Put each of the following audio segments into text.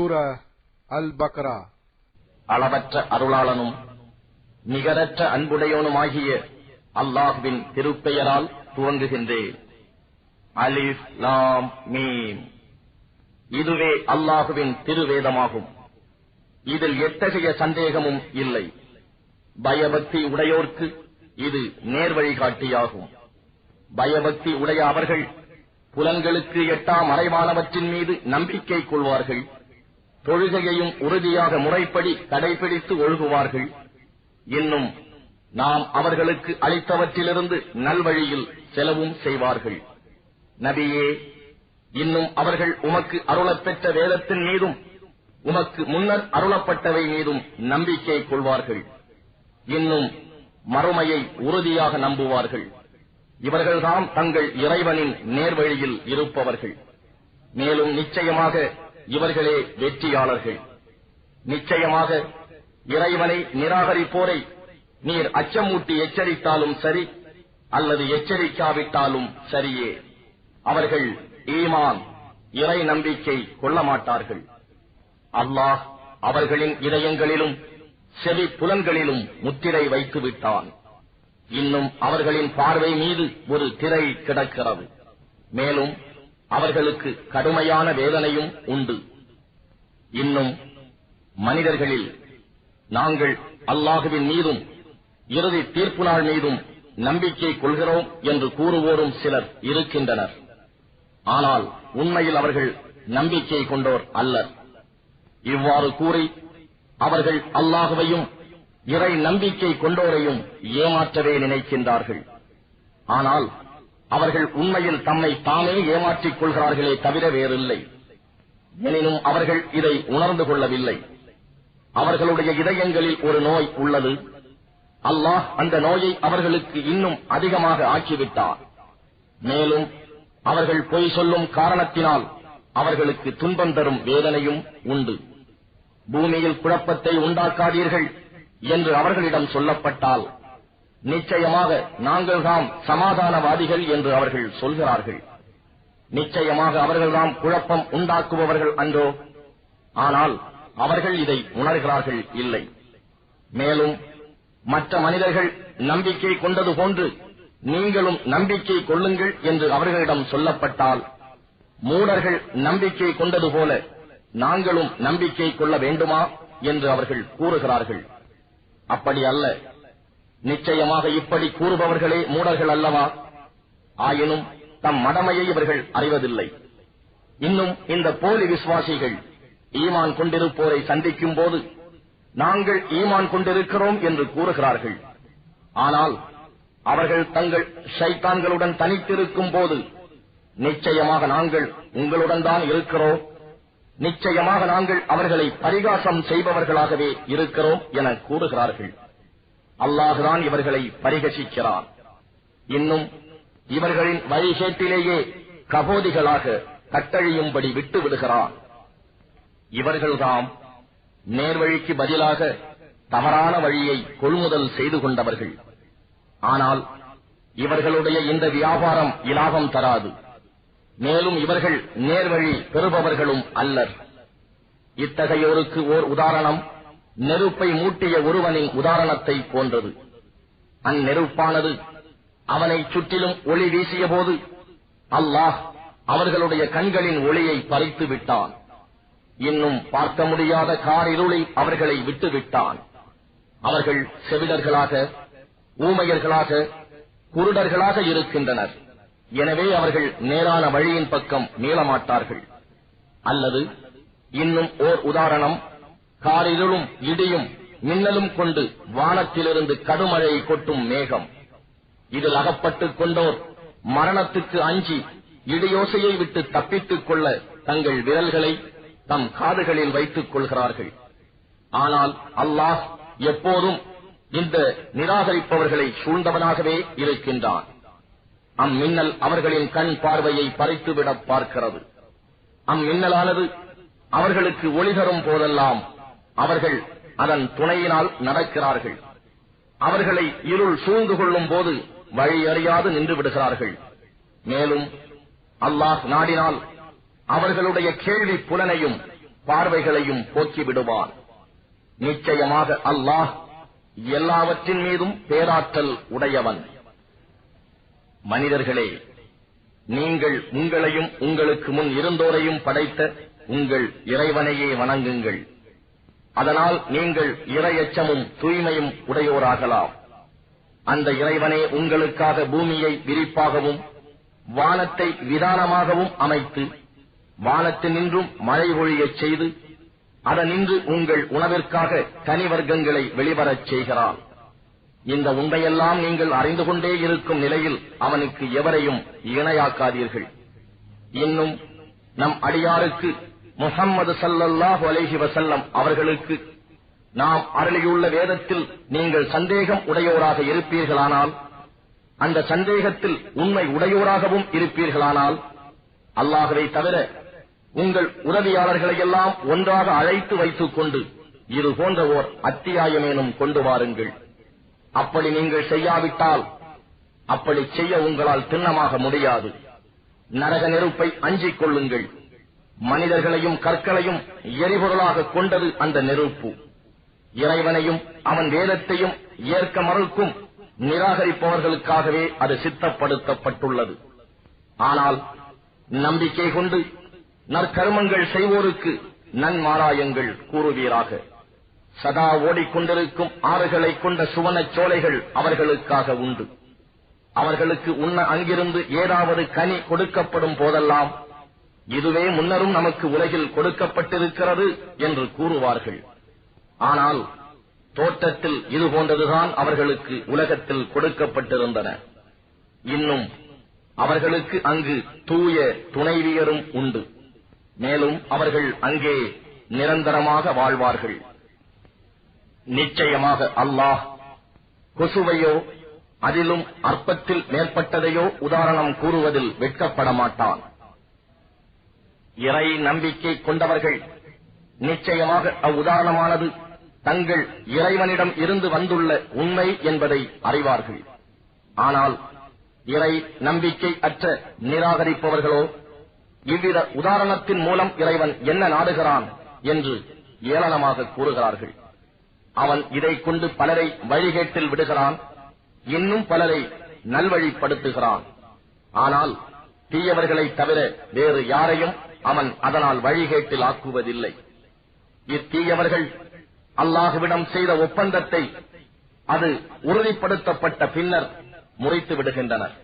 சூரா அல் பக்ரா. அளவற்ற அருளாளனும் நிகரற்ற அன்புடையோனுமாகிய அல்லாஹ்வின் திருப்பெயரால் துவங்குகின்றேன். அலிஃப் லாம் மீம். இதுவே அல்லாஹுவின் திருவேதமாகும். இதில் எத்தகைய சந்தேகமும் இல்லை. பயபக்தி உடையோர்க்கு இது நேர்வழிகாட்டியாகும். பயபக்தி உடைய அவர்கள் புலன்களுக்கு எட்டா மறைவானவற்றின் மீது நம்பிக்கை கொள்வார்கள். தொழுகையையும் உறுதியாக முறைப்படி கடைபிடித்து ஒழுகுவார்கள். இன்னும் நாம் அவர்களுக்கு அளித்தவற்றிலிருந்து நல்வழியில் செலவும் செய்வார்கள். நபியே, இன்னும் அவர்கள் உமக்கு அருளப் பெற்ற வேதத்தின் மீதும் உமக்கு முன்னர் அருளப்பட்டவை மீதும் நம்பிக்கை கொள்வார்கள். இன்னும் மறுமையை உறுதியாக நம்புவார்கள். இவர்கள்தாம் தங்கள் இறைவனின் நேர்வழியில் இருப்பவர்கள். மேலும் நிச்சயமாக இவர்களே வெற்றியாளர்கள். நிச்சயமாக இறைவனை நிராகரிப்போரை நீர் அச்சமூட்டி எச்சரித்தாலும் சரி அல்லது எச்சரிக்காவிட்டாலும் சரியே, அவர்கள் ஈமான் இறை நம்பிக்கை கொள்ள மாட்டார்கள். அல்லாஹ் அவர்களின் இதயங்களிலும் செவி புலன்களிலும் முத்திரை வைத்து விட்டான். இன்னும் அவர்களின் பார்வை மீது ஒரு திரை கிடக்கிறது. மேலும் அவர்களுக்கு கடுமையான வேதனையும் உண்டு. இன்னும் மனிதர்களில் நாங்கள் அல்லாஹுவின் மீதும் இறுதி தீர்ப்பு நாள் மீதும் நம்பிக்கை கொள்கிறோம் என்று கூறுவோரும் சிலர் இருக்கின்றனர். ஆனால் உண்மையில் அவர்கள் நம்பிக்கை கொண்டோர் அல்லர். இவ்வாறு கூறி அவர்கள் அல்லாஹுவையும் இறை நம்பிக்கை கொண்டோரையும் ஏமாற்றவே நினைக்கின்றார்கள். ஆனால் அவர்கள் உண்மையில் தம்மை தாமே ஏமாற்றிக் கொள்கிறார்களே தவிர வேறில்லை. எனினும் அவர்கள் இதை உணர்ந்து கொள்ளவில்லை. அவர்களுடைய இதயங்களில் ஒரு நோய் உள்ளது. அல்லாஹ் அந்த நோயை அவர்களுக்கு இன்னும் அதிகமாக ஆக்கிவிட்டார். மேலும் அவர்கள் பொய் சொல்லும் காரணத்தினால் அவர்களுக்கு துன்பம் தரும் வேதனையும் உண்டு. பூமியில் குழப்பத்தை உண்டாக்காதீர்கள் என்று அவர்களிடம் சொல்லப்பட்டால் நிச்சயமாக நாங்கள்தாம் சமாதானவாதிகள் என்று அவர்கள் சொல்கிறார்கள். நிச்சயமாக அவர்கள்தாம் குழப்பம் உண்டாக்குபவர்கள் அன்றோ? ஆனால் அவர்கள் இதை உணர்கிறார்கள் இல்லை. மேலும் மற்ற மனிதர்கள் நம்பிக்கை கொண்டது போன்று நீங்களும் நம்பிக்கை கொள்ளுங்கள் என்று அவர்களிடம் சொல்லப்பட்டால் மூடர்கள் நம்பிக்கை கொண்டது போல நாங்களும் நம்பிக்கை கொள்ள வேண்டுமா என்று அவர்கள் கூறுகிறார்கள். அப்படி அல்ல. நிச்சயமாக இப்படி கூறுபவர்களே மூடர்கள் அல்லவா? ஆயினும் தம் மடமையை இவர்கள் அறிவதில்லை. இன்னும் இந்த போலி விசுவாசிகள் ஈமான் கொண்டிருப்போரை சந்திக்கும் போது நாங்கள் ஈமான் கொண்டிருக்கிறோம் என்று கூறுகிறார்கள். ஆனால் அவர்கள் தங்கள் ஷைத்தான்களுடன் தனித்திருக்கும் போது நிச்சயமாக நாங்கள் உங்களுடன் தான் இருக்கிறோம், நிச்சயமாக நாங்கள் அவர்களை பரிகாசம் செய்பவர்களாகவே இருக்கிறோம் என கூறுகிறார்கள். அல்லாஹுதான் இவர்களை பரிகசிக்கிறார். இன்னும் இவர்களின் வழிகேட்டிலேயே கபோதிகளாக கட்டழியும்படி விட்டு விடுகிறார். இவர்கள்தாம் நேர்வழிக்கு பதிலாக தவறான வழியை கொள்முதல் செய்து கொண்டவர்கள். ஆனால் இவர்களுடைய இந்த வியாபாரம் இலாபம் தராது. மேலும் இவர்கள் நேர்வழி பெறுபவர்களும் அல்லர். இத்தகையோருக்கு ஓர் உதாரணம் நெருப்பை மூட்டிய ஒருவனின் உதாரணத்தை போன்றது. அந்நெருப்பானது அவனை சுற்றிலும் ஒளி வீசிய போது அல்லாஹ் அவர்களுடைய கண்களின் ஒளியை பறித்து விட்டான். இன்னும் பார்க்க முடியாத காரிருளில் அவர்களை விட்டுவிட்டான். அவர்கள் செவிடர்களாக, ஊமையர்களாக, குருடர்களாக இருக்கின்றனர். எனவே அவர்கள் நேரான வழியின் பக்கம் மீளமாட்டார்கள். அல்லது இன்னும் ஓர் உதாரணம், காரிருளும் இடியும் மின்னலும் கொண்டு வானத்திலிருந்து கடுமழை கொட்டும் மேகம். இதில் அகப்பட்டுக் கொண்டோர் மரணத்துக்கு அஞ்சி இடியோசையை விட்டு தப்பித்துக் கொள்ள தங்கள் விரல்களை தம் காதுகளில் வைத்துக் கொள்கிறார்கள். ஆனால் அல்லாஹ் எப்போதும் இந்த நிராகரிப்பவர்களை சூழ்ந்தவனாகவே இருக்கின்றான். அம்மின்னல் அவர்களின் கண் பார்வையை பறித்துவிட பார்க்கிறது. அம்மின்னலானது அவர்களுக்கு ஒளி தரும் போதெல்லாம் அவர்கள் அதன் துணையினால் நடக்கிறார்கள். அவர்களை இருள் சூழ்ந்து கொள்ளும் போது வழியறியாது நின்று விடுகிறார்கள். மேலும் அல்லாஹ் நாடினால் அவர்களுடைய கேள்வி புலனையும் பார்வைகளையும் போக்கிவிடுவான். நிச்சயமாக அல்லாஹ் எல்லாவற்றின் மீதும் பேராற்றல் உடையவன். மனிதர்களே, நீங்கள் உங்களையும் உங்களுக்கு முன் இருந்தோரையும் படைத்த உங்கள் இறைவனையே வணங்குங்கள். அதனால் நீங்கள் இறையச்சமும் தூய்மையும் உடையோராகலாம். அந்த இறைவனே உங்களுக்காக பூமியை விரிப்பாகவும் வானத்தை விதானமாகவும் அமைத்து வானத்தினின்றும் மழை பொழியச் செய்து அதனின்று உங்கள் உணவிற்காக கனிவர்க்கங்களை வெளிவரச் செய்கிறான். இந்த உண்மையெல்லாம் நீங்கள் அறிந்து கொண்டே இருக்கும் நிலையில் அவனுக்கு எவரையும் இணையாக்காதீர்கள். இன்னும் நம் அடியாருக்கு முஹம்மது ஸல்லல்லாஹு அலைஹி வஸல்லம் அவர்களுக்கு நாம் அருளியுள்ள வேதத்தில் நீங்கள் சந்தேகம் உடையோராக இருப்பீர்களானால், அந்த சந்தேகத்தில் உண்மை உடையோராகவும் இருப்பீர்களானால், அல்லாஹ்வை தவிர உங்கள் உதவியாளர்களையெல்லாம் ஒன்றாக அழைத்து வைத்துக் கொண்டு இது போன்ற ஓர் அத்தியாயமேனும் கொண்டு வாருங்கள். அப்படி நீங்கள் செய்யாவிட்டால் அப்படி செய்ய உங்களால் திண்ணமாக முடியாது. நரக நெருப்பை அஞ்சிக் கொள்ளுங்கள். மனிதர்களையும் கற்களையும் எரிபொருளாக கொண்டது அந்த நெருப்பு. இறைவனையும் அவன் வேதத்தையும் ஏற்க மறுக்கும் நிராகரிப்பவர்களுக்காகவே அது சித்தப்படுத்தப்பட்டுள்ளது. ஆனால் நம்பிக்கை கொண்டு நற்கர்மங்கள் செய்வோருக்கு நன்மாராயங்கள் கூறுவீராக. சதா ஓடிக்கொண்டிருக்கும் ஆறுகளை கொண்ட சுவனச் சோலைகள் அவர்களுக்காக உண்டு. அவர்களுக்கு உண்ண அங்கிருந்து ஏதாவது கனி கொடுக்கப்படும் போதெல்லாம் இதுவே முன்னரும் நமக்கு உலகில் கொடுக்கப்பட்டிருக்கிறது என்று கூறுவார்கள். ஆனால் தோற்றத்தில் இது போன்றதுதான் அவர்களுக்கு உலகத்தில் கொடுக்கப்பட்டிருந்தன. இன்னும் அவர்களுக்கு அங்கு தூய துணைவியரும் உண்டு. மேலும் அவர்கள் அங்கே நிரந்தரமாக வாழ்வார்கள். நிச்சயமாக அல்லாஹ் கொசுவையோ அதிலும் அற்பத்தில் மேற்பட்டதையோ உதாரணம் கூறுவதில் வெட்கப்பட மாட்டான். இறை நம்பிக்கை கொண்டவர்கள் நிச்சயமாக அவ்வுதாரணமானது தங்கள் இறைவனிடம் இருந்து வந்துள்ள உண்மை என்பதை அறிவார்கள். ஆனால் இறை நம்பிக்கை அற்ற நிராகரிப்பவர்களோ இவ்வித உதாரணத்தின் மூலம் இறைவன் என்ன நாடுகிறான் என்று ஏளனமாக கூறுகிறார்கள். அவன் இதை கொண்டு பலரை வழிகேட்டில் விடுகிறான், இன்னும் பலரை நல்வழிப்படுத்துகிறான். ஆனால் தீயவர்களை தவிர வேறு யாரையும் அவன் அதனால் வழிகேட்டில் ஆக்குவதில்லை. இத்தீயவர்கள் அல்லாஹுவிடம் செய்த ஒப்பந்தத்தை அது உறுதிப்படுத்தப்பட்ட பின்னர் முறித்து விடுகின்றனர்.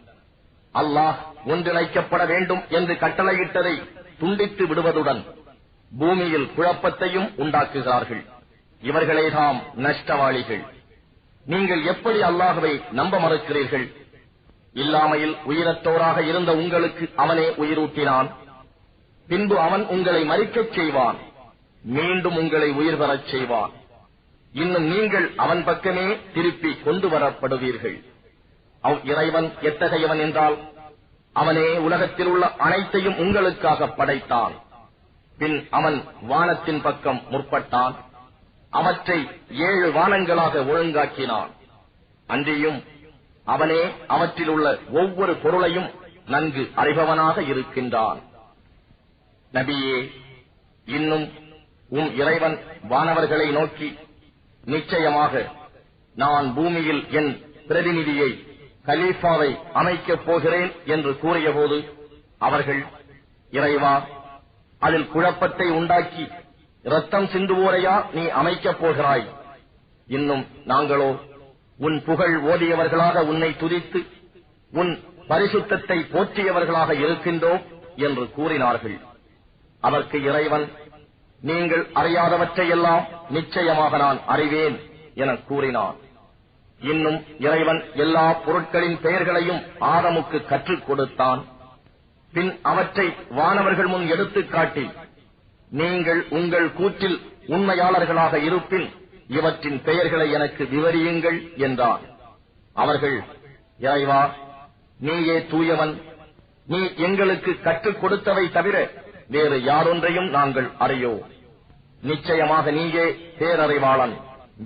அல்லாஹ் ஒன்றிணைக்கப்பட வேண்டும் என்று கட்டளையிட்டதை துண்டித்து விடுவதுடன் பூமியில் குழப்பத்தையும் உண்டாக்குகிறார்கள். இவர்களேதாம் நஷ்டவாளிகள். நீங்கள் எப்படி அல்லாஹுவை நம்ப மறுக்கிறீர்கள்? இல்லாமையில் உயிரற்றோராக இருந்த உங்களுக்கு அவனே உயிரூட்டினான். பின்பு அவன் உங்களை மரிக்கச் செய்வான், மீண்டும் உங்களை உயிர் பெறச் செய்வான். இன்னும் நீங்கள் அவன் பக்கமே திருப்பி கொண்டு வரப்படுவீர்கள். இறைவன் எத்தகையவன் என்றால், அவனே உலகத்தில் உள்ள அனைத்தையும் உங்களுக்காக படைத்தான். பின் அவன் வானத்தின் பக்கம் முற்பட்டான், அவற்றை 7 வானங்களாக ஒழுங்காக்கினான். அன்றியும் அவனே அவற்றில் உள்ள ஒவ்வொரு பொருளையும் நன்கு அறிபவனாக இருக்கின்றான். நபியே, இன்னும் இறைவன் வானவர்களை நோக்கி, நிச்சயமாக நான் பூமியில் என் பிரதிநிதியை கலீஃபாவை அமைக்கப் போகிறேன் என்று கூறியபோது அவர்கள், இறைவா, அதில் குழப்பத்தை உண்டாக்கி இரத்தம் சிந்துவோரையா நீ அமைக்கப் போகிறாய்? இன்னும் நாங்களோ உன் புகழ் ஓதியவர்களாக உன்னை துதித்து உன் பரிசுத்தத்தை போற்றியவர்களாக இருக்கின்றோம் என்று கூறினார்கள். அதற்கு இறைவன், நீங்கள் அறியாதவற்றையெல்லாம் நிச்சயமாக நான் அறிவேன் என கூறினான். இன்னும் இறைவன் எல்லா பொருட்களின் பெயர்களையும் ஆதமுக்கு கற்றுக் கொடுத்தான். பின் அவற்றை வானவர்கள் முன் எடுத்துக் காட்டி, நீங்கள் உங்கள் கூற்றில் உண்மையாளர்களாக இருப்பின் இவற்றின் பெயர்களை எனக்கு விவரியுங்கள் என்றான். அவர்கள், இறைவா, நீயே தூயவன், நீ எங்களுக்கு கற்றுக் கொடுத்தவை தவிர வேறு யாரொன்றையும் நாங்கள் அறியோம். நிச்சயமாக நீயே பேரறிவாளன்,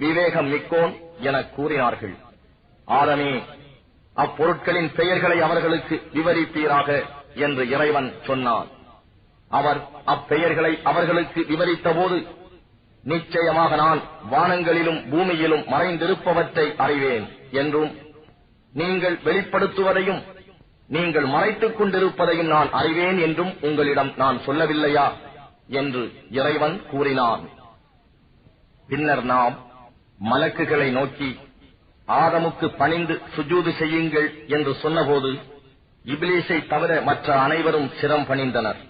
விவேகம் மிக்கோன் என கூறினார்கள். ஆதமே, அப்பொருட்களின் பெயர்களை அவர்களுக்கு விவரிப்பீராக என்று இறைவன் சொன்னான். அவர் அப்பெயர்களை அவர்களுக்கு விவரித்தபோது, நிச்சயமாக நான் வானங்களிலும் பூமியிலும் மறைந்திருப்பவற்றை அறிவேன் என்றும், நீங்கள் வெளிப்படுத்துவதையும் நீங்கள் மறைத்துக் கொண்டிருப்பதையும் நான் அறிவேன் என்றும் உங்களிடம் நான் சொல்லவில்லையா என்று இறைவன் கூறினான். பின்னர் நாம் மலக்குகளை நோக்கி ஆதமுக்கு பணிந்து சுஜூது செய்யுங்கள் என்று சொன்னபோது, இப்லீஸை தவிர மற்ற அனைவரும் சிரம் பணிந்தனர்.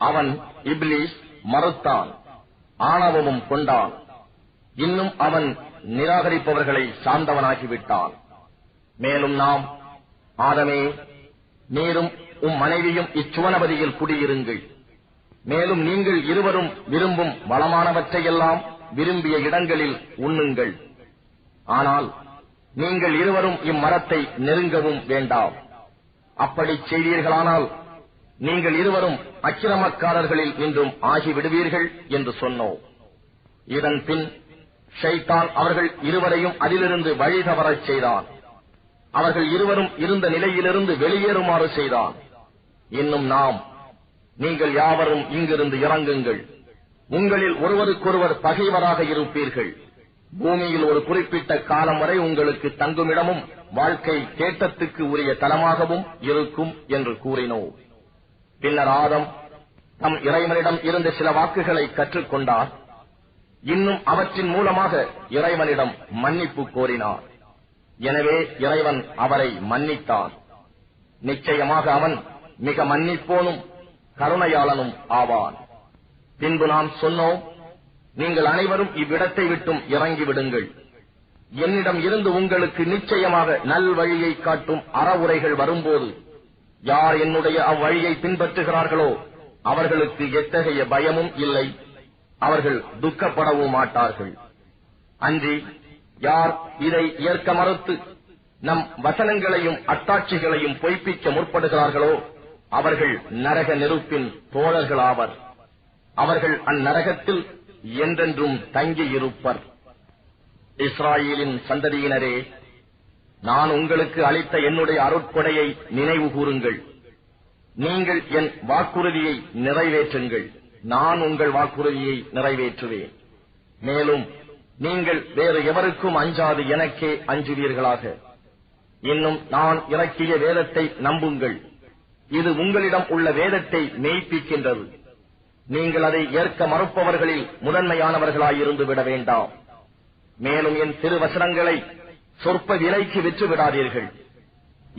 அவன் இப்லீஸ் மறுத்தான், ஆணவமும் கொண்டான். இன்னும் அவன் நிராகரிப்பவர்களை சார்ந்தவனாகிவிட்டான். மேலும் நாம், ஆதமே, நீரும் மனைவியும் இச்சுவனபதியில் குடியிருங்கள். மேலும் நீங்கள் இருவரும் விரும்பும் வளமானவற்றையெல்லாம் விரும்பிய இடங்களில் உண்ணுங்கள். ஆனால் நீங்கள் இருவரும் இம்மரத்தை நெருங்கவும் வேண்டாம். அப்படி செய்வீர்களானால் நீங்கள் இருவரும் அக்கிரமக்காரர்களில் நின்றும் ஆகிவிடுவீர்கள் என்று சொன்னோம். இதன் பின் ஷைத்தான் அவர்கள் இருவரையும் அதிலிருந்து வழி தவறச் செய்தான். அவர்கள் இருவரும் இருந்த நிலையிலிருந்து வெளியேறுமாறு செய்தான். இன்னும் நாம், நீங்கள் யாவரும் இங்கிருந்து இறங்குங்கள். உங்களில் ஒருவருக்கொருவர் பகைவராக இருப்பீர்கள். பூமியில் ஒரு குறிப்பிட்ட காலம் வரை உங்களுக்கு தங்குமிடமும் வாழ்க்கை தேட்டத்துக்கு உரிய தலமாகவும் இருக்கும் என்று கூறினோம். பின்னர் ஆதம் தம் இறைவனிடம் இருந்த சில வாக்குகளை கற்றுக்கொண்டார். இன்னும் அவற்றின் மூலமாக இறைவனிடம் மன்னிப்பு கோரினார். எனவே இறைவன் அவரை மன்னித்தான். நிச்சயமாக அவன் மிக மன்னிப்போனும் கருணையாளனும் ஆவான். பின்பு நாம் சொன்னோம், நீங்கள் அனைவரும் இவ்விடத்தை விட்டும் இறங்கிவிடுங்கள். என்னிடம் இருந்து உங்களுக்கு நிச்சயமாக நல்வழியை காட்டும் அறவுரைகள் வரும்போது, யார் என்னுடைய அவ்வழியை பின்பற்றுகிறார்களோ அவர்களுக்கு எத்தகைய பயமும் இல்லை, அவர்கள் துக்கப்படவும் மாட்டார்கள். அன்றி யார் இதை ஏற்க மறுத்து நம் வசனங்களையும் அத்தாட்சிகளையும் பொய்ப்பிக்க முற்படுகிறார்களோ அவர்கள் நரக நெருப்பின் தோழர்களாவர். அவர்கள் அந்நரகத்தில் என்றென்றும் தங்கியிருப்பர். இஸ்ராயேலின் சந்ததியினரே, நான் உங்களுக்கு அளித்த என்னுடைய அருட்கொடையை நினைவு கூறுங்கள். நீங்கள் என் வாக்குறுதியை நிறைவேற்றுங்கள். நான் உங்கள் வாக்குறுதியை நிறைவேற்றுவேன். மேலும் நீங்கள் வேறு எவருக்கும் அஞ்சாது எனக்கே அஞ்சுவீர்களாக. இன்னும் நான் இறக்கிய வேதத்தை நம்புங்கள். இது உங்களிடம் உள்ள வேதத்தை மெய்ப்பிக்கின்றது. நீங்கள் அதை ஏற்க மறுப்பவர்களில் முதன்மையானவர்களாயிருந்து விட வேண்டாம். மேலும் என் திருவசனங்களை சொற்ப விலைக்கு விற்று விடாதீர்கள்.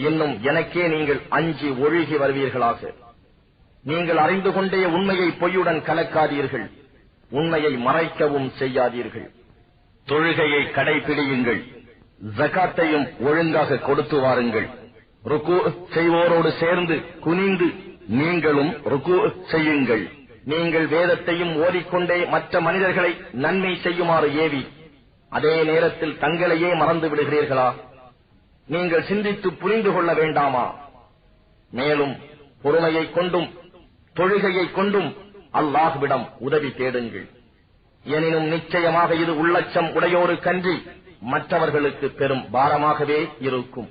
இன்னும் எனக்கே நீங்கள் அஞ்சி ஒழுகி வருவீர்களாக. நீங்கள் அறிந்து கொண்டே உண்மையை பொய்யுடன் கலக்காதீர்கள். உண்மையை மறைக்கவும் செய்யாதீர்கள். தொழுகையை கடைபிடியுங்கள். ஜகாத்தையும் ஒழுங்காக கொடுத்து வாருங்கள். ருக்கு செய்வோரோடு சேர்ந்து குனிந்து நீங்களும் ருக்கு செய்யுங்கள். நீங்கள் வேதத்தையும் ஓதிக்கொண்டே மற்ற மனிதர்களை நன்மை செய்யுமாறு ஏவி அதே நேரத்தில் தங்களையே மறந்து விடுகிறீர்களா? நீங்கள் சிந்தித்து புரிந்து கொள்ள வேண்டாமா? மேலும் பொறுமையை கொண்டும் தொழுகையை கொண்டும் அல்லாஹ்விடம் உதவி தேடுங்கள். எனினும் நிச்சயமாக இது உள்ளச்சம் உடையோருக்கன்றி மற்றவர்களுக்கு பெரும் பாரமாகவே இருக்கும்.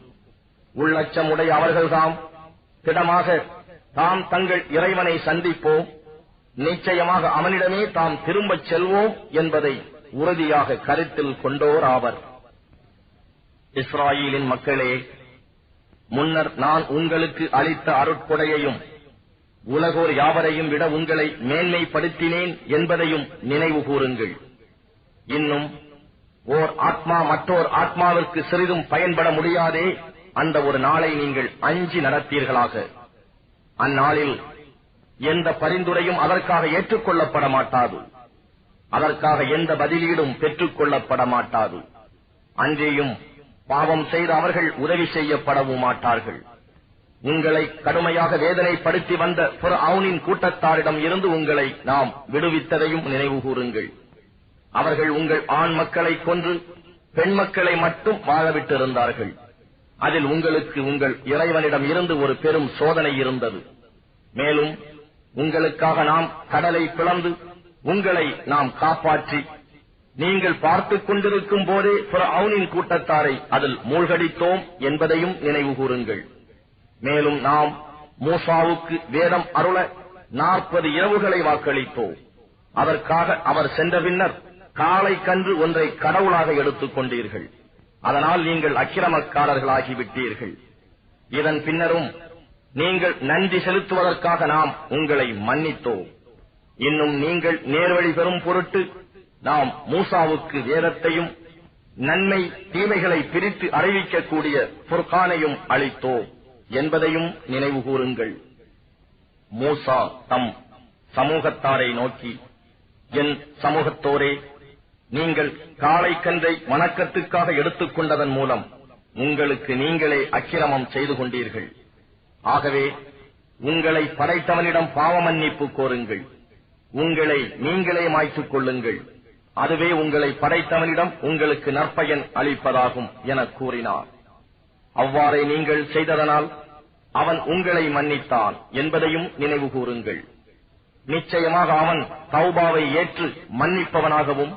உள்ளச்சம் உடைய அவர்கள்தாம் திடமாக தாம் தங்கள் இறைவனை சந்திப்போம், நிச்சயமாக அவனிடமே தாம் திரும்பச் செல்வோம் என்பதை உறுதியாக கருத்தில் கொண்டோர் ஆவர். இஸ்ராயேலின் மக்களே, முன்னர் நான் உங்களுக்கு அளித்த அருட்கொடையையும் உலகோர் யாவரையும் விட உங்களை மேன்மைப்படுத்தினேன் என்பதையும் நினைவு கூறுங்கள். இன்னும் ஓர் ஆத்மா மற்றோர் ஆத்மாவிற்கு சிறிதும் பயன்பட முடியாதே அந்த ஒரு நாளை நீங்கள் அஞ்சி நடத்தீர்களாக. அந்நாளில் எந்த பரிந்துரையும் அதற்காக ஏற்றுக்கொள்ளப்பட மாட்டாது. அதற்காக எந்த பதிலீடும் பெற்றுக் கொள்ளப்பட மாட்டாது. அன்றேயும் பாவம் செய்த அவர்கள் உதவி செய்யப்படவும் மாட்டார்கள். உங்களை கடுமையாக வேதனைப்படுத்தி வந்த ஃபிர்அவுனின் கூட்டத்தாரிடம் இருந்து உங்களை நாம் விடுவித்ததையும் நினைவு கூறுங்கள். அவர்கள் உங்கள் ஆண் மக்களை கொன்று பெண் மக்களை மட்டும் வாழவிட்டிருந்தார்கள். அதில் உங்களுக்கு உங்கள் இறைவனிடம் இருந்து ஒரு பெரும் சோதனை இருந்தது. மேலும் உங்களுக்காக நாம் கடலை பிளந்து உங்களை நாம் காப்பாற்றி நீங்கள் பார்த்துக் கொண்டிருக்கும் போதே ஃபிர்அவுனின் கூட்டத்தாரை அதில் மூழ்கடித்தோம் என்பதையும் நினைவு கூறுங்கள். மேலும் நாம் மூசாவுக்கு வேதம் அருள 40 இரவுகளை வாக்களித்தோம். அதற்காக அவர் சென்ற பின்னர் காளை கன்று ஒன்றை கடவுளாக எடுத்துக் கொண்டீர்கள். அதனால் நீங்கள் அக்கிரமக்காரர்களாகிவிட்டீர்கள். இதன் பின்னரும் நீங்கள் நன்றி செலுத்துவதற்காக நாம் உங்களை மன்னித்தோம். இன்னும் நீங்கள் நேர்வழி பெறும் பொருட்டு நாம் மூசாவுக்கு வேதத்தையும் நன்மை தீமைகளை பிரித்து அறிவிக்கக்கூடிய ஃபுர்கானையும் அளித்தோம் என்பதையும் நினைவு கூறுங்கள். மூசா தம் சமூகத்தாரை நோக்கி, என் சமூகத்தோரே, நீங்கள் காளை கன்றை வணக்கத்துக்காக எடுத்துக் கொண்டதன் மூலம் உங்களுக்கு நீங்களே அக்கிரமம் செய்து கொண்டீர்கள். ஆகவே உங்களை படைத்தவனிடம் பாவ மன்னிப்பு கோருங்கள். உங்களை நீங்களே மாய்த்துக் கொள்ளுங்கள். அதுவே உங்களை படைத்தவனிடம் உங்களுக்கு நற்பயன் அளிப்பதாகும் என கூறினார். அவ்வாறே நீங்கள் செய்ததனால் அவன் உங்களை மன்னித்தான் என்பதையும் நினைவு கூறுங்கள். நிச்சயமாக அவன் தௌபாவை ஏற்று மன்னிப்பவனாகவும்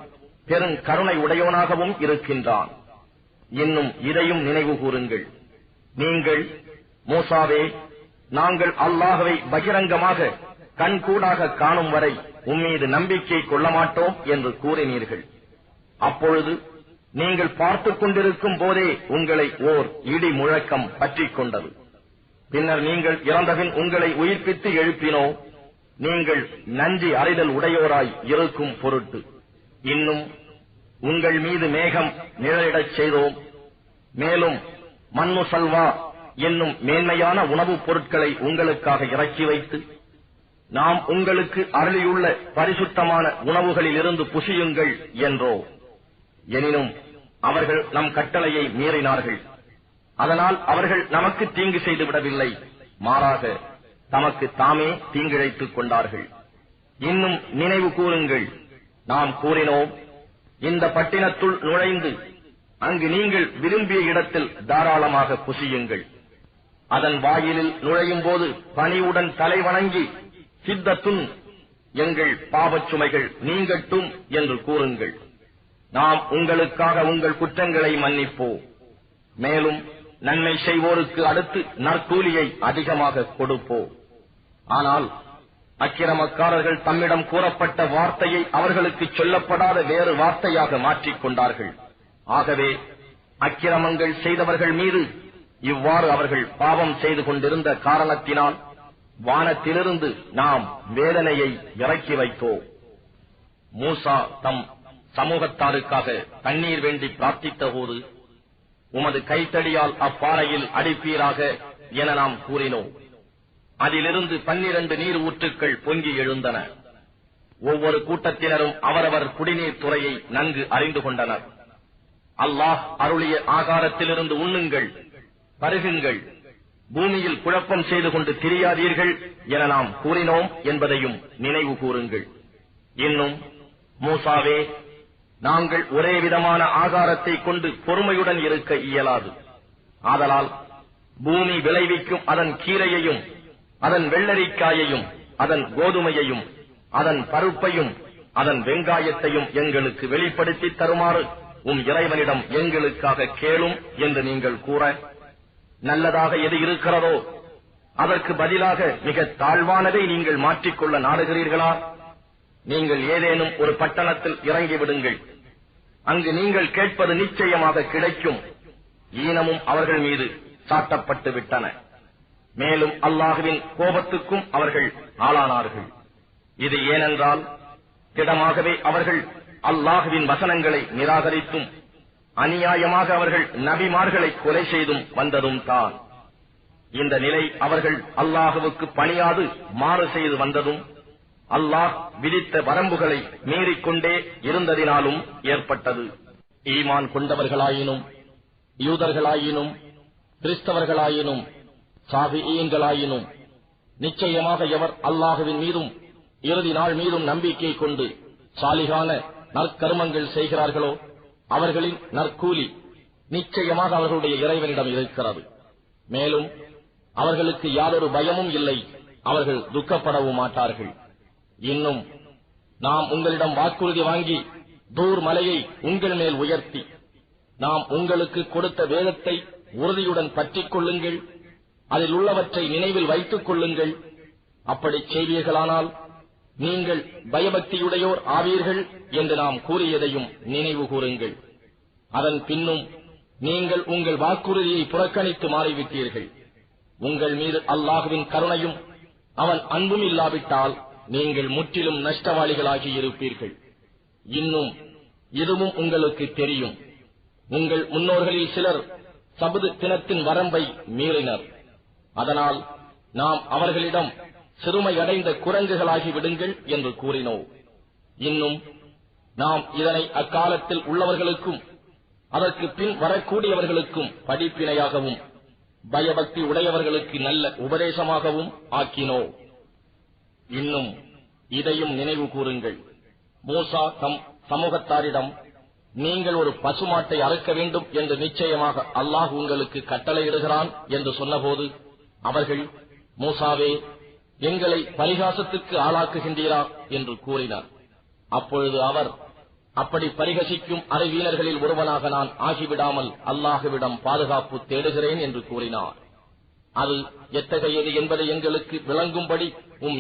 பெரும் கருணை உடையவனாகவும் இருக்கின்றான். இன்னும் இதையும் நினைவு கூறுங்கள். நீங்கள், மூசாவே, நாங்கள் அல்லாஹ்வை பகிரங்கமாக கண்கூடாக காணும் வரை உம்மீது நம்பிக்கை கொள்ள மாட்டோம் என்று கூறினீர்கள். அப்பொழுது நீங்கள் பார்த்துக் கொண்டிருக்கும் போதே உங்களை ஓர் இடி முழக்கம் பற்றிக் கொண்டது. பின்னர் நீங்கள் இறந்தபின் உங்களை உயிர்ப்பித்து எழுப்பினோ, நீங்கள் நன்றி அறிதல் உடையோராய் இருக்கும் பொருட்டு. இன்னும் உங்கள் மீது மேகம் நிழலிடச் செய்தோம். மேலும் மன்னு சல்வா என்னும் மேன்மையான உணவுப் பொருட்களை உங்களுக்காக இறக்கி வைத்து நாம் உங்களுக்கு அருளியுள்ள பரிசுத்தமான உணவுகளில் இருந்து புசியுங்கள் என்றோ. எனினும் அவர்கள் நம் கட்டளையை மீறினார்கள். அதனால் அவர்கள் நமக்கு தீங்கு செய்து விடவில்லை, மாறாக தமக்கு தாமே தீங்கிழைத்துக் கொண்டார்கள். இன்னும் நினைவு கூறுங்கள், நாம் கூறினோம், இந்த பட்டினத்துள் நுழைந்து அங்கு நீங்கள் விரும்பிய இடத்தில் தாராளமாக புசியுங்கள். அதன் வாயிலில் நுழையும் போது பணிவுடன் தலை வணங்கி, சித்தத்துன், எங்கள் பாவச் சுமைகள் நீங்கட்டும் என்று கூறுங்கள். நாம் உங்களுக்காக உங்கள் குற்றங்களை மன்னிப்போம். மேலும் நன்மை செய்வோருக்கு அடுத்து நற்கூலியை அதிகமாக கொடுப்போம். ஆனால் அக்கிரமக்காரர்கள் தம்மிடம் கூறப்பட்ட வார்த்தையை அவர்களுக்கு சொல்லப்படாத வேறு வார்த்தையாக மாற்றிக் கொண்டார்கள். ஆகவே அக்கிரமங்கள் செய்தவர்கள் மீது இவ்வாறு அவர்கள் பாவம் செய்து கொண்டிருந்த காரணத்தினால் வானத்திலிருந்து நாம் வேதனையை இறக்கி வைத்தோம். மூசா தம் சமூகத்தாருக்காக தண்ணீர் வேண்டி பிரார்த்தித்த போது, உமது கைத்தடியால் அப்பாறையில் அடிப்பீராக என நாம் கூறினோம். அதிலிருந்து 12 நீர் ஊற்றுக்கள் பொங்கி எழுந்தன. ஒவ்வொரு கூட்டத்தினரும் அவரவர் குடிநீர் துறையை நன்கு அறிந்து கொண்டனர். அல்லாஹ் அருளிய ஆகாரத்திலிருந்து உண்ணுங்கள், பருகுங்கள், பூமியில் குழப்பம் செய்து கொண்டு திரியாதீர்கள் என நாம் கூறினோம் என்பதையும் நினைவு கூறுங்கள். இன்னும் மூசாவே, நாங்கள் ஒரே விதமான ஆகாரத்தை கொண்டு பொறுமையுடன் இருக்க இயலாது. ஆதலால் பூமி விளைவிக்கும் அதன் கீரையையும் அதன் வெள்ளரிக்காயையும் அதன் கோதுமையையும் அதன் பருப்பையும் அதன் வெங்காயத்தையும் எங்களுக்கு வெளிப்படுத்தி தருமாறு உம் இறைவனிடம் எங்களுக்காக கேளும் என்று நீங்கள் கூற, நல்லதாக எது இருக்கிறதோ அதற்கு பதிலாக மிக தாழ்வானதை நீங்கள் மாற்றிக்கொள்ள நாடுகிறீர்களா? நீங்கள் ஏதேனும் ஒரு பட்டணத்தில் இறங்கிவிடுங்கள். அங்கு நீங்கள் கேட்பது நிச்சயமாக கிடைக்கும். ஈனமும் அவர்கள் மீது சாட்டப்பட்டு விட்டன. மேலும் அல்லாஹுவின் கோபத்துக்கும் அவர்கள் ஆளானார்கள். இது ஏனென்றால் திடமாகவே அவர்கள் அல்லாஹுவின் வசனங்களை நிராகரித்தும் அநியாயமாக அவர்கள் நபிமார்களை கொலை செய்தும் வந்ததும் தான். இந்த நிலை அவர்கள் அல்லாஹுவுக்கு பணியாது மாறு செய்து வந்ததும் அல்லாஹ் விதித்த வரம்புகளை மீறிக்கொண்டே இருந்ததினாலும் ஏற்பட்டது. ஈமான் கொண்டவர்களாயினும் யூதர்களாயினும் கிறிஸ்தவர்களாயினும் சாபிஈன்களாயினும் நிச்சயமாக எவர் அல்லாஹுவின் மீதும் இறுதி நாள் மீதும் நம்பிக்கை கொண்டு சாலிகான நற்கர்மங்கள் செய்கிறார்களோ அவர்களின் நற்கூலி நிச்சயமாக அவர்களுடைய இறைவனிடம் இருக்கிறது. மேலும் அவர்களுக்கு யாதொரு பயமும் இல்லை, அவர்கள் துக்கப்படவும் மாட்டார்கள். இன்னும் நாம் உங்களிடம் வாக்குறுதி வாங்கி தூர் மலையை உங்கள் மேல் உயர்த்தி நாம் உங்களுக்கு கொடுத்த வேதத்தை உறுதியுடன் பற்றிக் கொள்ளுங்கள், அதில் உள்ளவற்றை நினைவில் வைத்துக் கொள்ளுங்கள், அப்படி செய்வீர்களானால் நீங்கள் பயபக்தியுடையோர் ஆவீர்கள் என்று நாம் கூறியதையும் நினைவு கூறுங்கள். அதன் பின்னும் நீங்கள் உங்கள் வாக்குறுதியை புறக்கணித்து மாறிவிட்டீர்கள். உங்கள் மீது அல்லாஹுவின் கருணையும் அவன் அன்பும் இல்லாவிட்டால் நீங்கள் முற்றிலும் நஷ்டவாளிகளாகி இருப்பீர்கள். இன்னும் இதுவும் உங்களுக்கு தெரியும், உங்கள் முன்னோர்களில் சிலர் சபது தினத்தின் வரம்பை மீறினர். அதனால் நாம் அவர்களிடம் சிறுமையடைந்த குரங்குகளாகி விடுங்கள் என்று கூறினோம். இன்னும் நாம் இதனை அக்காலத்தில் உள்ளவர்களுக்கும் அதற்கு பின் வரக்கூடியவர்களுக்கும் படிப்பினையாகவும் பயபக்தி உடையவர்களுக்கு நல்ல உபதேசமாகவும் ஆக்கினோம். இன்னும் இதையும் நினைவு கூறுங்கள், மூசா தம் சமூகத்தாரிடம் நீங்கள் ஒரு பசுமாட்டை அறுக்க வேண்டும் என்று நிச்சயமாக அல்லாஹ் உங்களுக்கு கட்டளையிடுகிறான் என்று சொன்னபோது அவர்கள், மூசாவே, எங்களை பரிகாசத்துக்கு ஆளாக்குகின்றீரா என்று கூறினார். அப்பொழுது அவர், அப்படி பரிகசிக்கும் அறிவீனர்களில் ஒருவனாக நான் ஆகிவிடாமல் அல்லாஹுவிடம் பாதுகாப்பு தேடுகிறேன் என்று கூறினார். அது எத்தகையது என்பதை எங்களுக்கு விளங்கும்படி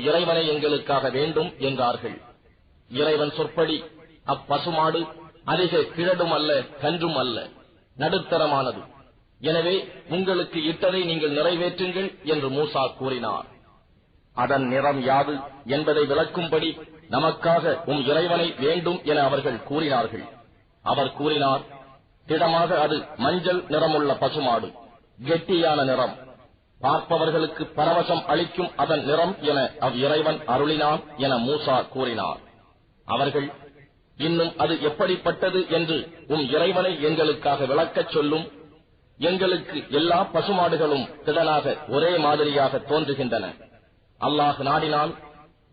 இறைவனை எங்களுக்காக வேண்டும் என்றார்கள். இறைவன் சொற்படி அப்பசுமாடு அதிக கிழடும் அல்ல, கன்றும் அல்ல, நடுத்தரமானது. எனவே உங்களுக்கு இட்டதை நீங்கள் நிறைவேற்றுங்கள் என்று மூசா கூறினார். அதன் நிறம் யாது என்பதை விளக்கும்படி நமக்காக இறைவனை வேண்டும் என அவர்கள் கூறினார்கள். அவர் கூறினார், திடமாக அது மஞ்சள் நிறமுள்ள பசுமாடு, கெட்டியான நிறம், பார்ப்பவர்களுக்கு பரவசம் அளிக்கும் அதன் நிறம் என இறைவன் அருளினான் என மூசா கூறினார். அவர்கள், இன்னும் அது எப்படிப்பட்டது என்று இறைவனை எங்களுக்காக விளக்கச் சொல்லும், எங்களுக்கு எல்லா பசுமாடுகளும் திடனாக ஒரே மாதிரியாக தோன்றுகின்றன. அல்லாஹ் நாடினால்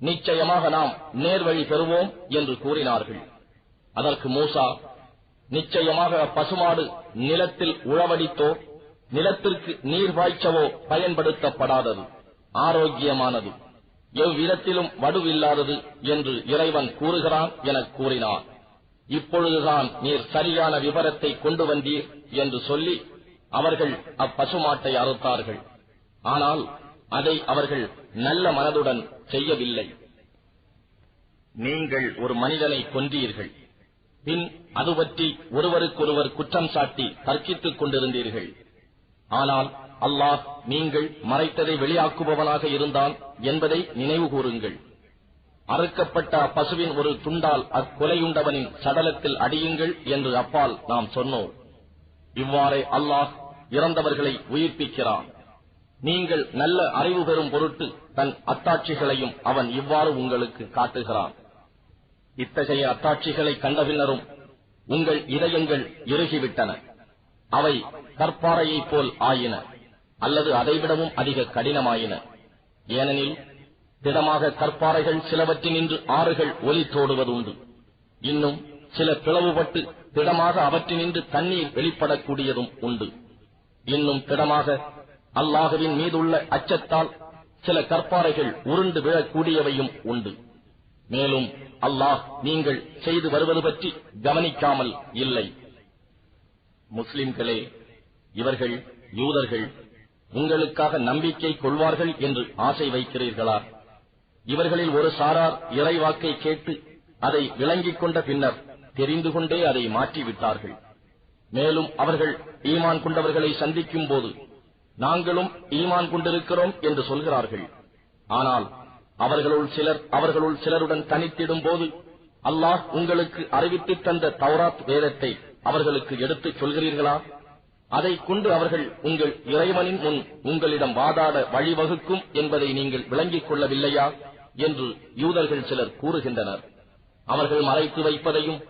நிச்சயமாக நாம் நேர்வழி பெறுவோம் என்று கூறினார்கள். அதற்கு மூசா, நிச்சயமாக பசுமாடு நிலத்தில் உழவடித்தோ நிலத்திற்கு நீர் பாய்ச்சவோ பயன்படுத்தப்படாதது, ஆரோக்கியமானது, எவ்விதத்திலும் வடுவில்லாதது என்று இறைவன் கூறுகிறான் என கூறினார். இப்பொழுதுதான் நீர் சரியான விவரத்தை கொண்டு வந்தீர் என்று சொல்லி அவர்கள் அப்பசுமாட்டை அறுத்தார்கள். ஆனால் அதை அவர்கள் நல்ல மனதுடன் செய்யவில்லை. நீங்கள் ஒரு மனிதனை கொன்றீர்கள், பின் அது பற்றி ஒருவருக்கொருவர் குற்றம் சாட்டி தர்க்கித்துக் கொண்டிருந்தீர்கள். ஆனால் அல்லாஹ் நீங்கள் மறைத்ததை வெளியாக்குபவனாக இருந்தான் என்பதை நினைவு கூறுங்கள். அறுக்கப்பட்ட பசுவின் ஒரு துண்டால் அக்கொலையுண்டவனின் சடலத்தில் அடியுங்கள் என்று அப்பால் நாம் சொன்னோம். இவ்வாறே அல்லாஹ் இறந்தவர்களை உயிர்ப்பிக்கிறான். நீங்கள் நல்ல அறிவு பெறும் பொருட்டு தன் அத்தாட்சிகளையும் அவன் இவ்வாறு உங்களுக்கு காட்டுகிறான். இத்தகைய அத்தாட்சிகளை கண்டபின்னரும் உங்கள் இதயங்கள் இறுகிவிட்டன. அவை கற்பாறையைப் போல் ஆயின, அல்லது அதைவிடவும் அதிக கடினமாயின. ஏனெனில் திடமாக கற்பாறைகள் சிலவற்றினின்று ஆறுகள் ஒலித்தோடுவதுண்டு. இன்னும் சில பிளவுபட்டு திடமாக அவற்றினின்று தண்ணீர் வெளிப்படக்கூடியதும் உண்டு. இன்னும் திடமாக அல்லாஹுவின் மீதுள்ள அச்சத்தால் சில கற்பாறைகள் உருண்டு விழக்கூடியவையும் உண்டு. மேலும் அல்லாஹ் நீங்கள் செய்து வருவது பற்றி கவனிக்காமல் இல்லை. முஸ்லிம்களே, இவர்கள் யூதர்கள் உங்களுக்காக நம்பிக்கை கொள்வார்கள் என்று ஆசை வைக்கிறீர்களா? இவர்களில் ஒரு சாரார் இறைவாக்கை கேட்டு அதை விளங்கிக் கொண்ட பின்னர் தெரிந்து கொண்டே அதை மாற்றிவிட்டார்கள். மேலும் அவர்கள் ஈமான் கொண்டவர்களை சந்திக்கும் போது நாங்களும் ஈமான் கொண்டிருக்கிறோம் என்று சொல்கிறார்கள். ஆனால் அவர்களுள் சிலருடன் தனித்திடும் போது அல்லாஹ் உங்களுக்கு அறிவித்து தந்த தௌராத் வேதத்தை அவர்களுக்கு எடுத்துச் சொல்கிறீர்களா? அதை கொண்டு அவர்கள் உங்கள் இறைவனின் முன் உங்களிடம் வாதாட வழிவகுக்கும் என்பதை நீங்கள் விளங்கிக் கொள்ளவில்லையா என்று யூதர்கள் சிலர் கூறுகின்றனர். அவர்கள் மறைத்து வைப்பதையும்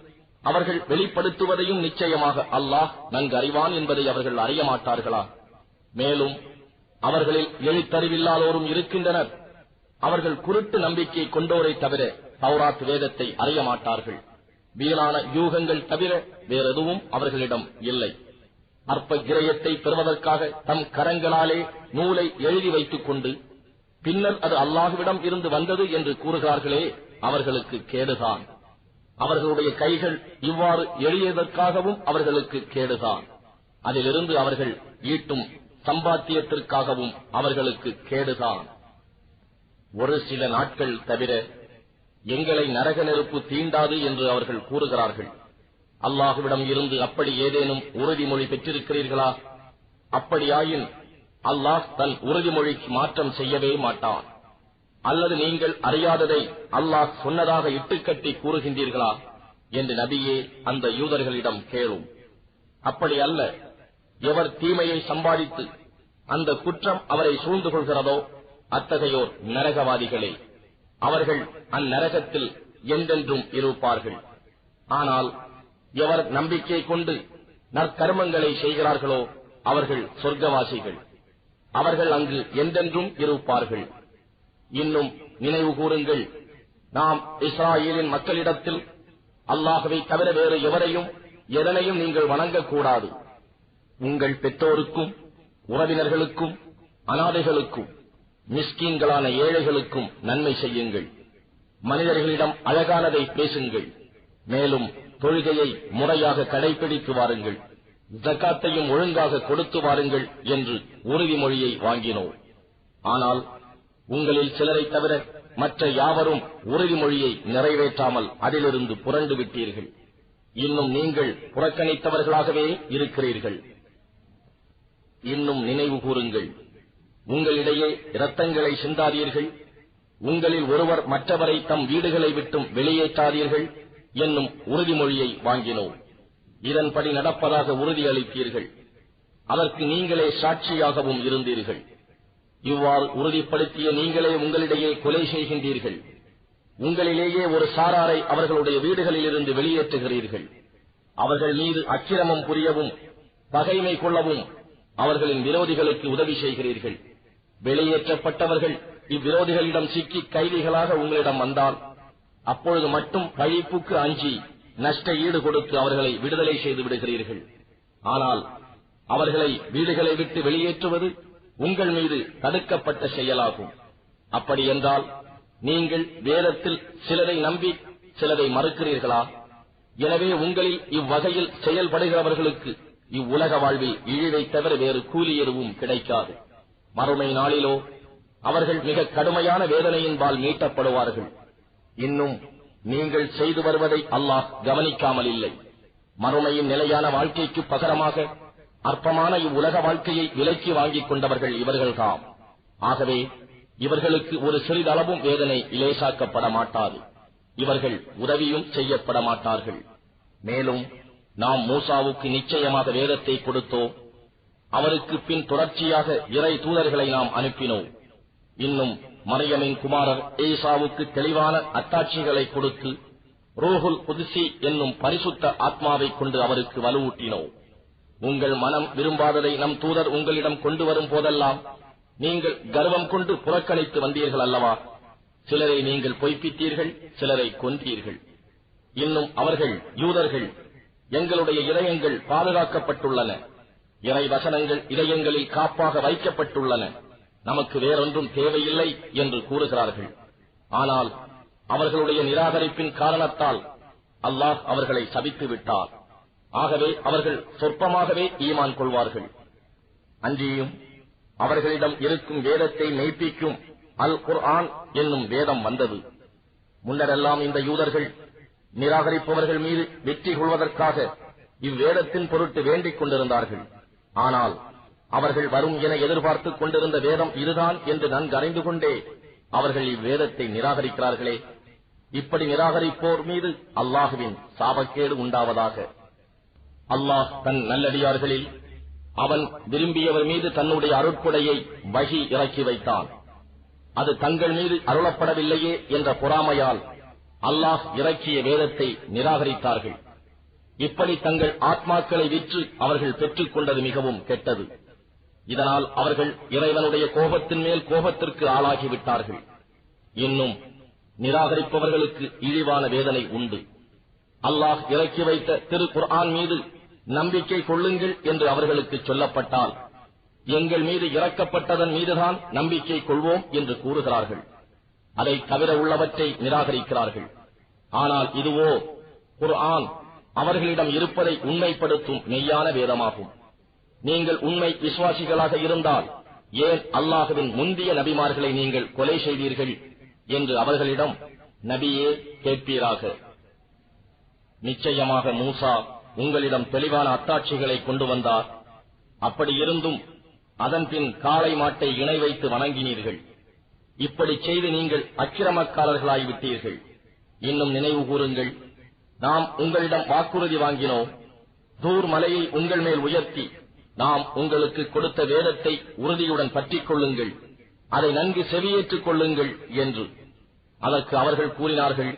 அவர்கள் வெளிப்படுத்துவதையும் நிச்சயமாக அல்லாஹ் நன்கு அறிவான் என்பதை அவர்கள் அறிய மாட்டார்களா? மேலும் அவர்களில் எழுத்தறிவில்லாதோரும் இருக்கின்றனர். அவர்கள் குருட்டு நம்பிக்கை கொண்டோரை தவிர தௌராத் வேதத்தை அறிய மாட்டார்கள். வீணான யூகங்கள் தவிர வேறெதுவும் அவர்களிடம் இல்லை. அற்ப கிரயத்தை பெறுவதற்காக தம் கரங்களாலே நூலை எழுதி வைத்துக் கொண்டு பின்னர் அது அல்லாஹுவிடம் இருந்து வந்தது என்று கூறுகிறார்களே, அவர்களுக்கு கேடுதான். அவர்களுடைய கைகள் இவ்வாறு எளியதற்காகவும் அவர்களுக்கு கேடுதான். அதிலிருந்து அவர்கள் ஈட்டும் சம்பாத்தியத்திற்காகவும் அவர்களுக்கு கேடுதான். ஒரு சில நாட்கள் தவிர எங்களை நரக நெருப்பு தீண்டாது என்று அவர்கள் கூறுகிறார்கள். அல்லாஹுவிடம் இருந்து அப்படி ஏதேனும் உறுதிமொழி பெற்றிருக்கிறீர்களா? அப்படியாயின் அல்லாஹ் தன் உறுதிமொழிக்கு மாற்றம் செய்யவே மாட்டான். அல்லது நீங்கள் அறியாததை அல்லாஹ் சொன்னதாக இட்டுக்கட்டி கூறுகின்றீர்களா என்று நபியே அந்த யூதர்களிடம் கேளும். அப்படி அல்ல. எவர் தீமையை சம்பாதித்து அந்த குற்றம் அவரை சூழ்ந்து கொள்கிறதோ அத்தகையோர் நரகவாதிகளே. அவர்கள் அந்நரகத்தில் என்றென்றும் இருப்பார்கள். ஆனால் எவர் நம்பிக்கை கொண்டு நற்கர்மங்களை செய்கிறார்களோ அவர்கள் சொர்க்கவாசிகள். அவர்கள் அங்கு என்றென்றும் இருப்பார்கள். இன்னும் நினைவு கூறுங்கள், நாம் இஸ்ராயேலின் மக்களிடத்தில் அல்லாஹ்வை தவிர வேறு எவரையும் எதனையும் நீங்கள் வணங்கக்கூடாது. உங்கள் பெற்றோருக்கும் உறவினர்களுக்கும் அனாதைகளுக்கும் மிஸ்கீன்களான ஏழைகளுக்கும் நன்மை செய்யுங்கள். மனிதர்களிடம் அழகானதை பேசுங்கள். மேலும் தொழுகையை முறையாக கடைபிடித்து வாருங்கள். ஜக்காத்தையும் ஒழுங்காக கொடுத்து வாருங்கள் என்று உறுதிமொழியை வாங்கினோம். ஆனால் உங்களில் சிலரை தவிர மற்ற யாவரும் உறுதிமொழியை நிறைவேற்றாமல் அதிலிருந்து புரண்டு விட்டீர்கள். இன்னும் நீங்கள் புறக்கணித்தவர்களாகவே இருக்கிறீர்கள். இன்னும் நினைவு கூறுங்கள், உங்களிடையே இரத்தங்களை சிந்தாதீர்கள். உங்களில் ஒருவர் மற்றவரை தம் வீடுகளை விட்டும் வெளியேற்றாதீர்கள் என்னும் உறுதிமொழியை வாங்கினோம். இதன்படி நடப்பதாக உறுதியளித்தீர்கள். அதற்கு நீங்களே சாட்சியாகவும் இருந்தீர்கள். இவ்வாறு உறுதிப்படுத்திய நீங்களே உங்களிடையே கொலை செய்கின்றீர்கள். உங்களிலேயே ஒரு சாராரை அவர்களுடைய வீடுகளில் இருந்து வெளியேற்றுகிறீர்கள். அவர்கள் மீது அக்கிரமம் புரியவும் பகைமை கொள்ளவும் அவர்களின் விரோதிகளுக்கு உதவி செய்கிறீர்கள். வெளியேற்றப்பட்டவர்கள் இவ்விரோதிகளிடம் சிக்கி கைதிகளாக உங்களிடம் வந்தால் அப்பொழுது மட்டும் பழிப்புக்கு அஞ்சி நஷ்ட ஈடு கொடுத்து அவர்களை விடுதலை செய்து விடுகிறீர்கள். ஆனால் அவர்களை வீடுகளை விட்டு வெளியேற்றுவது உங்கள் மீது தடுக்கப்பட்ட செயலாகும். அப்படி என்றால் நீங்கள் வேதத்தில் சிலரை நம்பி சிலரை மறுக்கிறீர்களா? எனவே உங்களில் இவ்வகையில் செயல்படுகிறவர்களுக்கு இவ்வுலக வாழ்வில் இழிவை தவிர வேறு கூலி எதுவும் கிடைக்காது. மறுமை நாளிலோ அவர்கள் மிக கடுமையான வேதனையின்பால் மீட்டப்படுவார்கள். இன்னும் நீங்கள் செய்து வருவதை அல்லாஹ் கவனிக்காமல் இல்லை. மறுமையின் நிலையான வாழ்க்கைக்கு பகரமாக அற்பமான இவ்வுலக வாழ்க்கையை விலைக்கு வாங்கிக் கொண்டவர்கள் இவர்கள்தாம். ஆகவே இவர்களுக்கு ஒரு சிறிதளவும் வேதனை இலேசாக்கப்பட மாட்டாது. இவர்கள் உதவியும் செய்யப்பட மாட்டார்கள். மேலும் நாம் மூசாவுக்கு நிச்சயமாக வேதத்தை கொடுத்தோம். அவருக்கு பின் தொடர்ச்சியாக இறை தூதர்களை நாம் அனுப்பினோம். இன்னும் மரியமின் குமாரர் ஈசாவுக்கு தெளிவான அத்தாட்சிகளை கொடுத்து ரூஹுல் குத்ஸி என்னும் பரிசுத்த ஆத்மாவை கொண்டு அவருக்கு வலுவூட்டினோம். உங்கள் மனம் விரும்பாததை நம் தூதர் உங்களிடம் கொண்டு வரும் போதெல்லாம் நீங்கள் கர்வம் கொண்டு புறக்கணித்து வந்தீர்கள் அல்லவா? சிலரை நீங்கள் பொய்ப்பித்தீர்கள், சிலரை கொன்றீர்கள். இன்னும் அவர்கள் யூதர்கள், எங்களுடைய இதயங்கள் பாதுகாக்கப்பட்டுள்ளன, இறை வசனங்கள் இதயங்களில் காப்பாக வைக்கப்பட்டுள்ளன, நமக்கு வேறொன்றும் தேவையில்லை என்று கூறுகிறார்கள். ஆனால் அவர்களுடைய நிராகரிப்பின் காரணத்தால் அல்லாஹ் அவர்களை சபித்து விட்டார். ஆகவே அவர்கள் சொற்பமாகவே ஈமான் கொள்வார்கள். அன்றியும் அவர்களிடம் இருக்கும் வேதத்தை மெய்ப்பிக்கும் அல் குர்ஆன் என்னும் வேதம் வந்தது. முன்னரெல்லாம் இந்த யூதர்கள் நிராகரிப்பவர்கள் மீது வெற்றி கொள்வதற்காக இவ்வேதத்தின் பொருட்டு வேண்டிக் கொண்டிருந்தார்கள். ஆனால் அவர்கள் வரும் என எதிர்பார்த்துக் கொண்டிருந்த வேதம் இதுதான் என்று நன்கு அறிந்து கொண்டே அவர்கள் இவ்வேதத்தை நிராகரிக்கிறார்களே. இப்படி நிராகரிப்போர் மீது அல்லாஹுவின் சாபக்கேடு உண்டாவதாக. அல்லாஹ் தன் நல்லடியார்களில் அவன் விரும்பியவர் மீது தன்னுடைய அருட்கொடையை வஹி இறக்கி வைத்தான். அது தங்கள் மீது அருளப்படவில்லையே என்ற பொறாமையால் அல்லாஹ் இறக்கிய வேதத்தை நிராகரித்தார்கள். இப்படி தங்கள் ஆத்மாக்களை விற்று அவர்கள் பெற்றுக் கொண்டது மிகவும் கெட்டது. இதனால் அவர்கள் இறைவனுடைய கோபத்தின் மேல் கோபத்திற்கு ஆளாகிவிட்டார்கள். இன்னும் நிராகரிப்பவர்களுக்கு இழிவான வேதனை உண்டு. அல்லாஹ் இறக்கி வைத்த திரு குர்ஆன் மீது நம்பிக்கை கொள்ளுங்கள் என்று அவர்களுக்கு சொல்லப்பட்டால் எங்கள் மீது இறக்கப்பட்டதன் மீதுதான் நம்பிக்கை கொள்வோம் என்று கூறுகிறார்கள். அதை தவிர உள்ளவற்றை நிராகரிக்கிறார்கள். ஆனால் இதுவோ குர்ஆன் அவர்களிடம் இருப்பதை உண்மைப்படுத்தும் மெய்யான வேதமாகும். நீங்கள் உண்மை விசுவாசிகளாக இருந்தால் ஏன் அல்லாஹ்வின் முந்திய நபிமார்களை நீங்கள் கொலை செய்தீர்கள் என்று அவர்களிடம் நபியே கேட்பீராக. நிச்சயமாக மூசா உங்களிடம் தெளிவான அத்தாட்சிகளை கொண்டு வந்தார். அப்படியிருந்தும் அதன்பின் காளை மாட்டை இணை வைத்து வணங்கினீர்கள். இப்படி செய்து நீங்கள் அக்கிரமக்காரர்களாய்விட்டீர்கள். இன்னும் நினைவு கூறுங்கள், நாம் உங்களிடம் வாக்குறுதி வாங்கினோம். தூர் மலையை உங்கள் மேல் உயர்த்தி நாம் உங்களுக்கு கொடுத்த வேதத்தை உறுதியுடன் பற்றிக் கொள்ளுங்கள், அதை நன்கு செவியேற்றுக் கொள்ளுங்கள் என்று. அதற்கு அவர்கள் கூறினார்கள்,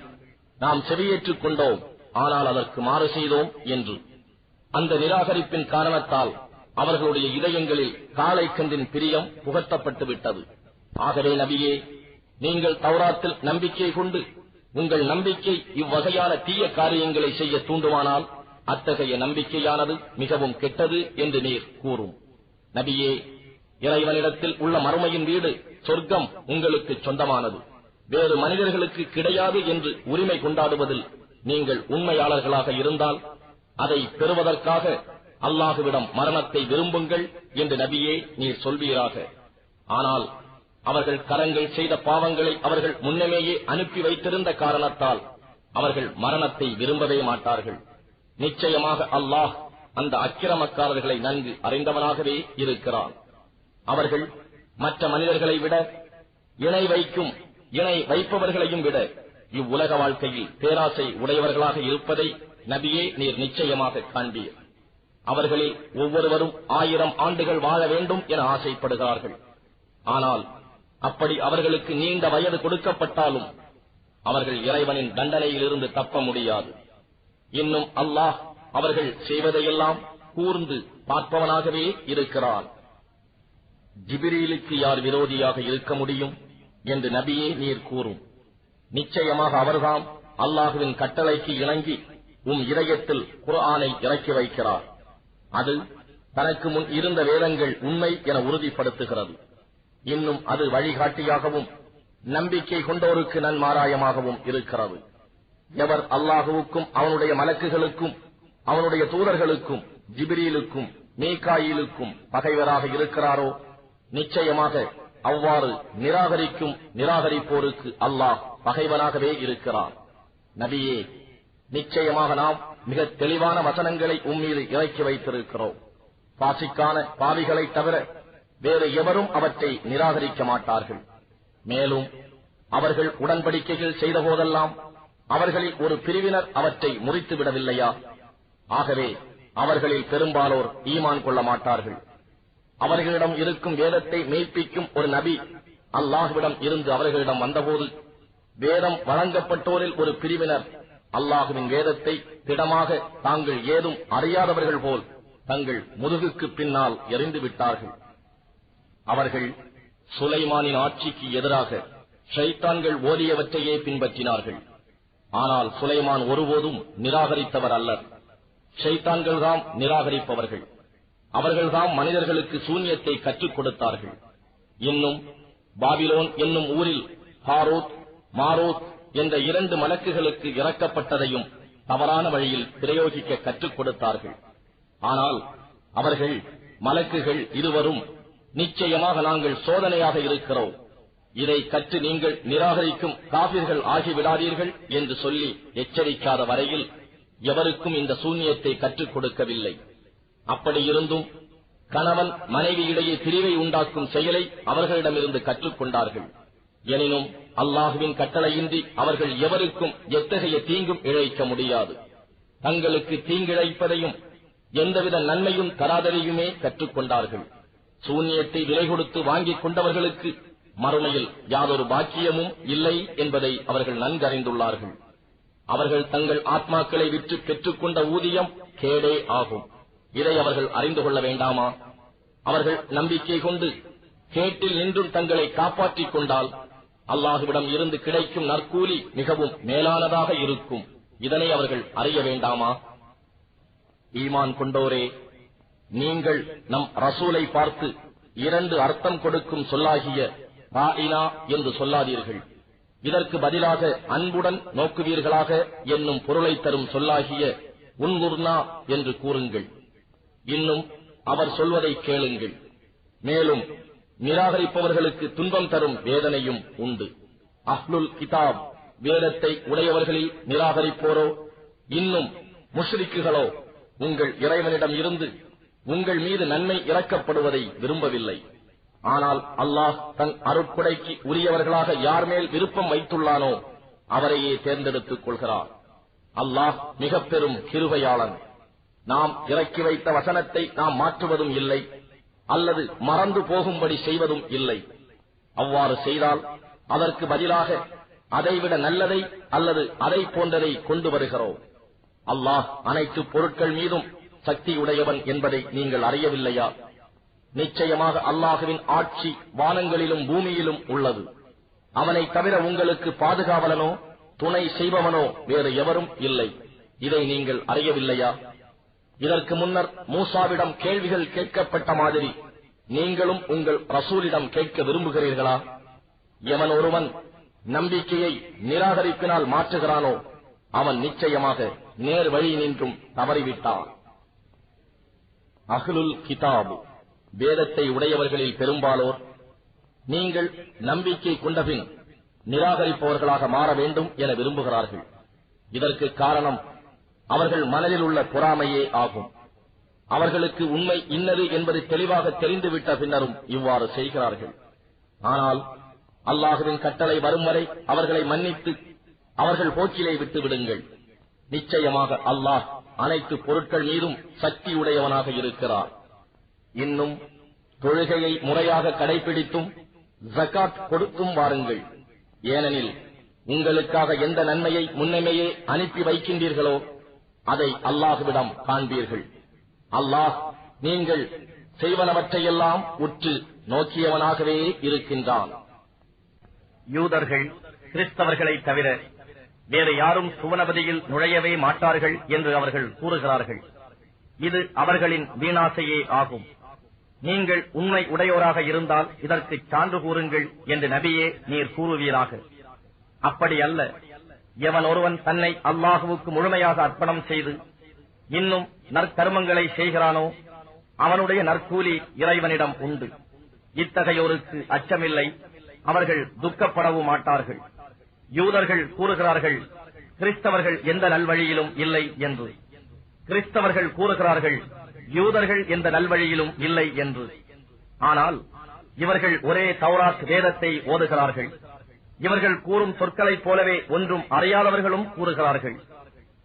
நாம் செவியேற்றுக் கொண்டோம், ஆனால் அதற்கு மாறு செய்தோம் என்று. அந்த நிராகரிப்பின் காரணத்தால் அவர்களுடைய இதயங்களில் காளைக்கன்றின் பிரியம் புகட்டப்பட்டு விட்டது. ஆகவே நபியே, நீங்கள் தௌராத்தில் நம்பிக்கை கொண்டு உங்கள் நம்பிக்கை இவ்வகையான தீய காரியங்களை செய்ய தூண்டுவானால் அத்தகைய நம்பிக்கையானது மிகவும் கெட்டது என்று நீர் கூறும். நபியே, இறைவனிடத்தில் உள்ள மறுமையின் வீடு சொர்க்கம் உங்களுக்கு சொந்தமானது, வேறு மனிதர்களுக்கு கிடையாது என்று உரிமை கொண்டாடுவதில் நீங்கள் உண்மையாளர்களாக இருந்தால் அதை பெறுவதற்காக அல்லாஹுவிடம் மரணத்தை விரும்புங்கள் என்று நபியே நீர் சொல்வீராக. ஆனால் அவர்கள் கரங்கள் செய்த பாவங்களை அவர்கள் முன்னமேயே அனுப்பி வைத்திருந்த காரணத்தால் அவர்கள் மரணத்தை விரும்பவே மாட்டார்கள். நிச்சயமாக அல்லாஹ் அந்த அக்கிரமக்காரர்களை நன்கு அறிந்தவனாகவே இருக்கிறான். அவர்கள் மற்ற மனிதர்களை விட இணை வைப்பவர்களையும் விட இவ்வுலக வாழ்க்கையில் பேராசை உடையவர்களாக இருப்பதை நபியே நீர் நிச்சயமாக காண்பீர். அவர்களில் ஒவ்வொருவரும் 1000 ஆண்டுகள் வாழ வேண்டும் என ஆசைப்படுகிறார்கள். ஆனால் அப்படி அவர்களுக்கு நீண்ட வயது கொடுக்கப்பட்டாலும் அவர்கள் இறைவனின் தண்டனையிலிருந்து தப்ப முடியாது. இன்னும் அல்லாஹ் அவர்கள் செய்வதையெல்லாம் கூர்ந்து பார்ப்பவனாகவே இருக்கிறான். ஜிப்ரீலுக்கு யார் விரோதியாக இருக்க முடியும் என்று நபியே நீர் கூறும். நிச்சயமாக அவர்தாம் அல்லாஹுவின் கட்டளைக்கு இணங்கி இதயத்தில் குர்ஆனை இறக்கி வைக்கிறார். அது தனக்கு முன் இருந்த வேதங்கள் உண்மை என உறுதிப்படுத்துகிறது. இன்னும் அது வழிகாட்டியாகவும் நம்பிக்கை கொண்டோருக்கு நன்மாராயமாகவும் இருக்கிறது. எவர் அல்லாஹுவுக்கும் அவனுடைய மலக்குகளுக்கும் அவனுடைய தூதர்களுக்கும் ஜிப்ரீலுக்கும் மீகாயிலுக்கும் பகைவராக இருக்கிறாரோ, நிச்சயமாக அவ்வாறு நிராகரிப்போருக்கு அல்லாஹ் பகைவனாகவே இருக்கிறான். நபியே, நிச்சயமாக நாம் மிக தெளிவான வசனங்களை உம்மீது இறக்கி வைத்திருக்கிறோம். பாசிக்கான பாவிகளை தவிர வேறு எவரும் அவற்றை நிராகரிக்க மாட்டார்கள். மேலும் அவர்கள் உடன்படிக்கைகள் செய்த போதெல்லாம் அவர்களில் ஒரு பிரிவினர் அவற்றை முறித்து விடவில்லையா? ஆகவே அவர்களில் பெரும்பாலோர் ஈமான் கொள்ள மாட்டார்கள். அவர்களிடம் இருக்கும் வேதத்தை மெய்ப்பிக்கும் ஒரு நபி அல்லாஹுவிடம் இருந்து அவர்களிடம் வந்தபோது வேதம் வழங்கப்பட்டோரில் ஒரு பிரிவினர் அல்லாஹுவின் வேதத்தை திடமாக தாங்கள் ஏதும் அறியாதவர்கள் போல் தங்கள் முதுகுக்கு பின்னால் எறிந்து விட்டார்கள். அவர்கள் சுலைமானின் ஆட்சிக்கு எதிராக ஷைத்தான்கள் ஓதியவற்றையே பின்பற்றினார்கள். ஆனால் சுலைமான் ஒருபோதும் நிராகரித்தவர் அல்லர். ஷைத்தான்கள்தாம் நிராகரிப்பவர்கள். அவர்கள்தாம் மனிதர்களுக்கு சூன்யத்தை கற்றுக் கொடுத்தார்கள். இன்னும் பாபிலோன் என்னும் ஊரில் ஹாரூத் மாரூத் என்ற 2 மலக்குகளுக்கு இறக்கப்பட்டதையும் தவறான வழியில் பிரயோகிக்க கற்றுக் கொடுத்தார்கள். ஆனால் அவர்கள் மலக்குகள் இருவரும் நிச்சயமாக நாங்கள் சோதனையாக இருக்கிறோம், இதை கற்று நீங்கள் நிராகரிக்கும் காபிர்கள் ஆகிவிடாதீர்கள் என்று சொல்லி எச்சரிக்காத வரையில் எவருக்கும் இந்த சூன்யத்தை கற்றுக் கொடுக்கவில்லை. அப்படியிருந்தும் கணவன் மனைவியிடையே பிரிவை உண்டாக்கும் செயலை அவர்களிடமிருந்து கற்றுக்கொண்டார்கள். எனினும் அல்லாஹுவின் கட்டளையின்றி அவர்கள் எவருக்கும் எத்தகைய தீங்கும் இழைக்க முடியாது. தங்களுக்கு தீங்கிழைப்பதையும் எந்தவித நன்மையும் தராததையுமே கற்றுக்கொண்டார்கள். சூன்யத்தை விலை கொடுத்து வாங்கிக் கொண்டவர்களுக்கு மறுமையில் யாதொரு பாக்கியமும் இல்லை என்பதை அவர்கள் நன்கறிந்துள்ளார்கள். அவர்கள் தங்கள் ஆத்மாக்களை விற்று பெற்றுக்கொண்ட ஊதியம் கேடே ஆகும். இதை அவர்கள் அறிந்து கொள்ள வேண்டாமா? அவர்கள் நம்பிக்கை கொண்டு கேட்டில் நின்றும் தங்களை காப்பாற்றிக் கொண்டால் அல்லாஹுவிடம் இருந்து கிடைக்கும் நற்கூலி மிகவும் மேலானதாக இருக்கும். இதனை அவர்கள் அறிய வேண்டாமா? ஈமான் கொண்டோரே, நீங்கள் நம் ரசூலை பார்த்து 2 அர்த்தம் கொடுக்கும் சொல்லாகிய ராயினா என்று சொல்லாதீர்கள். இதற்கு பதிலாக அன்புடன் நோக்குவீர்களாக என்னும் பொருளை தரும் சொல்லாகிய உன்குர்னா என்று கூறுங்கள். இன்னும் அவர் சொல்வதை கேளுங்கள். மேலும் நிராகரிப்பவர்களுக்கு துன்பம் தரும் வேதனையும் உண்டு. அஹ்லுல் கிதாப் வேதத்தை உடையவர்களில் நிராகரிப்போரோ இன்னும் முஷ்ரிக்குகளோ உங்கள் இறைவனிடம் இருந்து உங்கள் மீது நன்மை இறக்கப்படுவதை விரும்பவில்லை. ஆனால் அல்லாஹ் தன் அருட்கொடைக்கு உரியவர்களாக யார் மேல் விருப்பம் வைத்துள்ளானோ அவரையே தேர்ந்தெடுத்துக் கொள்கிறார். அல்லாஹ் மிக பெரும் கிருபையாளன். நாம் இறக்கி வைத்த வசனத்தை நாம் மாற்றுவதும் இல்லை, அல்லது மறந்து போகும்படி செய்வதும் இல்லை. அவ்வாறு செய்தால் அதற்கு பதிலாக அதைவிட நல்லதை அல்லது அதை போன்றதை கொண்டு வருகிறோம். அல்லாஹ் அனைத்து பொருட்கள் மீதும் சக்தியுடையவன் என்பதை நீங்கள் அறியவில்லையா? நிச்சயமாக அல்லாஹுவின் ஆட்சி வானங்களிலும் பூமியிலும் உள்ளது. அவனை தவிர உங்களுக்கு பாதுகாவலனோ துணை செய்பவனோ வேறு எவரும் இல்லை. இதை நீங்கள் அறியவில்லையா? இதற்கு முன்னர் மூசாவிடம் கேள்விகள் கேட்கப்பட்ட மாதிரி நீங்களும் உங்கள் ரசூலிடம் கேட்க விரும்புகிறீர்களா? எவன் ஒருவன் நம்பிக்கையை நிராகரிப்பினால் மாற்றுகிறானோ அவன் நிச்சயமாக நேர் வழி நின்றும் தவறிவிட்டான். அஹ்லுல் கிதாப் வேதத்தை உடையவர்களில் பெரும்பாலோர் நீங்கள் நம்பிக்கை கொண்டபின் நிராகரிப்பவர்களாக மாற வேண்டும் என விரும்புகிறார்கள். இதற்கு காரணம் அவர்கள் மனதில் உள்ள பொறாமையே ஆகும். அவர்களுக்கு உண்மை இன்னது என்பது தெளிவாக தெரிந்துவிட்ட பின்னரும் இவ்வாறு செய்கிறார்கள். ஆனால் அல்லாஹுவின் கட்டளை வரும் வரை அவர்களை மன்னித்து அவர்கள் போக்கிலே விட்டு விடுங்கள். நிச்சயமாக அல்லாஹ் அனைத்து பொருட்கள் மீதும் சக்தியுடையவனாக இருக்கிறார். இன்னும் தொழுகையை முறையாக கடைபிடித்தும் ஜகாத் கொடுத்தும் வாருங்கள். ஏனெனில் உங்களுக்காக எந்த நன்மையை முன்னமேயே அனுப்பி வைக்கின்றீர்களோ அதை அல்லாஹுவிடம் காண்பீர்கள். அல்லாஹ் நீங்கள் செய்வனவற்றையெல்லாம் உற்று நோக்கியவனாகவே இருக்கின்றான். யூதர்கள் கிறிஸ்தவர்களை தவிர வேறு யாரும் சுவனபதியில் நுழையவே மாட்டார்கள் என்று அவர்கள் கூறுகிறார்கள். இது அவர்களின் வீணாசையே ஆகும். நீங்கள் உண்மை உடையோராக இருந்தால் இதற்கு சான்று கூறுங்கள் என்று நபியே நீர் கூறுவீராக. அப்படி அல்ல. எவன் ஒருவன் தன்னை அல்லாஹுவுக்கு முழுமையாக அர்ப்பணம் செய்து இன்னும் நற்கர்மங்களை செய்கிறானோ அவனுடைய நற்கூலி இறைவனிடம் உண்டு. இத்தகையோருக்கு அச்சமில்லை, அவர்கள் துக்கப்படவும் மாட்டார்கள். யூதர்கள் கூறுகிறார்கள் கிறிஸ்தவர்கள் எந்த நல்வழியிலும் இல்லை என்று. கிறிஸ்தவர்கள் கூறுகிறார்கள் யூதர்கள் எந்த நல்வழியிலும் இல்லை என்று. ஆனால் இவர்கள் ஒரே தௌராத் வேதத்தை ஓதுகிறார்கள். இவர்கள் கூறும் சொற்களைப் போலவே ஒன்றும் அறியாதவர்களும் கூறுகிறார்கள்.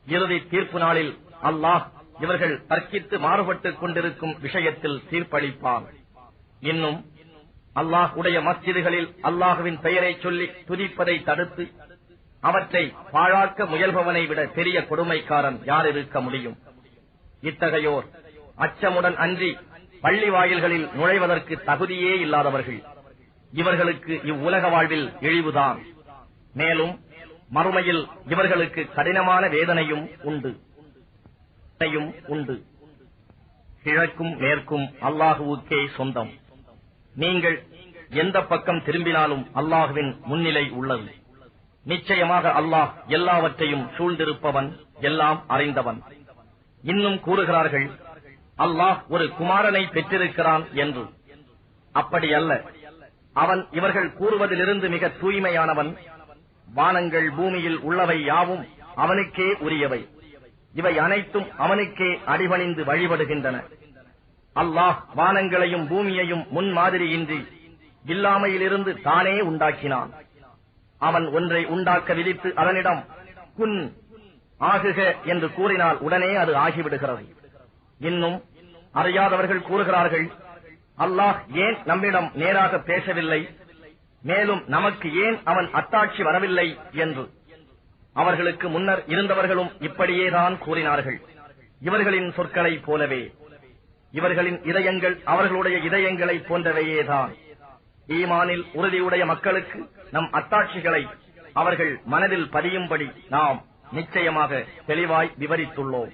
இறுதி தீர்ப்பு நாளில் அல்லாஹ் இவர்கள் தர்க்கித்து மாறுபட்டுக் கொண்டிருக்கும் விஷயத்தில் தீர்ப்பளிப்பான். இன்னும் அல்லாஹ் உடைய மஸ்ஜிதுகளில் அல்லாஹுவின் பெயரை சொல்லி துதிப்பதை தடுத்து அவற்றை பாழாக்க முயல்பவனை விட பெரிய கொடுமைக்காரன் யார் இருக்க முடியும்? இத்தகையோர் அச்சமுடன் அன்றி பள்ளி வாயில்களில் நுழைவதற்கு தகுதியே இல்லாதவர்கள். இவர்களுக்கு இவ்வுலக வாழ்வில் இழிவுதான். மேலும் மறுமையில் இவர்களுக்கு கடினமான வேதனையும் உண்டு. கிழக்கும் மேற்கும் அல்லாஹுவுக்கே சொந்தம். நீங்கள் எந்த பக்கம் திரும்பினாலும் அல்லாஹுவின் முன்னிலை உள்ளது. நிச்சயமாக அல்லாஹ் எல்லாவற்றையும் சூழ்ந்திருப்பவன், எல்லாம் அறிந்தவன். இன்னும் கூறுகிறார்கள் அல்லாஹ் ஒரு குமாரனை பெற்றிருக்கிறான் என்று. அப்படி அல்ல. அவன் இவர்கள் கூறுவதிலிருந்து மிக தூய்மையானவன். வானங்கள் பூமியில் உள்ளவை யாவும் அவனுக்கே உரியவை. இவை அனைத்தும் அவனுக்கே அடிபணிந்து வழிபடுகின்றன. அல்லாஹ் வானங்களையும் பூமியையும் முன்மாதிரியின்றி இல்லாமையிலிருந்து தானே உண்டாக்கினான். அவன் ஒன்றை உண்டாக்க விதித்து அதனிடம் குன் ஆகுக என்று கூறினால் உடனே அது ஆகிவிடுகிறது. இன்னும் அறியாதவர்கள் கூறுகிறார்கள் அல்லாஹ் ஏன் நம்மிடம் நேராக பேசவில்லை, மேலும் நமக்கு ஏன் அவன் அத்தாட்சி வரவில்லை என்று. அவர்களுக்கு முன்னர் இருந்தவர்களும் இப்படியேதான் கூறினார்கள். இவர்களின் சொற்களை போலவே இவர்களின் இதயங்கள் அவர்களுடைய இதயங்களை போன்றவையேதான். ஈமானில் உறுதியுடைய மக்களுக்கு நம் அத்தாட்சிகளை அவர்கள் மனதில் பதியும்படி நாம் நிச்சயமாக தெளிவாய் விவரித்துள்ளோம்.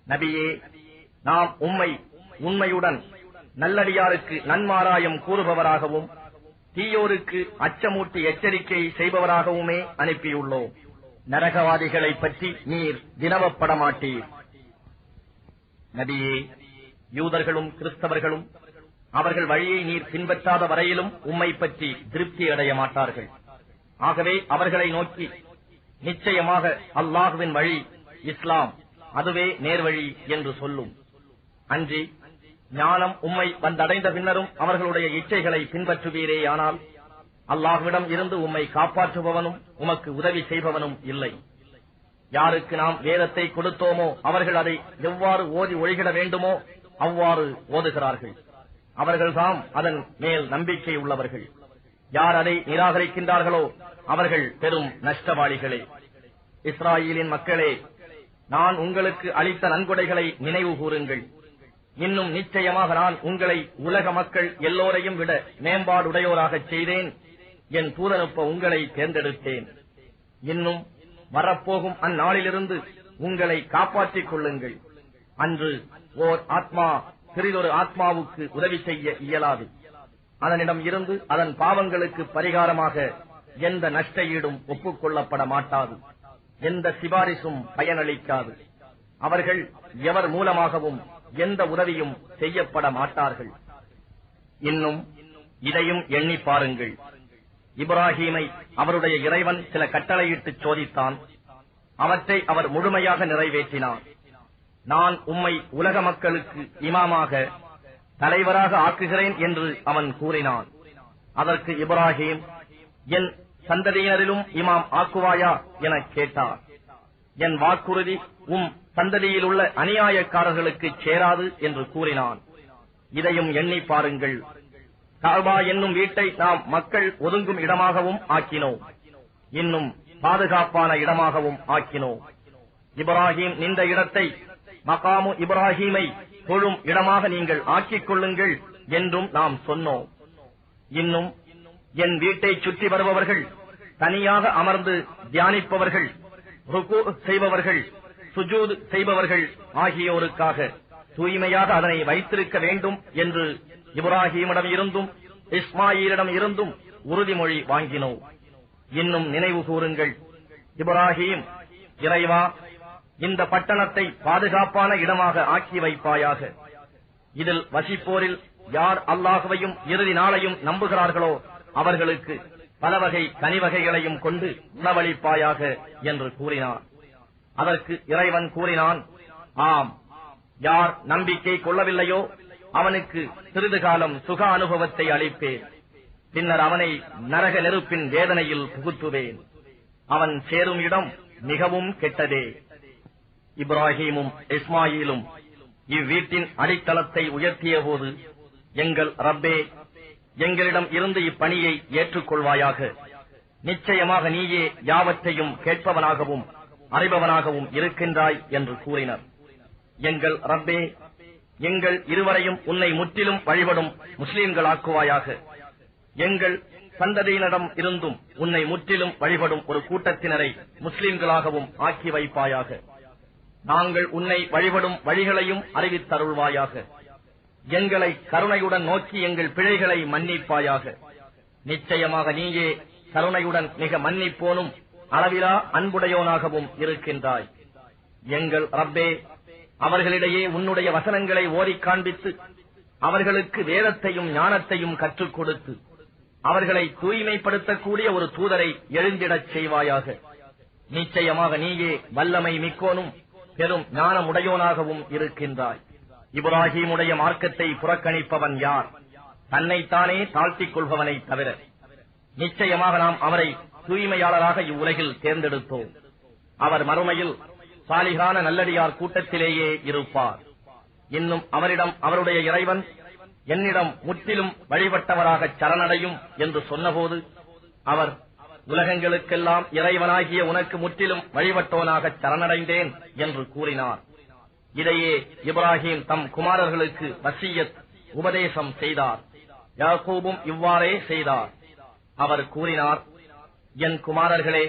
நபியே, நாம் உண்மையுடன் நல்லடியாருக்கு நன்மாராயம் கூறுபவராகவும் தீயோருக்கு அச்சமூட்டி எச்சரிக்கை செய்பவராகவுமே அனுப்பியுள்ளோம். நரகவாதிகளை பற்றி நீர் வினவப்பட மாட்டீர். நபியே, யூதர்களும் கிறிஸ்தவர்களும் அவர்கள் வழியை நீர் பின்பற்றாத வரையிலும் உம்மை பற்றி திருப்தி அடைய மாட்டார்கள். ஆகவே அவர்களை நோக்கி, நிச்சயமாக அல்லாஹுவின் வழி இஸ்லாம், அதுவே நேர்வழி என்று சொல்லும். அன்றி ஞானம் உம்மை வந்தடைந்த பின்னரும் அவர்களுடைய இச்சைகளை பின்பற்றுவீரேயானால் அல்லாஹ்விடம் இருந்து உம்மை காப்பாற்றுபவனும் உமக்கு உதவி செய்பவனும் இல்லை. யாருக்கு நாம் வேதத்தை கொடுத்தோமோ அவர்கள் அதை எவ்வாறு ஓதி ஒழிகிட வேண்டுமோ அவ்வாறு ஓதுகிறார்கள். அவர்கள்தாம் அதன் மேல் நம்பிக்கை உள்ளவர்கள். யார் அதை நிராகரிக்கின்றார்களோ அவர்கள் பெரும் நஷ்டவாளிகளே. இஸ்ராயேலின் மக்களே, நான் உங்களுக்கு அளித்த நன்கொடைகளை நினைவு கூறுங்கள். இன்னும் நிச்சயமாக நான் உங்களை உலக மக்கள் எல்லோரையும் விட மேம்பாடுடையோராகச் செய்தேன். என் தூதனுப்ப உங்களை தேர்ந்தெடுத்தேன். இன்னும் வரப்போகும் அந்நாளிலிருந்து உங்களை காப்பாற்றிக் கொள்ளுங்கள். அன்று ஓர் ஆத்மா சிறிதொரு ஆத்மாவுக்கு உதவி செய்ய இயலாது. அதனிடம் இருந்து அதன் பாவங்களுக்கு பரிகாரமாக எந்த நஷ்ட ஈடும் ஒப்புக்கொள்ளப்பட மாட்டாது. எந்த சிபாரிசும் பயனளிக்காது. அவர்கள் எவர் மூலமாகவும் எந்த உதவியும் செய்யப்பட மாட்டார்கள். இன்னும் இதையும் எண்ணி பாருங்கள். இப்ராஹீமை அவருடைய இறைவன் சில கட்டளையிட்டு சோதித்தான். அவற்றை அவர் முழுமையாக நிறைவேற்றினார். நான் உம்மை உலக மக்களுக்கு இமாமாக, தலைவராக ஆக்குகிறேன் என்று அவன் கூறினான். அதற்கு இப்ராஹீம், என் சந்ததியினரிலும் இமாம் ஆக்குவாயா என கேட்டார். என் வாக்குறுதி உம் சந்ததியில் உள்ள அநியாயக்காரர்களுக்கு சேராது என்று கூறினான். இதையும் எண்ணி பாருங்கள். கஅபா என்னும் வீட்டை நாம் மக்கள் ஒதுங்கும் இடமாகவும் ஆக்கினோம். இன்னும் பாதுகாப்பான இடமாகவும் ஆக்கினோம். இப்ராஹீம் நின்ற இடத்தை மகாமு இப்ராஹீமை தொழும் இடமாக நீங்கள் ஆக்கிக் கொள்ளுங்கள் என்றும் நாம் சொன்னோம். இன்னும் என் வீட்டை சுற்றி வருபவர்கள், தனியாக அமர்ந்து தியானிப்பவர்கள், ருக்கு செய்பவர்கள், சுஜூத் செய்பவர்கள் ஆகியோருக்காக தூய்மையாக அதனை வைத்திருக்க வேண்டும் என்று இப்ராஹீமிடம் இருந்தும் இஸ்மாயிலிடம் இருந்தும் உறுதிமொழி வாங்கினோம். இன்னும் நினைவு கூறுங்கள். இப்ராஹீம், இறைவா, இந்த பட்டணத்தை பாதுகாப்பான இடமாக ஆக்கி வைப்பாயாக. இதில் வசிப்போரில் யார் அல்லாஹுவையும் இறுதி நாளையும் நம்புகிறார்களோ அவர்களுக்கு பல வகை கனிவகைகளையும் கொண்டு உணவளிப்பாயாக என்று கூறினார். அதற்கு இறைவன் கூறினான், ஆம், யார் நம்பிக்கை கொள்ளவில்லையோ அவனுக்கு சிறிது காலம் சுக அனுபவத்தை அளிப்பேன். பின்னர் அவனை நரக நெருப்பின் வேதனையில் புகுத்துவேன். அவன் சேரும் இடம் மிகவும் கெட்டதே. இப்ராஹீமும் இஸ்மாயிலும் இவ்வீட்டின் அடித்தளத்தை உயர்த்திய போது, எங்கள் ரப்பே, எங்களிடம் இருந்து இப்பணியை ஏற்றுக்கொள்வாயாக. நிச்சயமாக நீயே யாவற்றையும் கேட்பவனாகவும் அறிபவனாகவும் இருக்கின்றாய் என்று கூறினர். எங்கள் ரப்பே, எங்கள் இருவரையும் உன்னை முற்றிலும் வழிபடும் முஸ்லிம்களாக்குவாயாக. எங்கள் சந்ததியினரிடம் இருந்தும் உன்னை முற்றிலும் வழிபடும் ஒரு கூட்டத்தினரை முஸ்லிம்களாகவும் ஆக்கி வைப்பாயாக. நாங்கள் உன்னை வழிபடும் வழிகளையும் அறிவித்தருள்வாயாக. எங்களை கருணையுடன் நோக்கி எங்கள் பிழைகளை மன்னிப்பாயாக. நிச்சயமாக நீயே கருணையுடன் மிக மன்னிப்போனும் அளவிலா அன்புடையோனாகவும் இருக்கின்றாய். எங்கள் ரப்பே, அவர்களிடையே உன்னுடைய வசனங்களை ஓதிக் காண்பித்து அவர்களுக்கு வேதத்தையும் ஞானத்தையும் கற்றுக் கொடுத்து அவர்களை தூய்மைப்படுத்தக்கூடிய ஒரு தூதரை எழுந்திடச் செய்வாயாக. நிச்சயமாக நீயே வல்லமை மிக்கோனும் பெரும் ஞானமுடையோனாகவும் இருக்கின்றாய். இப்ராஹீமுடைய மார்க்கத்தை புறக்கணிப்பவன் யார்? தன்னைத்தானே தாழ்த்திக் கொள்பவனை தவிர. நிச்சயமாக நாம் அவரை தூய்மையாளராக இவ்வுலகில் தேர்ந்தெடுத்தோம். அவர் மறுமையில் சாலிகான நல்லடியார் கூட்டத்திலேயே இருப்பார். இன்னும் அவரிடம் அவருடைய இறைவன், என்னிடம் முற்றிலும் வழிபட்டவராக சரணடையும் என்று சொன்னபோது அவர், உலகங்களுக்கெல்லாம் இறைவனாகிய உனக்கு முற்றிலும் வழிபட்டோனாக சரணடைந்தேன் என்று கூறினார். இதையே இப்ராஹீம் தம் குமாரர்களுக்கு வசியத் உபதேசம் செய்தார். யாக்கூபும் இவ்வாறே செய்தார். அவர் கூறினார், என் குமாரர்களே,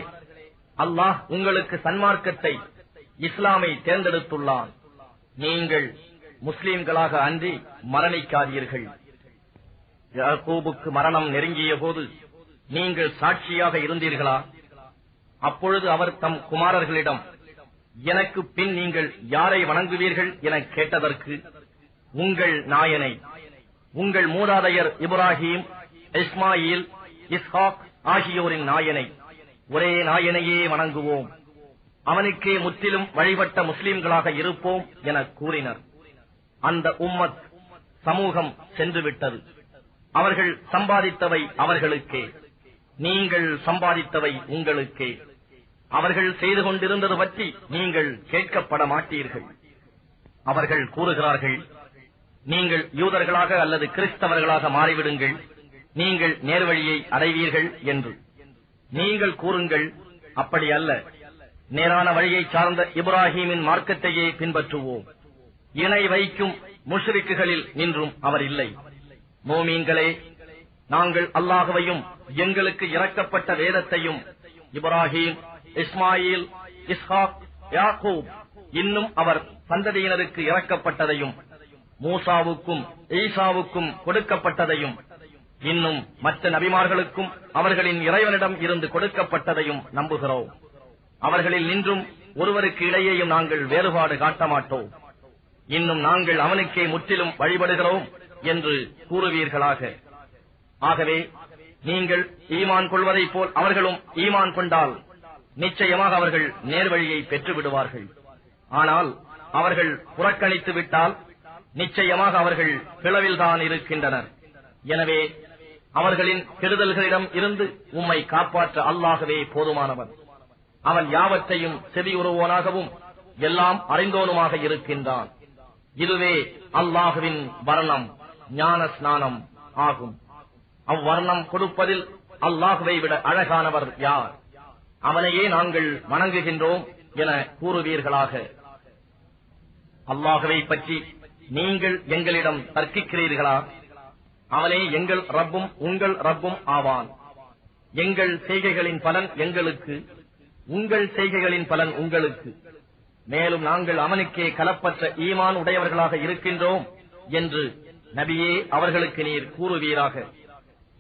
அல்லாஹ் உங்களுக்கு சன்மார்க்கத்தை இஸ்லாமை தேர்ந்தெடுத்துள்ளான். நீங்கள் முஸ்லிம்களாக அன்றி மரணிக்காதீர்கள். யாக்கூபுக்கு மரணம் நெருங்கிய போது நீங்கள் சாட்சியாக இருந்தீர்களா? அப்பொழுது அவர் தம் குமாரர்களிடம், எனக்கு பின் நீங்கள் யாரை வணங்குவீர்கள் என கேட்டதற்கு, உங்கள் நாயனை, உங்கள் மூதாதையர் இப்ராஹிம், இஸ்மாயில், இஸ்ஹாக் ஆகியோரின் நாயனை, ஒரே நாயனையே வணங்குவோம், அவனுக்கே முற்றிலும் வழிபட்ட முஸ்லிம்களாக இருப்போம் என கூறினர். அந்த உம்மத் சமூகம் சென்றுவிட்டது. அவர்கள் சம்பாதித்தவை அவர்களுக்கே, நீங்கள் சம்பாதித்தவை உங்களுக்கே. அவர்கள் செய்து கொண்டிருந்தது பற்றி நீங்கள் கேட்கப்பட மாட்டீர்கள். அவர்கள் கூறுகிறார்கள், நீங்கள் யூதர்களாக அல்லது கிறிஸ்தவர்களாக மாறிவிடுங்கள், நீங்கள் நேர்வழியை அடைவீர்கள் என்று. நீங்கள் கூறுங்கள், அப்படி அல்ல, நேரான வழியை சார்ந்த இப்ராஹீமின் மார்க்கத்தையே பின்பற்றுவோம். இணை வைக்கும் முஷ்ரிக்குகளில் நின்றும் அவர் இல்லை. மோமீன்களே, நாங்கள் அல்லாஹுவையும் எங்களுக்கு இறக்கப்பட்ட வேதத்தையும் இப்ராஹிம், இஸ்மாயில், இஸ்ஹாக், யாக்கூப் இன்னும் அவர் சந்ததியினருக்கு இறக்கப்பட்டதையும், மூசாவுக்கும் ஈசாவுக்கும் கொடுக்கப்பட்டதையும், இன்னும் மற்ற நபிமார்களுக்கும் அவர்களின் இறைவனிடம் இருந்து கொடுக்கப்பட்டதையும் நம்புகிறோம். அவர்களில் நின்றும் ஒருவருக்கு இடையேயும் நாங்கள் வேறுபாடு காட்ட மாட்டோம். இன்னும் நாங்கள் அவனுக்கே முற்றிலும் வழிபடுகிறோம் என்று கூறுவீர்களாக. ஆகவே நீங்கள் ஈமான் கொள்வதைப் போல் அவர்களும் ஈமான் கொண்டால் நிச்சயமாக அவர்கள் நேர்வழியை பெற்று விடுவார்கள். ஆனால் அவர்கள் புறக்கணித்து விட்டால் நிச்சயமாக அவர்கள் பிளவில்தான் இருக்கின்றனர். எனவே அவர்களின் கெடுதல்களிடம் இருந்து உம்மை காப்பாற்ற அல்லாஹ்வே போதுமானவன். அவன் யாவற்றையும் செவியுறுவோனாகவும் எல்லாம் அறிந்தோனுமாக இருக்கின்றான். இதுவே அல்லாஹுவின் வர்ணம், ஞான ஸ்நானம் ஆகும். அவ்வர்ணம் கொடுப்பதில் அல்லாஹுவை விட அழகானவர் யார்? அவனையே நாங்கள் வணங்குகின்றோம் என கூறுவீர்களாக. அல்லாஹுவை பற்றி நீங்கள் எங்களிடம் தர்க்கிக்கிறீர்களா? அவனே எங்கள் ரப்பும் உங்கள் ரப்பும் ஆவான். எங்கள் செய்கைகளின் பலன் எங்களுக்கு, உங்கள் செய்கைகளின் பலன் உங்களுக்கு. மேலும் நாங்கள் அவனுக்கே கலப்பற்ற ஈமான் உடையவர்களாக இருக்கின்றோம் என்று நபியே அவர்களுக்கு நீர் கூறுவீராக.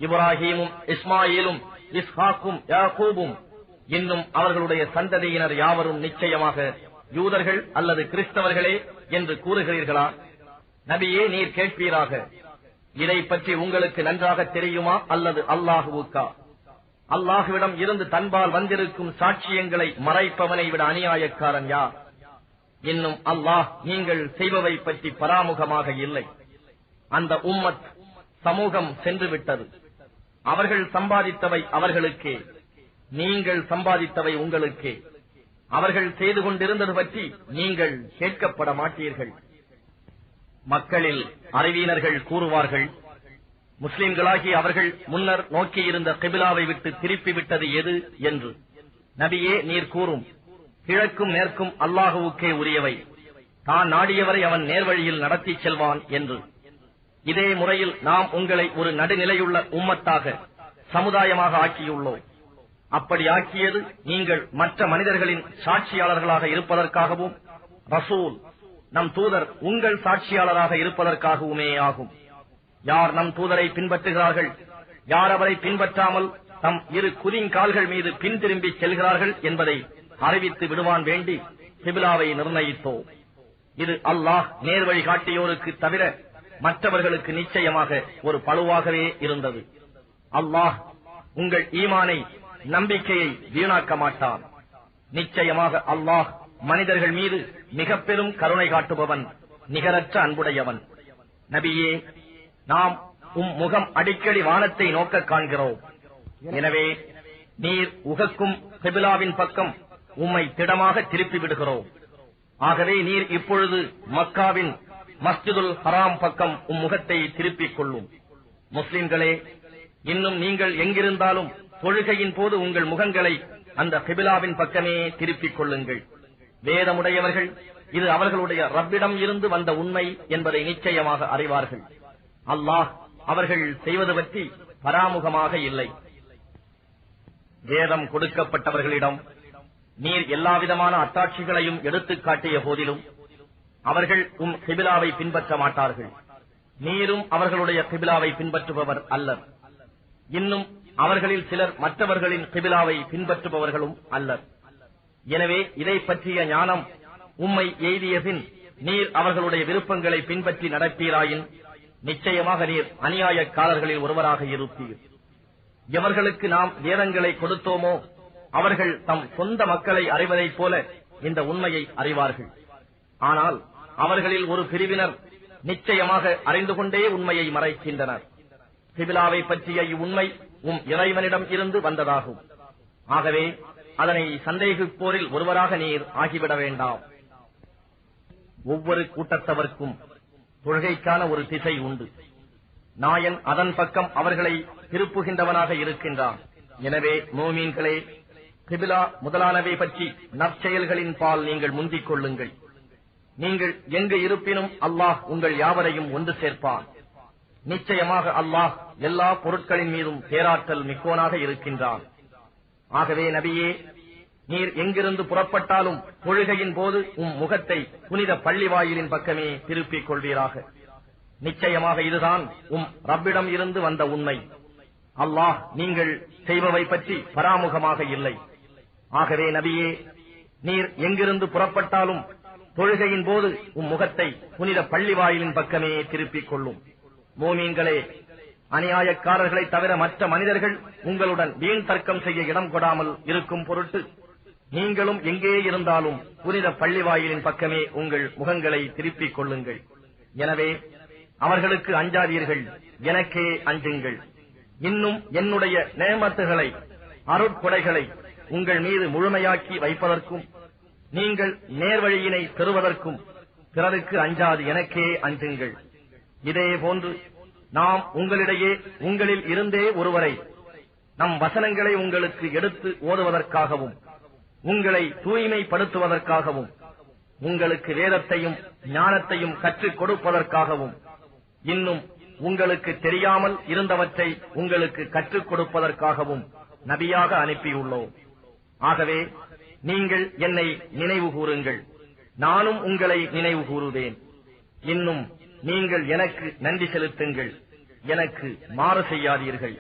இப்ராஹீமும் இஸ்மாயிலும் இஸ்ஹாக்கும் யாக்கூபும் இன்னும் அவர்களுடைய சந்ததியினர் யாவரும் நிச்சயமாக யூதர்கள் அல்லது கிறிஸ்தவர்களே என்று கூறுகிறீர்களா? நபியே நீர் கேட்பீராக, இதை பற்றி உங்களுக்கு நன்றாக தெரியுமா அல்லது அல்லாஹுவுக்கா? அல்லாஹுவிடம் இருந்து தன்பால் வந்திருக்கும் சாட்சியங்களை மறைப்பவனை விட அநியாயக்காரன் யார்? இன்னும் அல்லாஹ் நீங்கள் செய்பவை பற்றி பராமுகமாக இல்லை. அந்த உம்மத் சமூகம் சென்று விட்டது. அவர்கள் சம்பாதித்தவை அவர்களுக்கே, நீங்கள் சம்பாதித்தவை உங்களுக்கே. அவர்கள் செய்து கொண்டிருந்தது பற்றி நீங்கள் கேட்கப்பட மாட்டீர்கள். மக்களில் அறிவியினர்கள் கூறுவார்கள், முஸ்லிம்களாகி அவர்கள் முன்னர் நோக்கியிருந்த கிபிலாவை விட்டு திருப்பி விட்டது எது என்று. நபியே நீர் கூறும், கிழக்கும் மேற்கும் அல்லாஹுவுக்கே உரியவை, தான் நாடியவரை அவன் நேர்வழியில் நடத்தி செல்வான் என்று. இதே முறையில் நாம் உங்களை ஒரு நடுநிலையுள்ள உம்மத்தாக, சமுதாயமாக ஆக்கியுள்ளோம். அப்படி ஆக்கியது நீங்கள் மற்ற மனிதர்களின் சாட்சியாளர்களாக இருப்பதற்காகவும், ரசூல் நம் தூதர் உங்கள் சாட்சியாளராக இருப்பதற்காகவுமே ஆகும். யார் நம் தூதரை பின்பற்றுகிறார்கள், யார் அவரை பின்பற்றாமல் தம் இரு குதிங்கால்கள் மீது பின்திரும்பி செல்கிறார்கள் என்பதை அறிவித்து விடுவான் வேண்டி கிபிலாவை நிர்ணயித்தோம். இது அல்லாஹ் நேர்வழி காட்டியோருக்கு தவிர மற்றவர்களுக்கு நிச்சயமாக ஒரு பழுவாகவே இருந்தது. அல்லாஹ் உங்கள் ஈமானை, நம்பிக்கையை வீணாக்க மாட்டான். நிச்சயமாக அல்லாஹ் மனிதர்கள் மீது மிக பெரும் கருணை காட்டுபவன், நிகரற்ற அன்புடையவன். நபியே, நாம் முகம் அடிக்கடி வானத்தை நோக்க காண்கிறோம். எனவே நீர் உகக்கும் கிபிலாவின் பக்கம் உம்மை திடமாக திருப்பி விடுகிறோம். ஆகவே நீர் இப்பொழுது மக்காவின் மஸ்ஜிதுல் ஹராம் பக்கம் முகத்தை திருப்பிக் கொள்ளும். முஸ்லிம்களே, இன்னும் நீங்கள் எங்கிருந்தாலும் தொழுகையின் போது உங்கள் முகங்களை அந்த கிபிலாவின் பக்கமே திருப்பிக் கொள்ளுங்கள். வேதமுடையவர்கள் இது அவர்களுடைய ரப்பிடம் இருந்து வந்த உண்மை என்பதை நிச்சயமாக அறிவார்கள். அல்லாஹ் அவர்கள் செய்வது பற்றி பராமுகமாக இல்லை. வேதம் கொடுக்கப்பட்டவர்களிடம் நீர் எல்லாவிதமான அத்தாட்சிகளையும் எடுத்துக் காட்டிய போதிலும் அவர்கள் கிபிலாவை பின்பற்ற மாட்டார்கள். நீரும் அவர்களுடைய கிபிலாவை பின்பற்றுபவர் அல்லர். இன்னும் அவர்களில் சிலர் மற்றவர்களின் கிபிலாவை பின்பற்றுபவர்களும் அல்லர். எனவே இதை பற்றிய ஞானம் உம்மை எய்திய பின் நீர் அவர்களுடைய விருப்பங்களை பின்பற்றி நடப்பீராயின் நிச்சயமாக நீர் அநியாயக்காரர்களில் ஒருவராக இருப்பீர். எவர்களுக்கு நாம் வேதங்களை கொடுத்தோமோ அவர்கள் தம் சொந்த மக்களை அறிவதைப் போல இந்த உண்மையை அறிவார்கள். ஆனால் அவர்களில் ஒரு பிரிவினர் நிச்சயமாக அறிந்து கொண்டே உண்மையை மறைக்கின்றனர். கிபிலாவை பற்றிய இவ்வுண்மை இறைவனிடம் இருந்து வந்ததாகும். ஆகவே அதனை சந்தேகிப்போரில் ஒருவராக நீர் ஆகிவிட வேண்டாம். ஒவ்வொரு கூட்டத்தவர்க்கும் தொழுகைக்கான ஒரு திசை உண்டு. நாயன் அதன் பக்கம் அவர்களை திருப்புகின்றவனாக இருக்கின்றான். எனவே மோமீன்களே, கிபிலா முதலானவை பற்றி நற்செயல்களின் பால் நீங்கள் முந்திக் கொள்ளுங்கள். நீங்கள் எங்கு இருப்பினும் அல்லாஹ் உங்கள் யாவரையும் ஒன்று சேர்ப்பான். நிச்சயமாக அல்லாஹ் எல்லா பொருட்களின் மீதும் பேராற்றல் மிக்கோனாக இருக்கின்றான். ஆகவே நபியே, நீர் எங்கிருந்து புறப்பட்டாலும் தொழுகையின் போது முகத்தை புனித பள்ளி வாயிலின் பக்கமே திருப்பிக் கொள்வீராக. நிச்சயமாக இதுதான் ரப்பிடம் இருந்து வந்த உண்மை. அல்லாஹ் நீங்கள் செய்பவை பற்றி பராமுகமாக இல்லை. ஆகவே நபியே, நீர் எங்கிருந்து புறப்பட்டாலும் தொழுகையின் போது முகத்தை புனித பள்ளி வாயிலின் பக்கமே திருப்பிக் கொள்ளும். மோமீன்களே, அநியாயக்காரர்களை தவிர மற்ற மனிதர்கள் உங்களுடன் வீண் தர்க்கம் செய்ய இடம் கொடாமல் இருக்கும் பொருட்டு நீங்களும் எங்கே இருந்தாலும் புனித பள்ளி வாயிலின் பக்கமே உங்கள் முகங்களை திருப்பிக் கொள்ளுங்கள். எனவே அவர்களுக்கு அஞ்சாதீர்கள், எனக்கே அஞ்சுங்கள். இன்னும் என்னுடைய நேமத்துகளை, அருட்கொடைகளை உங்கள் மீது முழுமையாக்கி வைப்பதற்கும் நீங்கள் நேர்வழியினை பெறுவதற்கும் பிறருக்கு அஞ்சாது எனக்கே அஞ்சுங்கள். இதே போன்று நாம் உங்களில் இருந்தே ஒருவரை நம் வசனங்களை உங்களுக்கு எடுத்து ஓதுவதற்காகவும் உங்களை தூய்மைப்படுத்துவதற்காகவும் உங்களுக்கு வேதத்தையும் ஞானத்தையும் கற்றுக் கொடுப்பதற்காகவும் இன்னும் உங்களுக்கு தெரியாமல் இருந்தவற்றை உங்களுக்கு கற்றுக் கொடுப்பதற்காகவும் நபியாக அனுப்பியுள்ளோம். ஆகவே நீங்கள் என்னை நினைவு கூறுங்கள், நானும் உங்களை நினைவு கூறுவேன். இன்னும் நீங்கள் எனக்கு நன்றி செலுத்துங்கள், எனக்கு மாறு செய்யாதீர்கள்.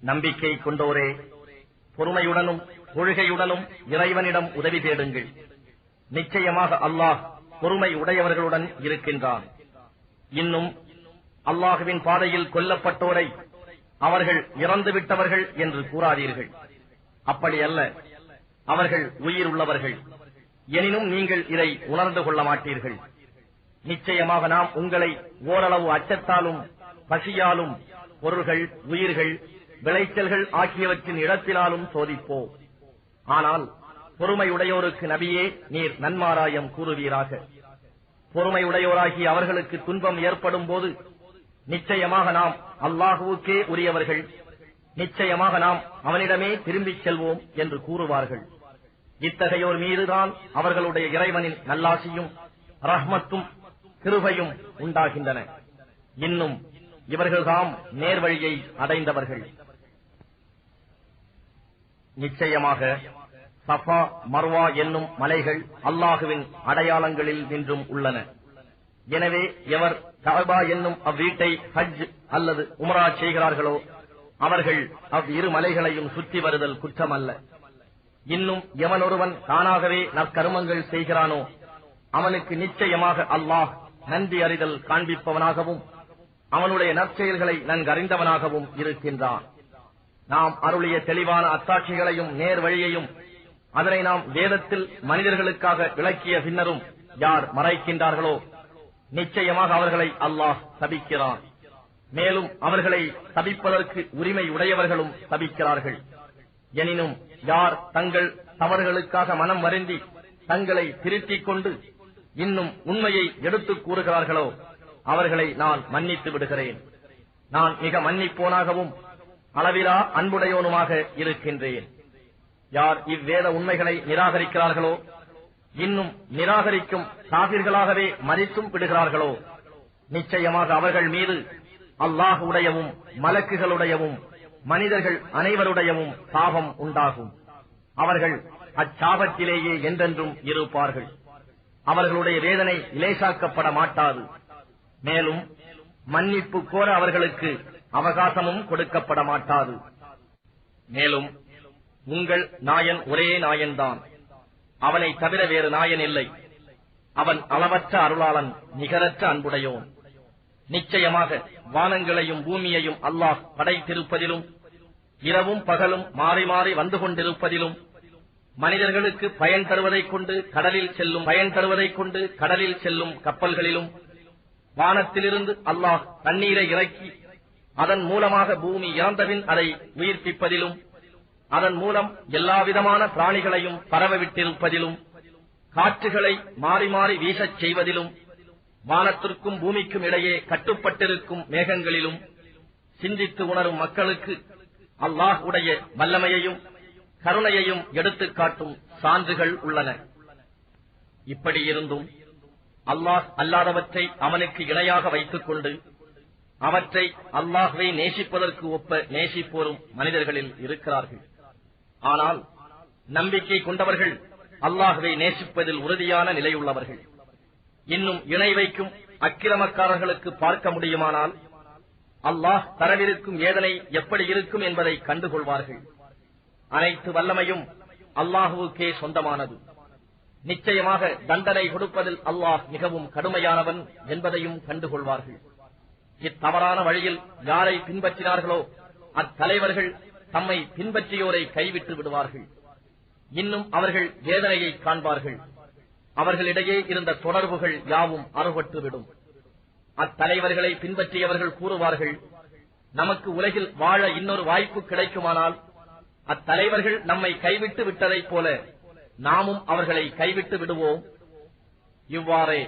நம்பிக்கை கொண்டோரே, பொறுமையுடனும் தொழுகையுடனும் இறைவனிடம் உதவி தேடுங்கள். நிச்சயமாக அல்லாஹ் பொறுமை உடையவர்களுடன் இருக்கின்றான். இன்னும் அல்லாஹுவின் பாதையில் கொல்லப்பட்டோரை அவர்கள் இறந்துவிட்டவர்கள் என்று கூறாதீர்கள். அப்படி அல்ல, அவர்கள் உயிர் உள்ளவர்கள். எனினும் நீங்கள் இதை உணர்ந்து கொள்ள மாட்டீர்கள். நிச்சயமாக நாம் உங்களை ஓரளவு அச்சத்தாலும் பசியாலும் பொருள்கள், உயிர்கள், விளைச்சல்கள் ஆகியவற்றின் இடத்தினாலும் சோதிப்போம். ஆனால் பொறுமையுடையோருக்கு நபியே, நீர் நன்மாராயம் கூறுவீராக. பொறுமையுடையோராகி அவர்களுக்கு துன்பம் ஏற்படும் போது நிச்சயமாக நாம் அல்லாஹுவுக்கே உரியவர்கள், நிச்சயமாக நாம் அவனிடமே திரும்பிச் செல்வோம் என்று கூறுவார்கள். இத்தகையோர் மீதுதான் அவர்களுடைய இறைவனின் நல்லாசியும் ரஹ்மத்தும் கிருபையும் உண்டாகின்றன. இன்னும் இவர்கள்தாம் நேர்வழியை அடைந்தவர்கள். நிச்சயமாக சஃபா, மர்வா என்னும் மலைகள் அல்லாஹுவின் அடையாளங்களில் நின்றும் உள்ளன. எனவே எவர் கஅபா என்னும் அவ்வீட்டை ஹஜ் அல்லது உம்ரா செய்கிறார்களோ அவர்கள் அவ்விரு மலைகளையும் சுற்றி வருதல் குற்றமல்ல. இன்னும் எவனொருவன் தானாகவே நற்கருமங்கள் செய்கிறானோ அவனுக்கு நிச்சயமாக அல்லாஹ் நன்றி அறிதல் காண்பிப்பவனாகவும் அவனுடைய நற்செயல்களை நன்கறிந்தவனாகவும் இருக்கின்றான். நாம் அருளிய தெளிவான அத்தாட்சிகளையும் நேர் வழியையும் அதனை நாம் வேதத்தில் மனிதர்களுக்காக விளக்கிய பின்னரும் யார் மறைக்கின்றார்களோ நிச்சயமாக அவர்களை அல்லாஹ் சபிக்கிறான். மேலும் அவர்களை சபிப்பதற்கு உரிமை உடையவர்களும் சபிக்கிறார்கள். எனினும் யார் தங்கள் தவறுகளுக்காக மனம் வருந்தி தங்களை திருத்திக் கொண்டு இன்னும் உண்மையை எடுத்துக் கூறுகிறார்களோ அவர்களை நான் மன்னித்து விடுகிறேன். நான் மிக மன்னிப்போனாகவும் அளவிலா அன்புடையோனுமாக இருக்கின்றேன். யார் இவ்வேத உண்மைகளை நிராகரிக்கிறார்களோ இன்னும் நிராகரிக்கும் காபிர்களாகவே மரித்தும் விடுகிறார்களோ நிச்சயமாக அவர்கள் மீது அல்லாஹுடையவும் மலக்குகளுடையவும் மனிதர்கள் அனைவருடையவும் சாபம் உண்டாகும். அவர்கள் அச்சாபத்திலேயே என்றென்றும் இருப்பார்கள். அவர்களுடைய வேதனை இலேசாக்கப்பட மாட்டாது. மேலும் மன்னிப்பு கோர அவர்களுக்கு அவகாசமும் கொடுக்கப்பட மாட்டாது. மேலும் உங்கள் நாயன் ஒரே நாயன்தான், அவனை தவிர வேறு நாயன் இல்லை. அவன் அளவற்ற அருளாளன், நிகரற்ற அன்புடையோன். நிச்சயமாக வானங்களையும் பூமியையும் அல்லாஹ் படைத்திருப்பதிலும் இரவும் பகலும் மாறி மாறி வந்து கொண்டிருப்பதிலும் மனிதர்களுக்கு பயன் தருவதைக் கொண்டு கடலில் செல்லும் கப்பல்களிலும் வானத்திலிருந்து அல்லாஹ் தண்ணீரை இறக்கி அதன் மூலமாக பூமி இறந்தபின் அதை உயிர்ப்பிப்பதிலும் அதன் மூலம் எல்லாவிதமான பிராணிகளையும் பரவவிட்டிருப்பதிலும் காற்றுகளை மாறி மாறி வீசச் செய்வதிலும் வானத்திற்கும் பூமிக்கும் இடையே கட்டுப்பட்டிருக்கும் மேகங்களிலும் சிந்தித்து உணரும் மக்களுக்கு அல்லாஹ் உடைய வல்லமையையும் கருணையையும் எடுத்துக் காட்டும் சான்றுகள் உள்ளன. இப்படியிருந்தும் அல்லாஹ் அல்லாதவற்றை அவனுக்கு இணையாக வைத்துக் கொண்டு அவற்றை அல்லாஹ்வை நேசிப்பதற்கு ஒப்ப நேசிப்போரும் மனிதர்களில் இருக்கிறார்கள். ஆனால் நம்பிக்கை கொண்டவர்கள் அல்லாஹ்வை நேசிப்பதில் உறுதியான நிலையுள்ளவர்கள். இன்னும் இணை வைக்கும் அக்கிரமக்காரர்களுக்கு பார்க்க முடியுமானால் அல்லாஹ் தரவிருக்கும் வேதனை எப்படி இருக்கும் என்பதை கண்டுகொள்வார்கள். அனைத்து வல்லமையும் அல்லாஹுவுக்கே சொந்தமானது. நிச்சயமாக தண்டனை கொடுப்பதில் அல்லாஹ் மிகவும் கடுமையானவன் என்பதையும் கண்டுகொள்வார்கள். இத்தவறான வழியில் யாரை பின்பற்றினார்களோ அத்தலைவர்கள் தம்மை பின்பற்றியோரை கைவிட்டு விடுவார்கள். இன்னும் அவர்கள் வேதனையை காண்பார்கள். அவர்களிடையே இருந்த தொடர்புகள் யாவும் அறுபட்டுவிடும். அத்தலைவர்களை பின்பற்றியவர்கள் கூறுவார்கள், நமக்கு உலகில் வாழ இன்னொரு வாய்ப்பு கிடைக்குமானால் அத்தலைவர்கள் நம்மை கைவிட்டு விட்டதைப் போல நாமும் அவர்களை கைவிட்டு விடுவோம். இவ்வாறே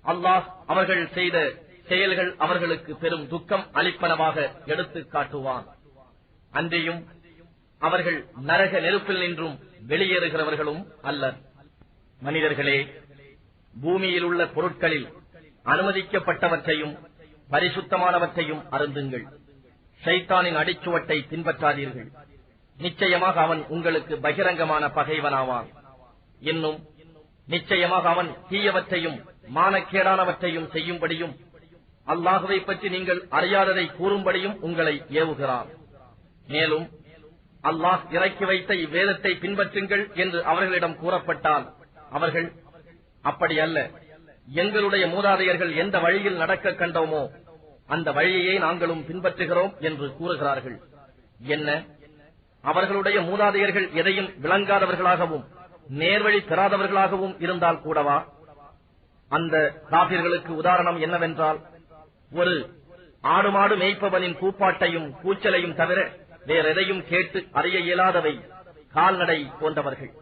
அல்லாஹ் அவர்கள் செய்த செயல்கள் அவர்களுக்கு பெரும் துக்கம் அளிப்பனவாக எடுத்துக் காட்டுவான். அன்றியும் அவர்கள் நரக நெருப்பில் நின்றும் வெளியேறுகிறவர்களும் அல்லர். மனிதர்களே, பூமியில் உள்ள பொருட்களில் அனுமதிக்கப்பட்டவற்றையும் பரிசுத்தமானவற்றையும் அருந்துங்கள். ஷைத்தானின் அடிச்சுவட்டை பின்பற்றாதீர்கள். நிச்சயமாக அவன் உங்களுக்கு பகிரங்கமான பகைவனாவான். இன்னும் நிச்சயமாக அவன் தீயவற்றையும் மானக்கேடானவற்றையும் செய்யும்படியும் அல்லாஹுவை பற்றி நீங்கள் அறியாததை கூறும்படியும் உங்களை ஏவுகிறான். மேலும் அல்லாஹ் இறக்கி வைத்த இவ்வேதத்தை பின்பற்றுங்கள் என்று அவர்களிடம் கூறப்பட்டால் அவர்கள், அப்படி அல்ல, எங்களுடைய மூதாதையர்கள் எந்த வழியில் நடக்க கண்டோமோ அந்த வழியையே நாங்களும் பின்பற்றுகிறோம் என்று கூறுகிறார்கள். என்ன, அவர்களுடைய மூதாதையர்கள் எதையும் விளங்காதவர்களாகவும் நேர்வழி பெறாதவர்களாகவும் இருந்தால் கூடவா? அந்த காபிர்களுக்கு உதாரணம் என்னவென்றால், ஒரு ஆடு மாடு மேய்ப்பவனின் கூப்பாட்டையும் கூச்சலையும் தவிர வேறெதையும் கேட்டு அறிய இயலாதவை கால்நடை போன்றவர்கள்.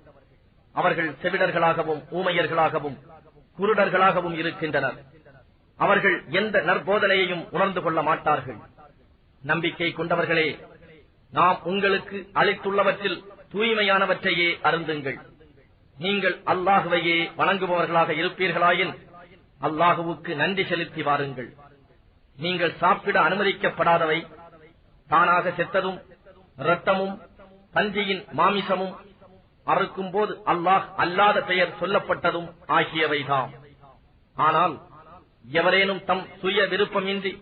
அவர்கள் செவிடர்களாகவும் ஊமையர்களாகவும் குருடர்களாகவும் இருக்கின்றனர். அவர்கள் எந்த நற்போதனையையும் உணர்ந்து கொள்ள மாட்டார்கள். நம்பிக்கை கொண்டவர்களே, நாம் உங்களுக்கு அளித்துள்ளவற்றில் தூய்மையானவற்றையே அருந்துங்கள். நீங்கள் அல்லாஹுவையே வணங்குபவர்களாக இருப்பீர்களாயின் அல்லாஹுவுக்கு நன்றி செலுத்தி வாருங்கள். நீங்கள் சாப்பிட அனுமதிக்கப்படாதவை தானாக செத்ததும் இரத்தமும் பன்றியின் மாமிசமும் அறுக்கும் போது அல்லாஹ் அல்லாத பெயர் சொல்லப்பட்டதும் ஆகியவைதாம். ஆனால் எவரேனும் தம் சுய விருப்பமின்றி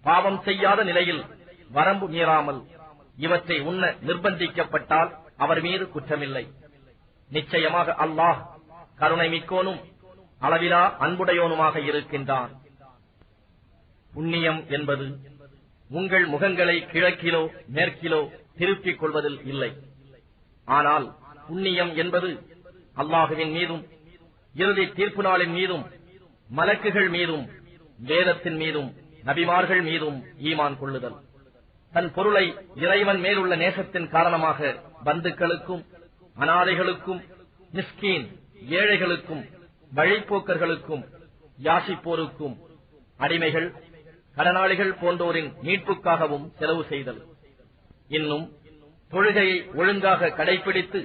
பாவம் செய்யாத நிலையில் வரம்பு மீறாமல் இவற்றை உண்ண நிர்பந்திக்கப்பட்டால் அவர் மீது குற்றமில்லை. நிச்சயமாக அல்லாஹ் கருணை மிக்கோனும் அளவிலா அன்புடையோனுமாக இருக்கின்றான். புண்ணியம் என்பது உங்கள் முகங்களை கிழக்கிலோ மேற்கிலோ திருப்பிக் கொள்வதில் இல்லை. ஆனால் புண்ணியம் என்பது அல்லாஹுவின் மீதும் இறுதி தீர்ப்பு நாளின் மீதும் மலக்குகள் மீதும் வேதத்தின் மீதும் நபிமார்கள் மீதும் ஈமான் கொள்ளுதல். தன் பொருளை இறைவன் மேலுள்ள நேசத்தின் காரணமாக பந்துக்களுக்கும் அனாதைகளுக்கும் மிஸ்கீன் ஏழைகளுக்கும் வழிப்போக்கர்களுக்கும் யாசிப்போருக்கும் அடிமைகள் கடனாளிகள் போன்றோரின் மீட்புக்காகவும் செலவு செய்தல். இன்னும் தொழுகையை ஒழுங்காக கடைபிடித்து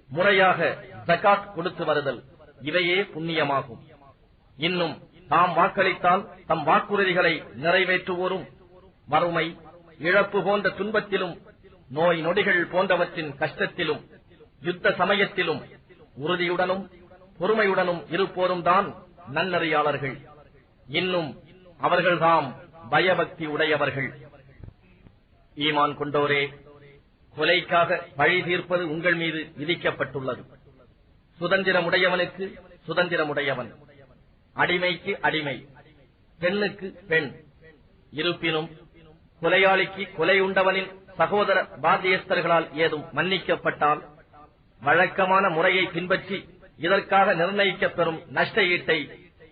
முறையாக ஜகாத் கொடுத்து வருதல், இவையே புண்ணியமாகும். இன்னும் தாம் வாக்களித்தால் தம் வாக்குறுதிகளை நிறைவேற்றுவோரும் வறுமை இழப்பு போன்ற துன்பத்திலும் நோய் நொடிகள் போன்றவற்றின் கஷ்டத்திலும் யுத்த சமயத்திலும் உறுதியுடனும் பொறுமையுடனும் இருப்போரும் தான் நன்னறியாளர்கள். இன்னும் அவர்கள்தாம் பயபக்தி உடையவர்கள். ஈமான் கொண்டோரே, கொலைக்காக பழி தீர்ப்பது உங்கள் மீது விதிக்கப்பட்டுள்ளது. சுதந்திரமுடையவனுக்கு சுதந்திரமுடையவன், அடிமைக்கு அடிமை, பெண்ணுக்கு பெண். இருப்பினும் கொலையாளிக்கு கொலையுண்டவனின் சகோதர பாத்தியஸ்தர்களால் ஏதும் மன்னிக்கப்பட்டால் வழக்கமான முறையை பின்பற்றி இதற்காக நிர்ணயிக்கப்பெறும் நஷ்ட ஈட்டை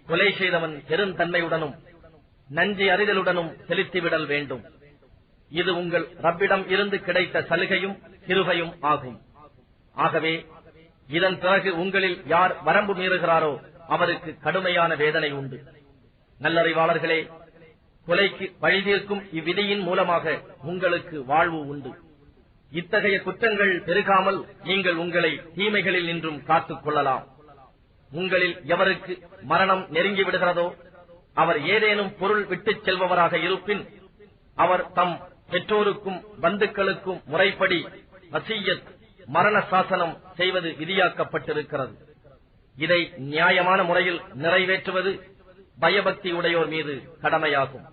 கொலை செய்தவன் பெருந்தன்மையுடனும் நன்றி அறிதலுடனும் செலுத்திவிடல் வேண்டும். இது உங்கள் ரப்பிடம் இருந்து கிடைத்த சலுகையும் கிருபையும் ஆகும். ஆகவே இதன் பிறகு உங்களில் யார் வரம்பு மீறுகிறாரோ அவருக்கு கடுமையான வேதனை உண்டு. நல்லறிவாளர்களே, கொலைக்கு வழிதீர்க்கும் இவ்விதியின் மூலமாக உங்களுக்கு வாழ்வு உண்டு. இத்தகைய குற்றங்கள் பெருகாமல் நீங்கள் உங்களை தீமைகளில் நின்றும் காத்துக் கொள்ளலாம். உங்களில் எவருக்கு மரணம் நெருங்கிவிடுகிறதோ அவர் ஏதேனும் பொருள் விட்டுச் செல்பவராக இருப்பின் அவர் தம் பெற்றோருக்கும் பந்துக்களுக்கும் முறைப்படி வசியத் மரண சாசனம் செய்வது விதியாக்கப்பட்டிருக்கிறது. இதை நியாயமான முறையில் நிறைவேற்றுவது பயபக்தி உடையோர் மீது கடமையாகும்.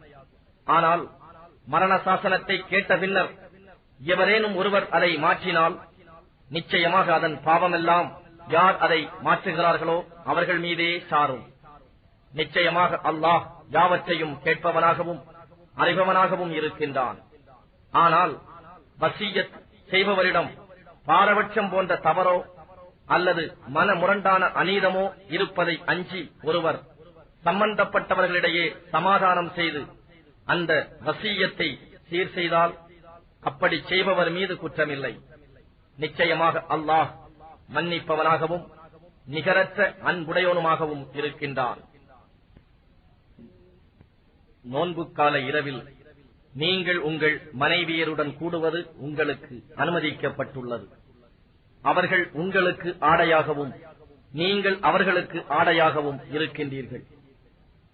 ஆனால் மரண சாசனத்தை கேட்ட பின்னர் எவரேனும் ஒருவர் அதை மாற்றினால் நிச்சயமாக அதன் பாவமெல்லாம் யார் அதை மாற்றுகிறார்களோ அவர்கள் மீதே சாரும். நிச்சயமாக அல்லாஹ் யாவற்றையும் கேட்பவனாகவும் அறிபவனாகவும் இருக்கின்றான். ஆனால் வசியத் செய்பவரிடம் பாரபட்சம் போன்ற தவறோ அல்லது மனமுரண்டான அநீதமோ இருப்பதை அஞ்சி ஒருவர் சம்பந்தப்பட்டவர்களிடையே சமாதானம் செய்து அந்த வசியத்தை சீர் செய்தால் அப்படி செய்பவர் மீது குற்றமில்லை. நிச்சயமாக அல்லாஹ் மன்னிப்பவனாகவும் நிகரற்ற அன்புடையோனுமாகவும் இருக்கின்றான். நோன்பு கால இரவில் நீங்கள் உங்கள் மனைவியருடன் கூடுவது உங்களுக்கு அனுமதிக்கப்பட்டுள்ளது. அவர்கள் உங்களுக்கு ஆடையாகவும் நீங்கள் அவர்களுக்கு ஆடையாகவும் இருக்கின்றீர்கள்.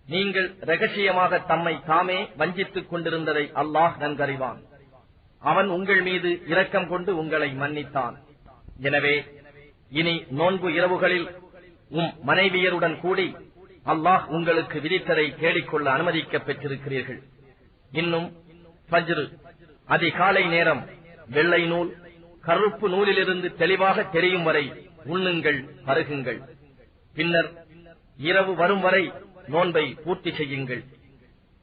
நீங்கள் இரகசியமாக தம்மை தாமே வஞ்சித்துக் கொண்டிருந்ததை அல்லாஹ் நன்கறிவான். அவன் உங்கள் மீது இரக்கம் கொண்டு உங்களை மன்னித்தான். எனவே இனி நோன்பு இரவுகளில் மனைவியருடன் கூடி அல்லாஹ் உங்களுக்கு விதித்ததை தேடிக்கொள்ள அனுமதிக்கப் பெற்றிருக்கிறீர்கள். இன்னும் ஃபஜ்ர் அதிகாலை நேரம் வெள்ளை நூல் கருப்பு நூலிலிருந்து தெளிவாக தெரியும் வரை உண்ணுங்கள், பருகுங்கள். பின்னர் இரவு வரும் வரை நோன்பை பூர்த்தி செய்யுங்கள்.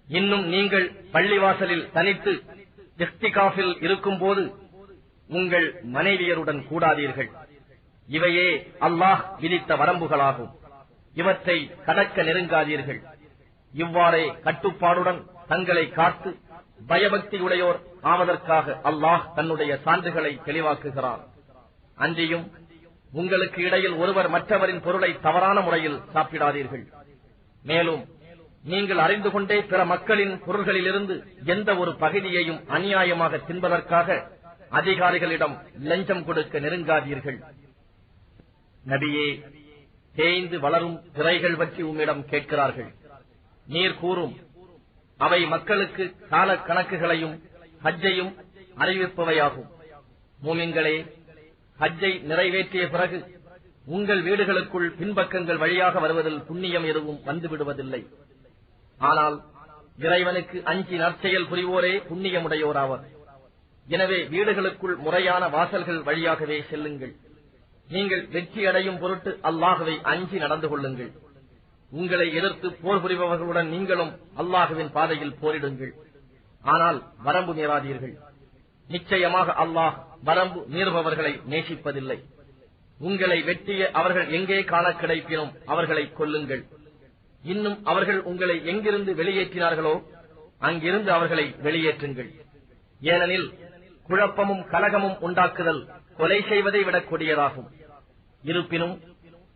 இன்னும் நீங்கள் பள்ளிவாசலில் தனித்து இஃப்திகாஃபில் இருக்கும்போது உங்கள் மனைவியருடன் கூடாதீர்கள். இவையே அல்லாஹ் விதித்த வரம்புகளாகும். இவற்றை கடக்க நெருங்காதீர்கள். இவ்வாறே கட்டுப்பாடுடன் தங்களை காத்து பயபக்தியுடையோர் ஆவதற்காக அல்லாஹ் தன்னுடைய சான்றுகளை தெளிவாக்குகிறார். அன்றியும் உங்களுக்கு இடையில் ஒருவர் மற்றவரின் பொருளை தவறான முறையில் சாப்பிடாதீர்கள். மேலும் நீங்கள் அறிந்து கொண்டே பிற மக்களின் பொருள்களிலிருந்து எந்த ஒரு பகுதியையும் அநியாயமாக தின்பதற்காக அதிகாரிகளிடம் லஞ்சம் கொடுக்க நெருங்காதீர்கள். நபியே, தேய்ந்து வளரும் திரைகள் பற்றி உம்மிடம் கேட்கிறார்கள். நீர் கூறும், அவை மக்களுக்கு கால கணக்குகளையும் ஹஜ்ஜையும் அறிவிப்பவையாகும். மூமின்களே, ஹஜ்ஜை நிறைவேற்றிய பிறகு உங்கள் வீடுகளுக்குள் பின்பக்கங்கள் வழியாக வருவதில் புண்ணியம் எதுவும் வந்துவிடுவதில்லை. ஆனால் இறைவனுக்கு அஞ்சி நற்செயல் புரிவோரே புண்ணியமுடையோராவர். எனவே வீடுகளுக்குள் முறையான வாசல்கள் வழியாகவே செல்லுங்கள். நீங்கள் வெற்றி அடையும் பொருட்டு அல்லாஹ்வை அஞ்சி நடந்து கொள்ளுங்கள். உங்களை எதிர்த்து போர் புரிபவர்களுடன் நீங்களும் அல்லாஹ்வின் பாதையில் போரிடுங்கள். ஆனால் வரம்பு மீறாதீர்கள். நிச்சயமாக அல்லாஹ் வரம்பு மீறுபவர்களை நேசிப்பதில்லை. உங்களை வெட்டிய அவர்கள் எங்கே காண கிடைப்பினும் அவர்களை கொல்லுங்கள். இன்னும் அவர்கள் உங்களை எங்கிருந்து வெளியேற்றினார்களோ அங்கிருந்து அவர்களை வெளியேற்றுங்கள். ஏனெனில் குழப்பமும் கலகமும் உண்டாக்குதல் கொலை செய்வதை விட கொடியதாகும். இருப்பினும்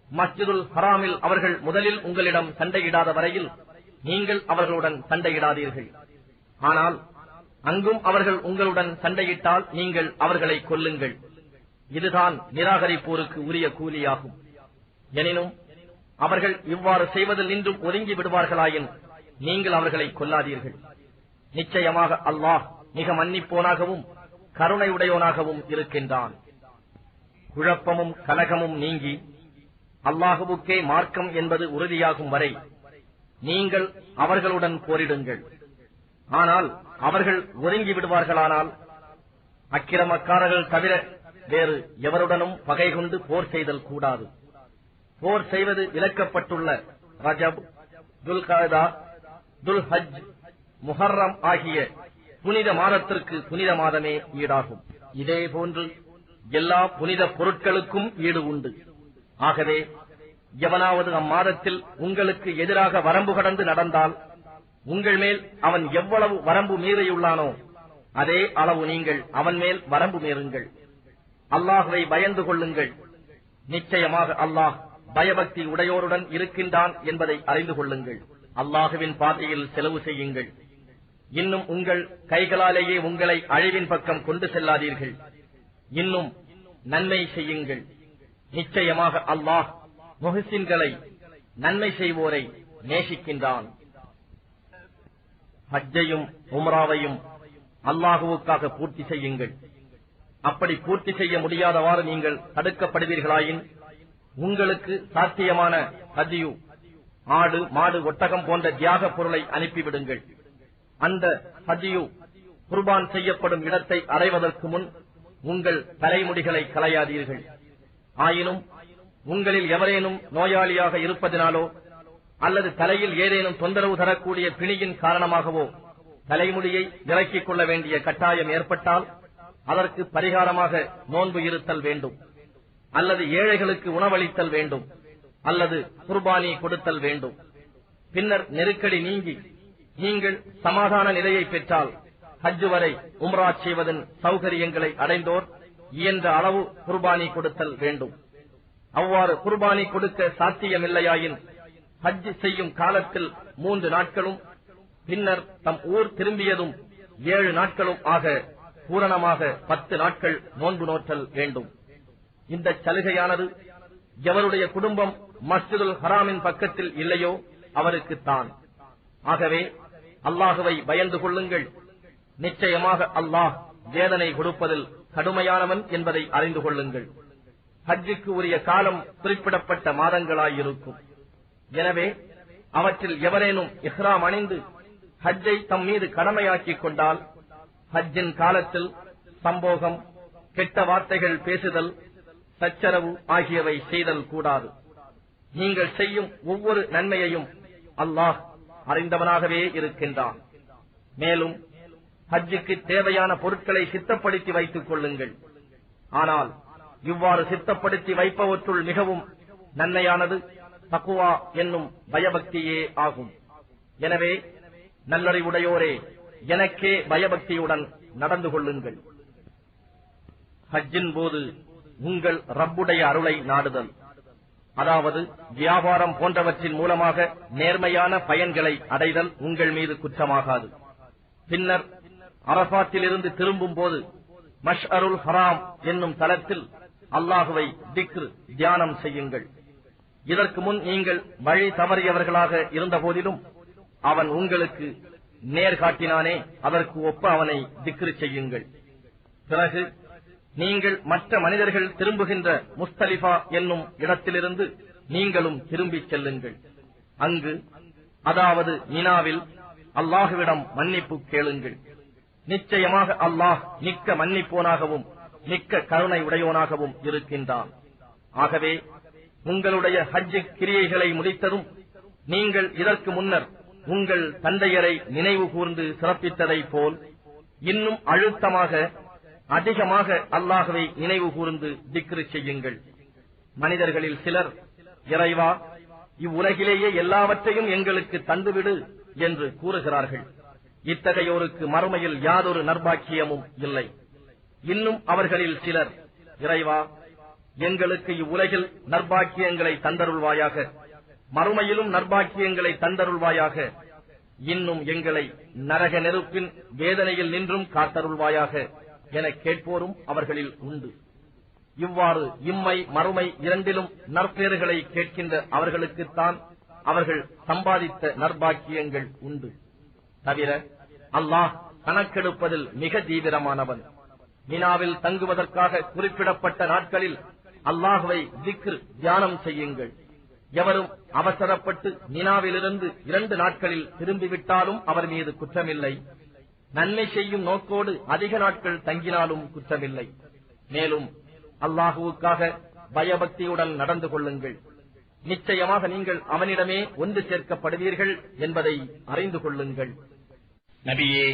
மஸ்ஜிதுல் ஹராமில் அவர்கள் முதலில் உங்களிடம் சண்டையிடாத வரையில் நீங்கள் அவர்களுடன் சண்டையிடாதீர்கள். ஆனால் அங்கும் அவர்கள் உங்களுடன் சண்டையிட்டால் நீங்கள் அவர்களை கொல்லுங்கள். இதுதான் நிராகரிப்போருக்கு உரிய கூலியாகும். எனினும் அவர்கள் இவ்வாறு செய்வதில் நின்றும் ஒதுங்கி விடுவார்களாயின் நீங்கள் அவர்களை கொல்லாதீர்கள். நிச்சயமாக அல்லாஹ் மிக மன்னிப்போனாகவும் கருணையுடையோனாகவும் இருக்கின்றான். குழப்பமும் கலகமும் நீங்கி அல்லாஹுவுக்கே மார்க்கம் என்பது உறுதியாகும் வரை நீங்கள் அவர்களுடன் போரிடுங்கள். ஆனால் அவர்கள் ஒதுங்கி விடுவார்களானால் அக்கிரமக்காரர்கள் தவிர வேறு எவருடனும் பகை கொண்டு போர் செய்தல் கூடாது. போர் செய்வது விலக்கப்பட்டுள்ள ரஜப், துல்கஅதா, துல்ஹஜ், முஹர்ரம் ஆகிய புனித மாதத்திற்கு புனித மாதமே ஈடாகும். இதே போன்று எல்லா புனித பொருட்களுக்கும் ஈடு உண்டு. ஆகவே எவனாவது அம்மாதத்தில் உங்களுக்கு எதிராக வரம்பு கடந்து நடந்தால் உங்கள் மேல் அவன் எவ்வளவு வரம்பு மீறியுள்ளானோ அதே அளவு நீங்கள் அவன் மேல் வரம்பு மீறுங்கள். அல்லாஹ்வை பயந்து கொள்ளுங்கள். நிச்சயமாக அல்லாஹ் பயபக்தி உடையோருடன் இருக்கின்றான் என்பதை அறிந்து கொள்ளுங்கள். அல்லாஹுவின் பாதையில் செலவு செய்யுங்கள். இன்னும் உங்கள் கைகளாலேயே உங்களை அழிவின் பக்கம் கொண்டு செல்லாதீர்கள். இன்னும் நன்மை செய்யுங்கள். நிச்சயமாக அல்லாஹ் முஹ்சின்களை, நன்மை செய்வோரை நேசிக்கின்றான். ஹஜ்ஜையும் உம்ராவையும் அல்லாஹுவுக்காக பூர்த்தி செய்யுங்கள். அப்படி பூர்த்தி செய்ய முடியாதவாறு நீங்கள் தடுக்கப்படுவீர்களாயின் உங்களுக்கு சாத்தியமான ஹஜ்ஜு, ஆடு, மாடு, ஒட்டகம் போன்ற தியாக பொருளை அனுப்பிவிடுங்கள். அந்த ஹஜ்ஜு குர்பான் செய்யப்படும் இடத்தை அடைவதற்கு முன் உங்கள் தலைமுடிகளை களையாதீர்கள். ஆயினும் உங்களில் எவரேனும் நோயாளியாக இருப்பதினாலோ அல்லது தலையில் ஏதேனும் தொந்தரவு தரக்கூடிய பிணியின் காரணமாகவோ தலைமுடியை இறக்கிக் கொள்ள வேண்டிய கட்டாயம் ஏற்பட்டால் அதற்கு பரிகாரமாக நோன்பு இருத்தல் வேண்டும், அல்லது ஏழைகளுக்கு உணவளித்தல் வேண்டும், அல்லது குர்பானி கொடுத்தல் வேண்டும். பின்னர் நெருக்கடி நீங்கி நீங்கள் சமாதான நிலையை பெற்றால் ஹஜ் வரை உம்ரா செய்வதன் சௌகரியங்களை அடைந்தோர் இயன்ற அளவு குர்பானி கொடுத்தல் வேண்டும். அவ்வாறு குர்பானி கொடுக்க சாத்தியமில்லையாயின் ஹஜ் செய்யும் காலத்தில் 3 நாட்களும் பின்னர் தம் ஊர் திரும்பியதும் 7 நாட்களும் ஆக பூரணமாக 10 நாட்கள் நோன்பு நோற்றல் வேண்டும். இந்த சலுகையானது எவருடைய குடும்பம் மஸ்ஜிதுல் ஹராமின் பக்கத்தில் இல்லையோ அவருக்குத்தான். ஆகவே அல்லாஹுவை பயந்து கொள்ளுங்கள். நிச்சயமாக அல்லாஹ் வேதனை கொடுப்பதில் கடுமையானவன் என்பதை அறிந்து கொள்ளுங்கள். ஹஜ்ஜுக்கு உரிய காலம் குறிப்பிடப்பட்ட மாதங்களாயிருக்கும். எனவே அவற்றில் எவரேனும் இஹ்ராம் அணிந்து ஹஜ்ஜை தம் மீது கடமையாக்கிக் கொண்டால் ஹஜ்ஜின் காலத்தில் சம்போகம், கெட்ட வார்த்தைகள் பேசுதல், சச்சரவு ஆகியவை செய்தல் கூடாது. நீங்கள் செய்யும் ஒவ்வொரு நன்மையையும் அல்லாஹ் அறிந்தவனாகவே இருக்கின்றான். மேலும் ஹஜ்ஜுக்கு தேவையான பொருட்களை சித்தப்படுத்தி வைத்துக் கொள்ளுங்கள். ஆனால் இவ்வாறு சித்தப்படுத்தி வைப்பவற்றுள் மிகவும் நன்மையானது தக்வா என்னும் பயபக்தியே ஆகும். எனவே நல்லறிவுடையோரே, எனக்கே பயபக்தியுடன் நடந்து கொள்ளுங்கள். ஹஜ்ஜின் போது உங்கள் ரப்புடைய அருளை நாடுதல், அதாவது வியாபாரம் போன்றவற்றின் மூலமாக நேர்மையான பயன்களை அடைதல் உங்கள் மீது குற்றமாகாது. பின்னர் அரபாத்திலிருந்து திரும்பும் போது மஷ்அருல் ஹராம் என்னும் தலத்தில் அல்லாஹுவை திக்ர், தியானம் செய்யுங்கள். இதற்கு முன் நீங்கள் வழி தவறியவர்களாக இருந்த போதிலும் அவன் உங்களுக்கு நேர் காட்டினானே, அதற்கு ஒப்ப அவனை திக்ர் செய்யுங்கள். பிறகு நீங்கள் மற்ற மனிதர்கள் திரும்புகின்ற முஸ்தலிஃபா என்னும் இடத்திலிருந்து நீங்களும் திரும்பிச் செல்லுங்கள். அங்கு, அதாவது மினாவில் அல்லாஹுவிடம் மன்னிப்பு கேளுங்கள். நிச்சயமாக அல்லாஹ் மிக்க மன்னிப்போனாகவும் மிக்க கருணை உடையோனாகவும் இருக்கின்றான். ஆகவே உங்களுடைய ஹஜ் கிரியைகளை முடித்ததும் நீங்கள் இதற்கு முன்னர் உங்கள் தந்தையரை நினைவு கூர்ந்து சிறப்பித்ததை போல் இன்னும் அழுத்தமாக, அதிகமாக அல்லாஹ்வை நினைவு கூர்ந்து திக்ரு செய்யுங்கள். மனிதர்களில் சிலர், இறைவா, இவ்வுலகிலேயே எல்லாவற்றையும் எங்களுக்கு தந்துவிடு என்று கூறுகிறார்கள். இத்தகையோருக்கு மறுமையில் யாதொரு நற்பாக்கியமும் இல்லை. இன்னும் அவர்களில் சிலர், இறைவா, எங்களுக்கு இவ்வுலகில் நற்பாக்கியங்களை தந்தருள்வாயாக, மறுமையிலும் நற்பாக்கியங்களை தந்தருள்வாயாக, இன்னும் எங்களை நரக நெருப்பின் வேதனையில் நின்றும் காத்தருள்வாயாக என கேட்போரும் அவர்களில் உண்டு. இவ்வாறு இம்மை மறுமை இரண்டிலும் நற்பேறுகளை கேட்கின்ற அவர்களுக்குத்தான் அவர்கள் சம்பாதித்த நற்பாக்கியங்கள் உண்டு. தவிர அல்லாஹ் கணக்கெடுப்பதில் மிக தீவிரமானவன். மினாவில் தங்குவதற்காக குறிப்பிடப்பட்ட நாட்களில் அல்லாஹுவை திக்ர், தியானம் செய்யுங்கள். எவரும் அவசரப்பட்டு மினாவிலிருந்து 2 நாட்களில் திரும்பிவிட்டாலும் அவர் மீது குற்றமில்லை. நன்மை செய்யும் நோக்கோடு அதிக நாட்கள் தங்கினாலும் குற்றமில்லை. மேலும் அல்லாஹுவுக்காக பயபக்தியுடன் நடந்து கொள்ளுங்கள். நிச்சயமாக நீங்கள் அவனிடமே ஒன்று சேர்க்கப்படுவீர்கள் என்பதை அறிந்து கொள்ளுங்கள். நபியே,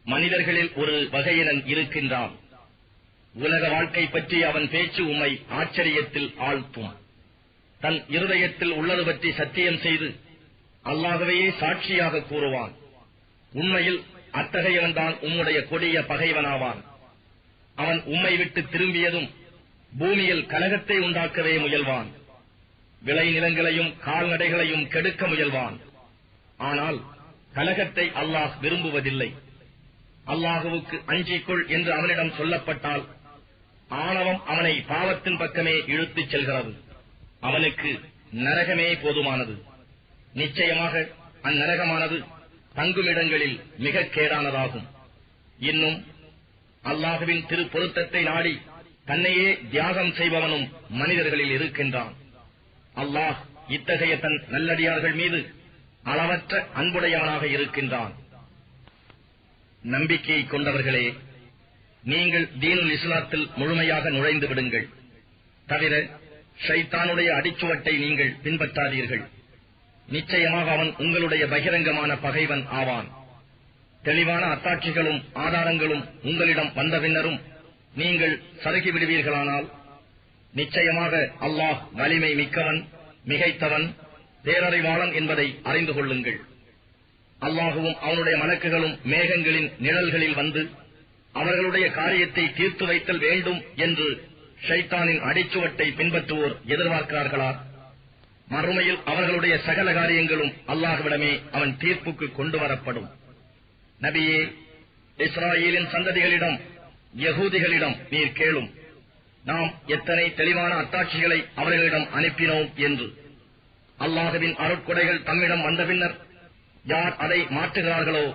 மனிதர்களில் ஒரு வகையினன் இருக்கின்றான். உலக வாழ்க்கை பற்றி அவன் பேச்சு உம்மை ஆச்சரியத்தில் ஆழ்த்தும். தன் இருதயத்தில் உள்ளது பற்றி சத்தியம் செய்து அல்லாஹ்வையே சாட்சியாக கூறுவான். உண்மையில் அத்தகையவன்தான் உம்முடைய கொடிய பகைவனாவான். அவன் உம்மை விட்டு திரும்பியதும் பூமியில் கலகத்தை உண்டாக்கவே முயல்வான். விளைநிலங்களையும் கால்நடைகளையும் கெடுக்க முயல்வான். ஆனால் கலகத்தை அல்லாஹ் விரும்புவதில்லை. அல்லாஹுவுக்கு அஞ்சிக்கொள் என்று அவனிடம் சொல்லப்பட்டால் ஆணவம் அவனை பாவத்தின் பக்கமே இழுத்துச் செல்கிறது. அவனுக்கு நரகமே போதுமானது. நிச்சயமாக அந்நரகமானது தங்குமிடங்களில் மிக கேடானதாகும். இன்னும் அல்லாஹுவின் திருப்பொருத்தத்தை நாடி தன்னையே தியாகம் செய்பவனும் மனிதர்களில் இருக்கின்றான். அல்லாஹ் இத்தகைய தன் நல்லடியார்கள் மீது அளவற்ற அன்புடையவனாக இருக்கின்றான். நம்பிக்கையை கொண்டவர்களே, நீங்கள் தீனுல் இஸ்லாத்தில் முழுமையாக நுழைந்து விடுங்கள். தவிர ஷைத்தானுடைய அடிச்சுவட்டை நீங்கள் பின்பற்றாதீர்கள். நிச்சயமாக அவன் உங்களுடைய பகிரங்கமான பகைவன் ஆவான். தெளிவான அத்தாட்சிகளும் ஆதாரங்களும் உங்களிடம் வந்த பின்னரும் நீங்கள் சறுகிவிடுவீர்களானால் நிச்சயமாக அல்லாஹ் வலிமை மிக்கவன், மிகைத்தவன், பேரறிவாளன் என்பதை அறிந்து கொள்ளுங்கள். அல்லாஹுவும் அவனுடைய மலக்குகளும் மேகங்களின் நிழல்களில் வந்து அவர்களுடைய காரியத்தை தீர்த்து வைத்தல் வேண்டும் என்று ஷைத்தானின் அடிச்சுவட்டை பின்பற்றுவோர் எதிர்பார்க்கிறார்களா? மறுமையில் அவர்களுடைய சகல காரியங்களும் அல்லாஹ்விடமே அவன் தீர்ப்புக்கு கொண்டு வரப்படும். நபியே, இஸ்ராயேலின் சந்ததிகளிடம் யகூதிகளிடம் நீர் கேளும், நாம் எத்தனை தெளிவான அத்தாட்சிகளை அவர்களிடம் அனுப்பினோம் என்று. அல்லாஹுவின் அருட்கொடைகள் தம்மிடம் வந்த பின்னர் யார் அதை மாற்றுகிறார்களோ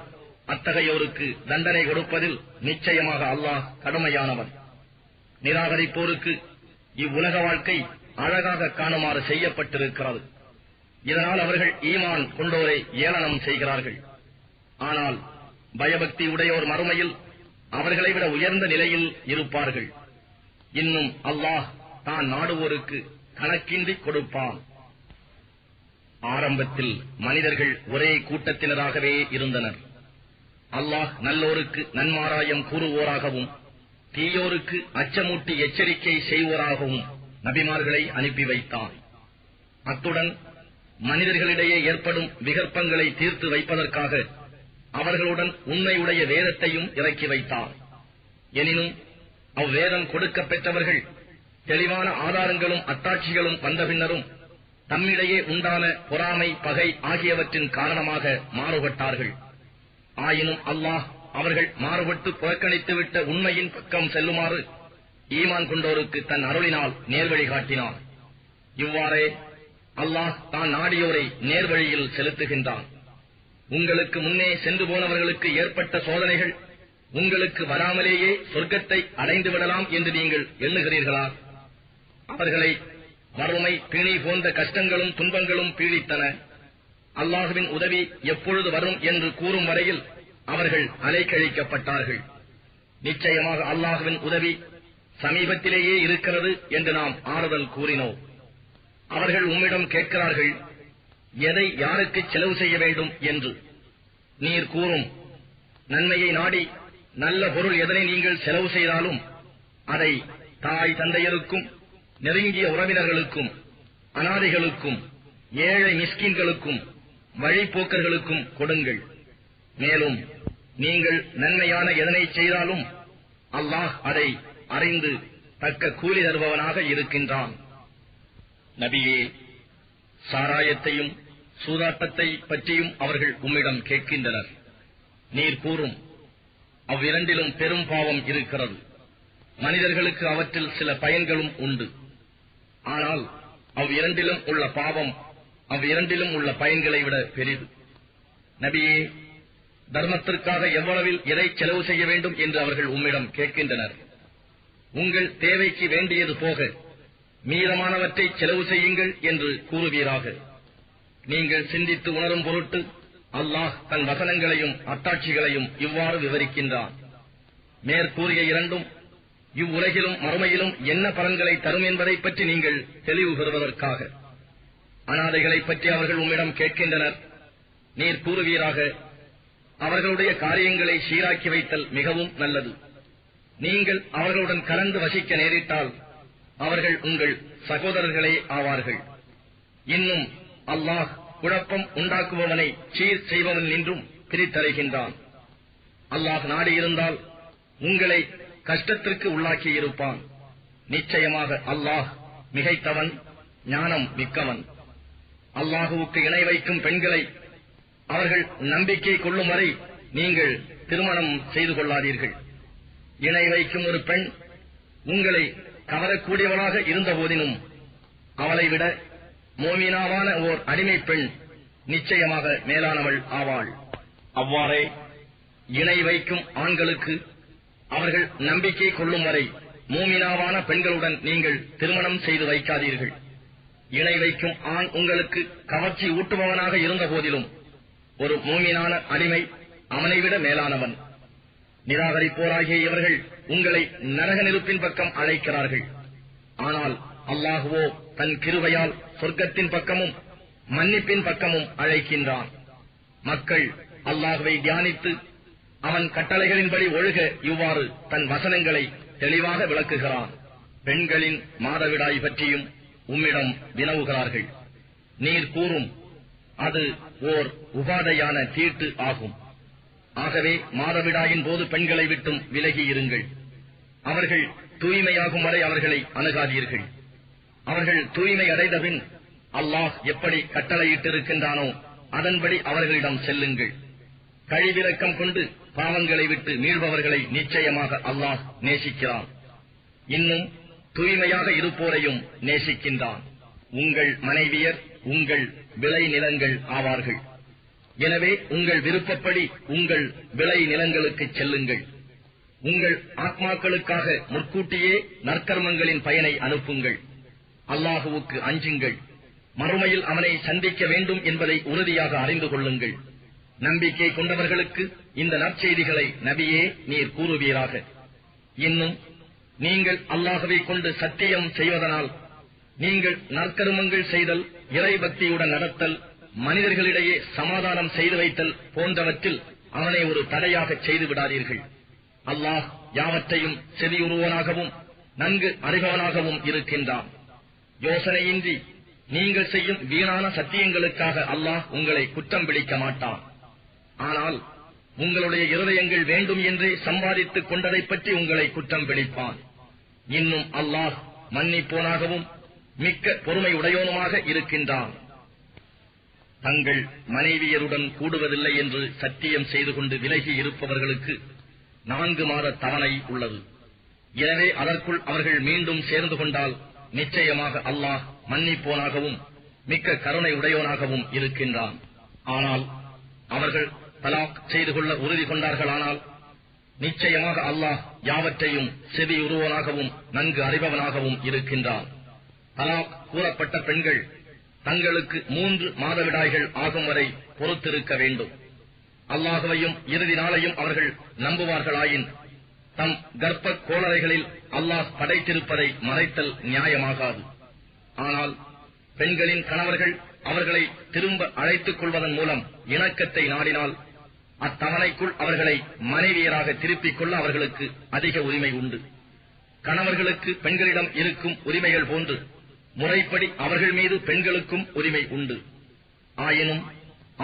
அத்தகையோருக்கு தண்டனை கொடுப்பதில் நிச்சயமாக அல்லாஹ் கடுமையானவன். நிராகரிப்போருக்கு இவ்வுலக வாழ்க்கை அழகாக காணுமாறு செய்யப்பட்டிருக்கிறது. இதனால் அவர்கள் ஈமான் கொண்டோரை ஏளனம் செய்கிறார்கள். ஆனால் பயபக்தி உடையோர் மறுமையில் அவர்களை விட உயர்ந்த நிலையில் இருப்பார்கள். இன்னும் அல்லாஹ் தான் நாடுவோருக்கு கணக்கின்றி கொடுப்பான். ஆரம்பத்தில் மனிதர்கள் ஒரே கூட்டத்தினராகவே இருந்தனர். அல்லாஹ் நல்லோருக்கு நன்மாராயம் கூறுவோராகவும் தீயோருக்கு அச்சமூட்டி எச்சரிக்கை செய்வோராகவும் நபிமார்களை அனுப்பி வைத்தான். அத்துடன் மனிதர்களிடையே ஏற்படும் விகற்பங்களை தீர்த்து வைப்பதற்காக அவர்களுடன் உண்மையுடைய வேதத்தையும் இறக்கி வைத்தான். எனினும் அவ்வேதம் கொடுக்கப் பெற்றவர்கள் தெளிவான ஆதாரங்களும் அத்தாட்சிகளும் வந்த பின்னரும் தம்மிடையே உண்டான பொறாமை, பகை ஆகியவற்றின் காரணமாக மாறுபட்டார்கள். ஆயினும் அல்லாஹ் அவர்கள் மாறுபட்டு புறக்கணித்துவிட்ட உண்மையின் பக்கம் செல்லுமாறு ஈமான் கொண்டோருக்கு தன் அருளினால் நேர்வழி காட்டினான். இவ்வாறே அல்லாஹ் தான் நாடியோரை நேர்வழியில் செலுத்துகின்றான். உங்களுக்கு முன்னே சென்று போனவர்களுக்கு ஏற்பட்ட சோதனைகள் உங்களுக்கு வராமலேயே சொர்க்கத்தை அடைந்து விடலாம் என்று நீங்கள் எண்ணுகிறீர்களா? அவர்களை வறுமை, பிணி போன்ற கஷ்டங்களும் துன்பங்களும் பீடித்தன. அல்லாஹுவின் உதவி எப்பொழுது வரும் என்று கூறும் வரையில் அவர்கள் அலைக்கழிக்கப்பட்டார்கள். நிச்சயமாக அல்லாஹுவின் உதவி சமீபத்திலேயே இருக்கிறது என்று நாம் ஆறுதல் கூறினோம். அவர்கள் உம்மிடம் கேட்கிறார்கள், எதை யாருக்கு செலவு செய்ய வேண்டும் என்று. நீர் கூறும், நன்மையை நாடி நல்ல பொருள் எதனை நீங்கள் செலவு செய்தாலும் அதை தாய் தந்தையருக்கும் நெருங்கிய உறவினர்களுக்கும் அனாதைகளுக்கும் ஏழை மிஸ்கின்களுக்கும் வழிப்போக்கர்களுக்கும் கொடுங்கள். மேலும் நீங்கள் நன்மையான எதனை செய்தாலும் அல்லாஹ் அதை அறிந்து தக்க கூலி தருபவனாக இருக்கின்றான். நபியே, சாராயத்தையும் சூதாட்டத்தை பற்றியும் அவர்கள் உம்மிடம் கேட்கின்றனர். நீர் கூறும், அவ்விரண்டிலும் பெரும் பாவம் இருக்கிறது. மனிதர்களுக்கு அவற்றில் சில பயன்களும் உண்டு. ஆனால் அவ்விரண்டிலும் உள்ள பாவம் அவ்விரண்டிலும் உள்ள பயன்களை விட பெரிது. நபியே, தர்மத்திற்காக எவ்வளவில் எதை செலவு செய்ய வேண்டும் என்று அவர்கள் உம்மிடம் கேட்கின்றனர். உங்கள் தேவைக்கு வேண்டியது போக மீதமானவற்றை செலவு செய்யுங்கள் என்று கூறுவீராக. நீங்கள் சிந்தித்து உணரும் பொருட்டு அல்லாஹ் தன் வசனங்களையும் அத்தாட்சிகளையும் இவ்வாறு விவரிக்கின்றான். மேற்கூறிய இரண்டும் இவ்வுலகிலும் மறுமையிலும் என்ன பலன்களை தரும் என்பதை பற்றி நீங்கள் தெளிவு பெறுவதற்காக. அனாதைகளைப் பற்றி அவர்கள் உம்மிடம் கேட்கின்றனர். நீர் கூறுவீராக, அவர்களுடைய காரியங்களை சீராக்கி வைத்தல் மிகவும் நல்லது. நீங்கள் அவர்களுடன் கலந்து வசிக்க நேரிட்டால் அவர்கள் உங்கள் சகோதரர்களே ஆவார்கள். இன்னும் அல்லாஹ் குழப்பம் உண்டாக்குபவனை சீர் செய்பவன் என்றும் பிரித்தறைகின்றான். அல்லாஹ் நாடியிருந்தால் உங்களை கஷ்டத்திற்கு உள்ளாக்கியிருப்பான். நிச்சயமாக அல்லாஹ் மிகைத்தவன், ஞானம் மிக்கவன். அல்லாஹுவுக்கு இணை வைக்கும் பெண்களை அவர்கள் நம்பிக்கை கொள்ளும் வரை நீங்கள் திருமணம் செய்து கொள்ளாதீர்கள். இணை வைக்கும் ஒரு பெண் உங்களை கவரக்கூடியவளாக இருந்த போதினும் அவளை விட மோமினாவான ஓர் அடிமை பெண் நிச்சயமாக மேலானவள் ஆவாள். அவ்வாறே இணை வைக்கும் ஆண்களுக்கு அவர்கள் நம்பிக்கை கொள்ளும் வரை மோமினாவான பெண்களுடன் நீங்கள் திருமணம் செய்து வைக்காதீர்கள். இணை வைக்கும் ஆண் உங்களுக்கு கவர்ச்சி ஊட்டுபவனாக இருந்த போதிலும் ஒரு மோமினான அடிமை அவனை விட மேலானவன். நிராகரிப்போராகிய இவர்கள் உங்களை நரக நெருப்பின் பக்கம் அழைக்கிறார்கள். ஆனால் அல்லாஹுவோ தன் கிருபையால் சொர்க்கத்தின் பக்கமும் மன்னிப்பின் பக்கமும் அழைக்கின்றான். மக்கள் அல்லாஹுவை தியானித்து அவன் கட்டளைகளின்படி ஒழுக இவ்வாறு தன் வசனங்களை தெளிவாக விளக்குகிறான். பெண்களின் மாதவிடாய் பற்றியும் உம்மிடம் வினவுகிறார்கள். நீர் கூறும், அது ஓர் உபாதையான தீட்டு ஆகும். ஆகவே மாதவிடாயின் போது பெண்களை விட்டும் விலகி இருங்கள். அவர்கள் தூய்மையாகும் வரை அவர்களை அணுகாதீர்கள். அவர்கள் தூய்மை அடைந்தபின் அல்லாஹ் எப்படி கட்டளையிட்டிருக்கின்றானோ அதன்படி அவர்களிடம் செல்லுங்கள். கழிவிரக்கம் கொண்டு பாவங்களை விட்டு மீள்பவர்களை நிச்சயமாக அல்லாஹ் நேசிக்கிறான். இன்னும் தூய்மையாக இருப்போரையும் நேசிக்கின்றான். உங்கள் மனைவியர் உங்கள் விளை நிலங்கள் ஆவார்கள். எனவே உங்கள் விருப்பப்படி உங்கள் விளை நிலங்களுக்கு செல்லுங்கள். உங்கள் ஆத்மாக்களுக்காக முற்கூட்டியே நற்கர்மங்களின் பயனை அனுப்புங்கள். அல்லாஹுவுக்கு அஞ்சுங்கள். மறுமையில் அவனை சந்திக்க வேண்டும் என்பதை உறுதியாக அறிந்து கொள்ளுங்கள். நம்பிக்கை கொண்டவர்களுக்கு இந்த நற்செய்திகளை நபியே நீர் கூறுவீராக. இன்னும் நீங்கள் அல்லாஹுவை கொண்டு சத்தியம் செய்வதனால் நீங்கள் நற்கருமங்கள் செய்தல், இறை பக்தியுடன் நடத்தல், மனிதர்களிடையே சமாதானம் செய்து வைத்தல் போன்றவற்றில் அவனை ஒரு தடையாக செய்து விடாதீர்கள். அல்லாஹ் யாவற்றையும் செவியுறுவனாகவும் நன்கு அறிபவனாகவும் இருக்கின்றான். யோசனையின்றி நீங்கள் செய்யும் வீணான சத்தியங்களுக்காக அல்லாஹ் உங்களை குற்றம் பிடிக்க மாட்டான். ஆனால் உங்களுடைய இருதயங்கள் வேண்டும் என்றே சம்பாதித்துக் கொண்டதைப் பற்றி உங்களை குற்றம் பிடிப்பான். இன்னும் அல்லாஹ் மன்னிப்போனாகவும் மிக்க பொறுமை உடையோனுமாக இருக்கின்றான். தங்கள் மனைவியருடன் கூடுவதில்லை என்று சத்தியம் செய்து கொண்டு விலகி இருப்பவர்களுக்கு 4 மாத தவணை உள்ளது. எனவே அதற்குள் அவர்கள் மீண்டும் சேர்ந்து கொண்டால் நிச்சயமாக அல்லாஹ் மன்னிப்போனாகவும் மிக்க கருணை உடையோனாகவும் இருக்கின்றான். ஆனால் அவர்கள் தலாக் செய்து கொள்ள உறுதி கொண்டார்களானால் நிச்சயமாக அல்லாஹ் யாவற்றையும் செவியுறுவனாகவும் நன்கு அறிபவனாகவும் இருக்கின்றான். தலாக் கூறப்பட்ட பெண்கள் தங்களுக்கு 3 மாதவிடாய்கள் ஆகும் வரை பொறுத்திருக்க வேண்டும். அல்லாஹுவையும் இறுதி நாளையும் அவர்கள் நம்புவார்களாயின் தம் கர்ப்ப கோளறைகளில் அல்லாஹ் படைத்திருப்பதை மறைத்தல் நியாயமாகாது. ஆனால் பெண்களின் கணவர்கள் அவர்களை திரும்ப அழைத்துக் கொள்வதன் மூலம் இணக்கத்தை நாடினால் அத்தவணைக்குள் அவர்களை மனைவியராக திருப்பிக் கொள்ள அவர்களுக்கு அதிக உரிமை உண்டு. கணவர்களுக்கு பெண்களிடம் இருக்கும் உரிமைகள் போன்று முறைப்படி அவர்கள் மீது பெண்களுக்கும் உரிமை உண்டு. ஆயினும்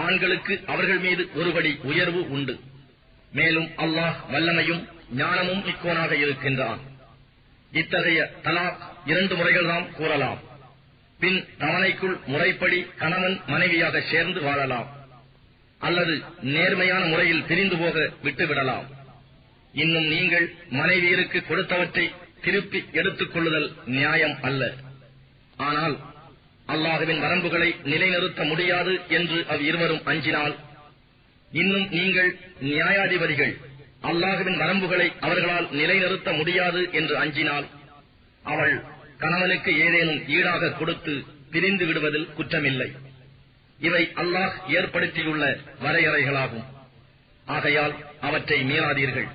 ஆண்களுக்கு அவர்கள் மீது ஒருபடி உயர்வு உண்டு. மேலும் அல்லாஹ் வல்லமையும் ஞானமும் மிக்கோனாக இருக்கின்றான். இத்தகைய தலாக் 2 முறைகள்தான் கூறலாம். பின் தவணைக்குள் முறைப்படி கணவன் மனைவியாக சேர்ந்து வாழலாம், அல்லது நேர்மையான முறையில் பிரிந்து போக விட்டுவிடலாம். இன்னும் நீங்கள் மனைவியருக்கு கொடுத்தவற்றை திருப்பி எடுத்துக் கொள்ளுதல் நியாயம் அல்ல. ஆனால் அல்லாஹுவின் வரம்புகளை நிலைநிறுத்த முடியாது என்று இருவரும் அஞ்சினால், இன்னும் நீங்கள் நியாயாதிபதிகள் அல்லாஹுவின் வரம்புகளை அவர்களால் நிலைநிறுத்த முடியாது என்று அஞ்சினால், அவள் கணவனுக்கு ஏதேனும் ஈடாக கொடுத்து பிரிந்து விடுவதில் குற்றமில்லை. இவை அல்லாஹ் ஏற்படுத்தியுள்ள வரையறைகளாகும். ஆகையால் அவற்றை மீறாதீர்கள்.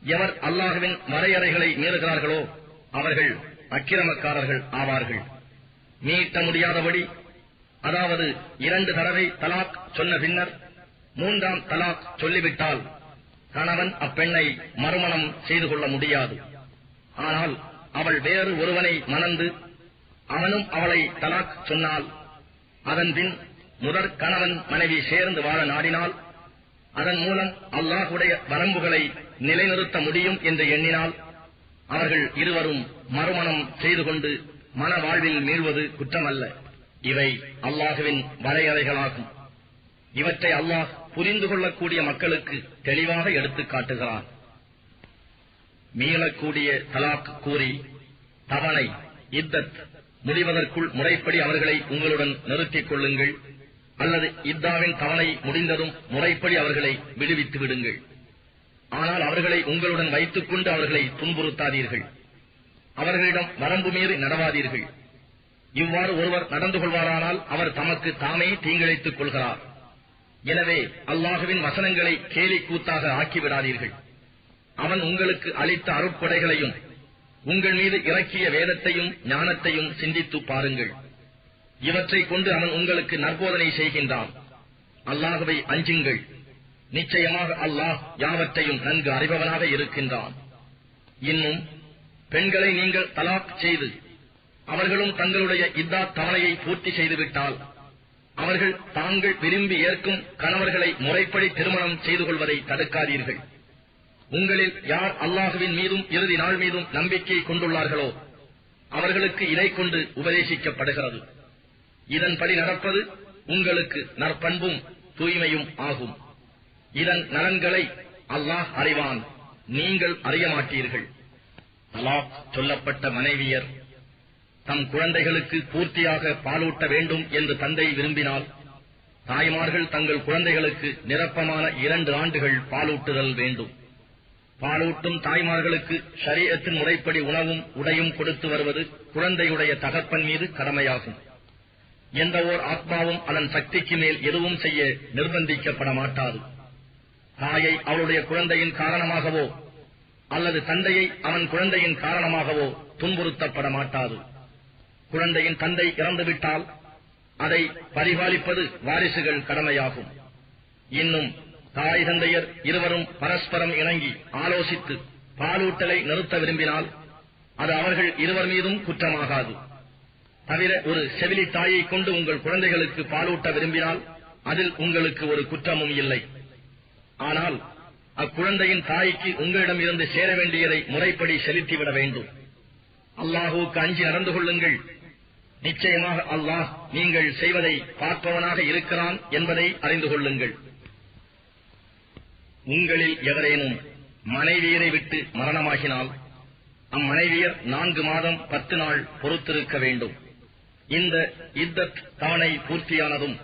எவர் அல்லாஹுவின் வரையறைகளை மீறுகிறார்களோ அவர்கள் அக்கிரமக்காரர்கள் ஆவார்கள். மீட்ட முடியாதபடி அதாவது 2 தடவை தலாக் சொன்ன பின்னர் 3ஆம் தலாக் சொல்லிவிட்டால் கணவன் அப்பெண்ணை மறுமணம் செய்து கொள்ள முடியாது. ஆனால் அவள் வேறு ஒருவனை மணந்து அவனும் அவளை தலாக் சொன்னால், அதன்பின் முதற் கணவன் மனைவி சேர்ந்து வாழ நாடினால், அதன் மூலம் அல்லாஹுடைய வரம்புகளை நிலைநிறுத்த முடியும் என்று எண்ணினால், அவர்கள் இருவரும் மறுமணம் செய்து கொண்டு மன வாழ்வில் மீள்வது குற்றமல்ல. இவை அல்லாஹுவின் வரையறைகளாகும். இவற்றை அல்லாஹ் புரிந்து கொள்ளக்கூடிய மக்களுக்கு தெளிவாக எடுத்துக் காட்டுகிறான். மீளக்கூடிய தலாக் கூறி தவணை இத்தத் முடிவதற்குள் முறைப்படி அவர்களை உங்களுடன் நிறுத்திக் கொள்ளுங்கள், அல்லது இத்தாவின் தவணை முடிந்ததும் முறைப்படி அவர்களை விடுவித்து விடுங்கள். ஆனால் அவர்களை உங்களுடன் வைத்துக் கொண்டு அவர்களை துன்புறுத்தாதீர்கள். அவர்களிடம் வரம்பு மீறி நடவாதீர்கள். இவ்வாறு ஒருவர் நடந்து கொள்வாரானால் அவர் தமக்கு தாமே தீங்கிழைத்துக் கொள்கிறார். எனவே அல்லாஹுவின் வசனங்களை கேலி கூத்தாக ஆக்கிவிடாதீர்கள். அவன் உங்களுக்கு அளித்த அருட்கொடைகளையும் உங்கள் மீது இறக்கிய வேதத்தையும் ஞானத்தையும் சிந்தித்து பாருங்கள். இவற்றை கொண்டு அவன் உங்களுக்கு நற்போதனை செய்கின்றான். அல்லாஹுவை அஞ்சுங்கள். நிச்சயமாக அல்லாஹ் யாவற்றையும் நன்கு அறிபவனாக இருக்கின்றான். இன்னும் பெண்களை நீங்கள் தலாக் செய்து அவர்களும் தங்களுடைய இத்தா தவணையை பூர்த்தி செய்துவிட்டால், அவர்கள் தாங்கள் விரும்பி ஏற்கும் கணவர்களை முறைப்படி திருமணம் செய்து கொள்வதை தடுக்காதீர்கள். உங்களில் யார் அல்லாஹுவின் மீதும் இறுதி நாள் மீதும் நம்பிக்கை கொண்டுள்ளார்களோ அவர்களுக்கு இதை கொண்டு உபதேசிக்கப்படுகிறது. இதன்படி நடப்பது உங்களுக்கு நற்பண்பும் தூய்மையும் ஆகும். இதன் நலன்களை அல்லாஹ் அறிவான், நீங்கள் அறிய மாட்டீர்கள். தலாக் சொல்லப்பட்ட மனைவியர் தம் குழந்தைகளுக்கு பூர்த்தியாக பாலூட்ட வேண்டும் என்று தந்தை விரும்பினால், தாய்மார்கள் தங்கள் குழந்தைகளுக்கு நிரப்பமான 2 ஆண்டுகள் பாலூட்டுதல் வேண்டும். பாலூட்டும் தாய்மார்களுக்கு ஷரீஅத்தின் முறைப்படி உணவும் உடையும் கொடுத்து வருவது குழந்தையுடைய தகப்பன் மீது கடமையாகும். எந்த ஓர் ஆத்மாவும் அதன் சக்திக்கு மேல் எதுவும் செய்ய நிர்பந்திக்கப்பட மாட்டாது. தாயை அவளுடைய குழந்தையின் காரணமாகவோ அல்லது தந்தையை அவன் குழந்தையின் காரணமாகவோ துன்புறுத்தப்பட மாட்டாது. குழந்தையின் தந்தை இறந்துவிட்டால் அதை பரிபாலிப்பது வாரிசுகள் கடமையாகும். இன்னும் தாய் தந்தையர் இருவரும் பரஸ்பரம் இணங்கி ஆலோசித்து பாலூட்டலை நிறுத்த விரும்பினால் அது அவர்கள் இருவர் மீதும் குற்றமாகாது. தவிர ஒரு செவிலி தாயை கொண்டு உங்கள் குழந்தைகளுக்கு பாலூட்ட விரும்பினால் அதில் உங்களுக்கு ஒரு குற்றமும் இல்லை. ஆனால் அக்குழந்தையின் தாய்க்கு உங்களிடம் இருந்து சேர வேண்டியதை முறைப்படி செலுத்திவிட வேண்டும். அல்லாஹுவுக்கு அஞ்சி நடந்து கொள்ளுங்கள். நிச்சயமாக அல்லாஹ் நீங்கள் செய்வதை பார்ப்பவனாக இருக்கிறான் என்பதை அறிந்து கொள்ளுங்கள். உங்களில் எவரேனும் மனைவியரை விட்டு மரணமாகினால் அம்மனைவியர் 4 மாதம் 10 நாள் பொறுத்திருக்க வேண்டும். இந்த இத்தத் தவணை பூர்த்தியானதும்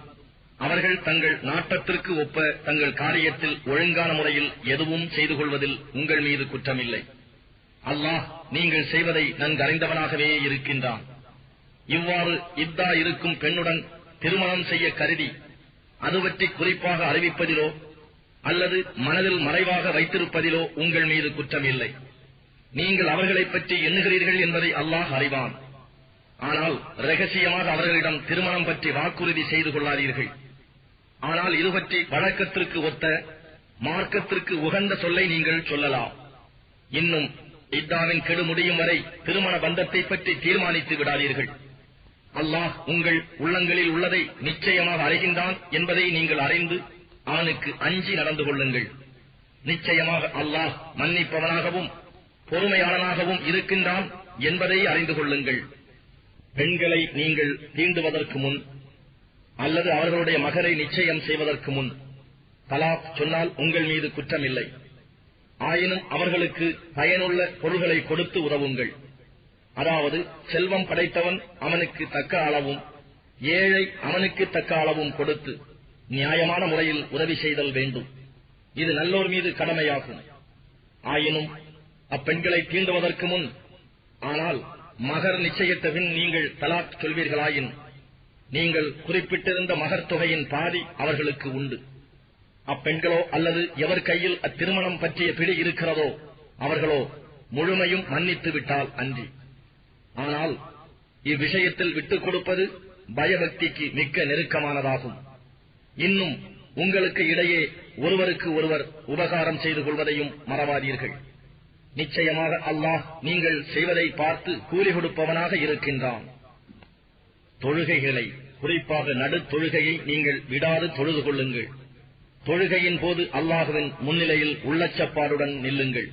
அவர்கள் தங்கள் நாட்டத்திற்கு ஒப்ப தங்கள் காரியத்தில் ஒழுங்கான முறையில் எதுவும் செய்து கொள்வதில் உங்கள் மீது குற்றமில்லை. அல்லாஹ் நீங்கள் செய்வதை நன்கறிந்தவனாகவே இருக்கின்றான். இவ்வாறு இத்தா இருக்கும் பெண்ணுடன் திருமணம் செய்ய கருதி அது பற்றி குறிப்பாக அறிவிப்பதிலோ அல்லது மனதில் மறைவாக வைத்திருப்பதிலோ உங்கள் மீது குற்றமில்லை. நீங்கள் அவர்களைப் பற்றி எண்ணுகிறீர்கள் என்பதை அல்லாஹ் அறிவான். ஆனால் ரகசியமாக அவர்களிடம் திருமணம் பற்றி வாக்குறுதி செய்து கொள்ளாதீர்கள். ஆனால் இது பற்றி வழக்கத்திற்கு ஒத்த மார்க்கத்திற்கு உகந்த சொல்லை நீங்கள் சொல்லலாம். இன்னும் இத்தாவின் கெடு முடியும் வரை திருமண பந்தத்தை பற்றி தீர்மானித்து விடாதீர்கள். அல்லாஹ் உங்கள் உள்ளங்களில் உள்ளதை நிச்சயமாக அறிகின்றான் என்பதை நீங்கள் அறிந்து அவனுக்கு அஞ்சி நடந்து கொள்ளுங்கள். நிச்சயமாக அல்லாஹ் மன்னிப்பவனாகவும் பொறுமையாளனாகவும் இருக்கின்றான் என்பதை அறிந்து கொள்ளுங்கள். பெண்களை நீங்கள் தீண்டுவதற்கு முன் அல்லது அவர்களுடைய மகரை நிச்சயம் செய்வதற்கு முன் தலாக் சொன்னால் உங்கள் மீது குற்றமில்லை. ஆயினும் அவர்களுக்கு பயனுள்ள பொருள்களை கொடுத்து உதவுங்கள். அதாவது செல்வம் படைத்தவன் அவனுக்கு தக்க அளவும் ஏழை அவனுக்கு தக்க அளவும் கொடுத்து நியாயமான முறையில் உதவி செய்தல் வேண்டும். இது நல்லோர் மீது கடமையாகும். ஆயினும் அப்பெண்களை தீண்டுவதற்கு முன் ஆனால் மகர் நிச்சயித்த பின் நீங்கள் தலாக் சொல்வீர்களாயின் நீங்கள் குறிப்பிட்டிருந்த மகர் தொகையின் பாதி அவர்களுக்கு உண்டு. அப்பெண்களோ அல்லது எவர் கையில் அத்திருமணம் பற்றிய பிடி இருக்கிறதோ அவர்களோ முழுமையும் மன்னித்து விட்டால் அன்றி. ஆனால் இவ்விஷயத்தில் விட்டுக் கொடுப்பது பயபக்திக்கு மிக்க நெருக்கமானதாகும். இன்னும் உங்களுக்கு இடையே ஒருவருக்கு ஒருவர் உபகாரம் செய்து கொள்வதையும் மறவாதீர்கள். நிச்சயமாக அல்லாஹ் நீங்கள் செய்வதை பார்த்து கூலி கொடுப்பவனாக இருக்கின்றான். தொழுகைகளை, குறிப்பாக நடுத்தொழுகையை நீங்கள் விடாது தொழுது கொள்ளுங்கள். தொழுகையின் போது அல்லாஹுவின் முன்னிலையில் உள்ளச்சப்பாடுடன் நில்லுங்கள்.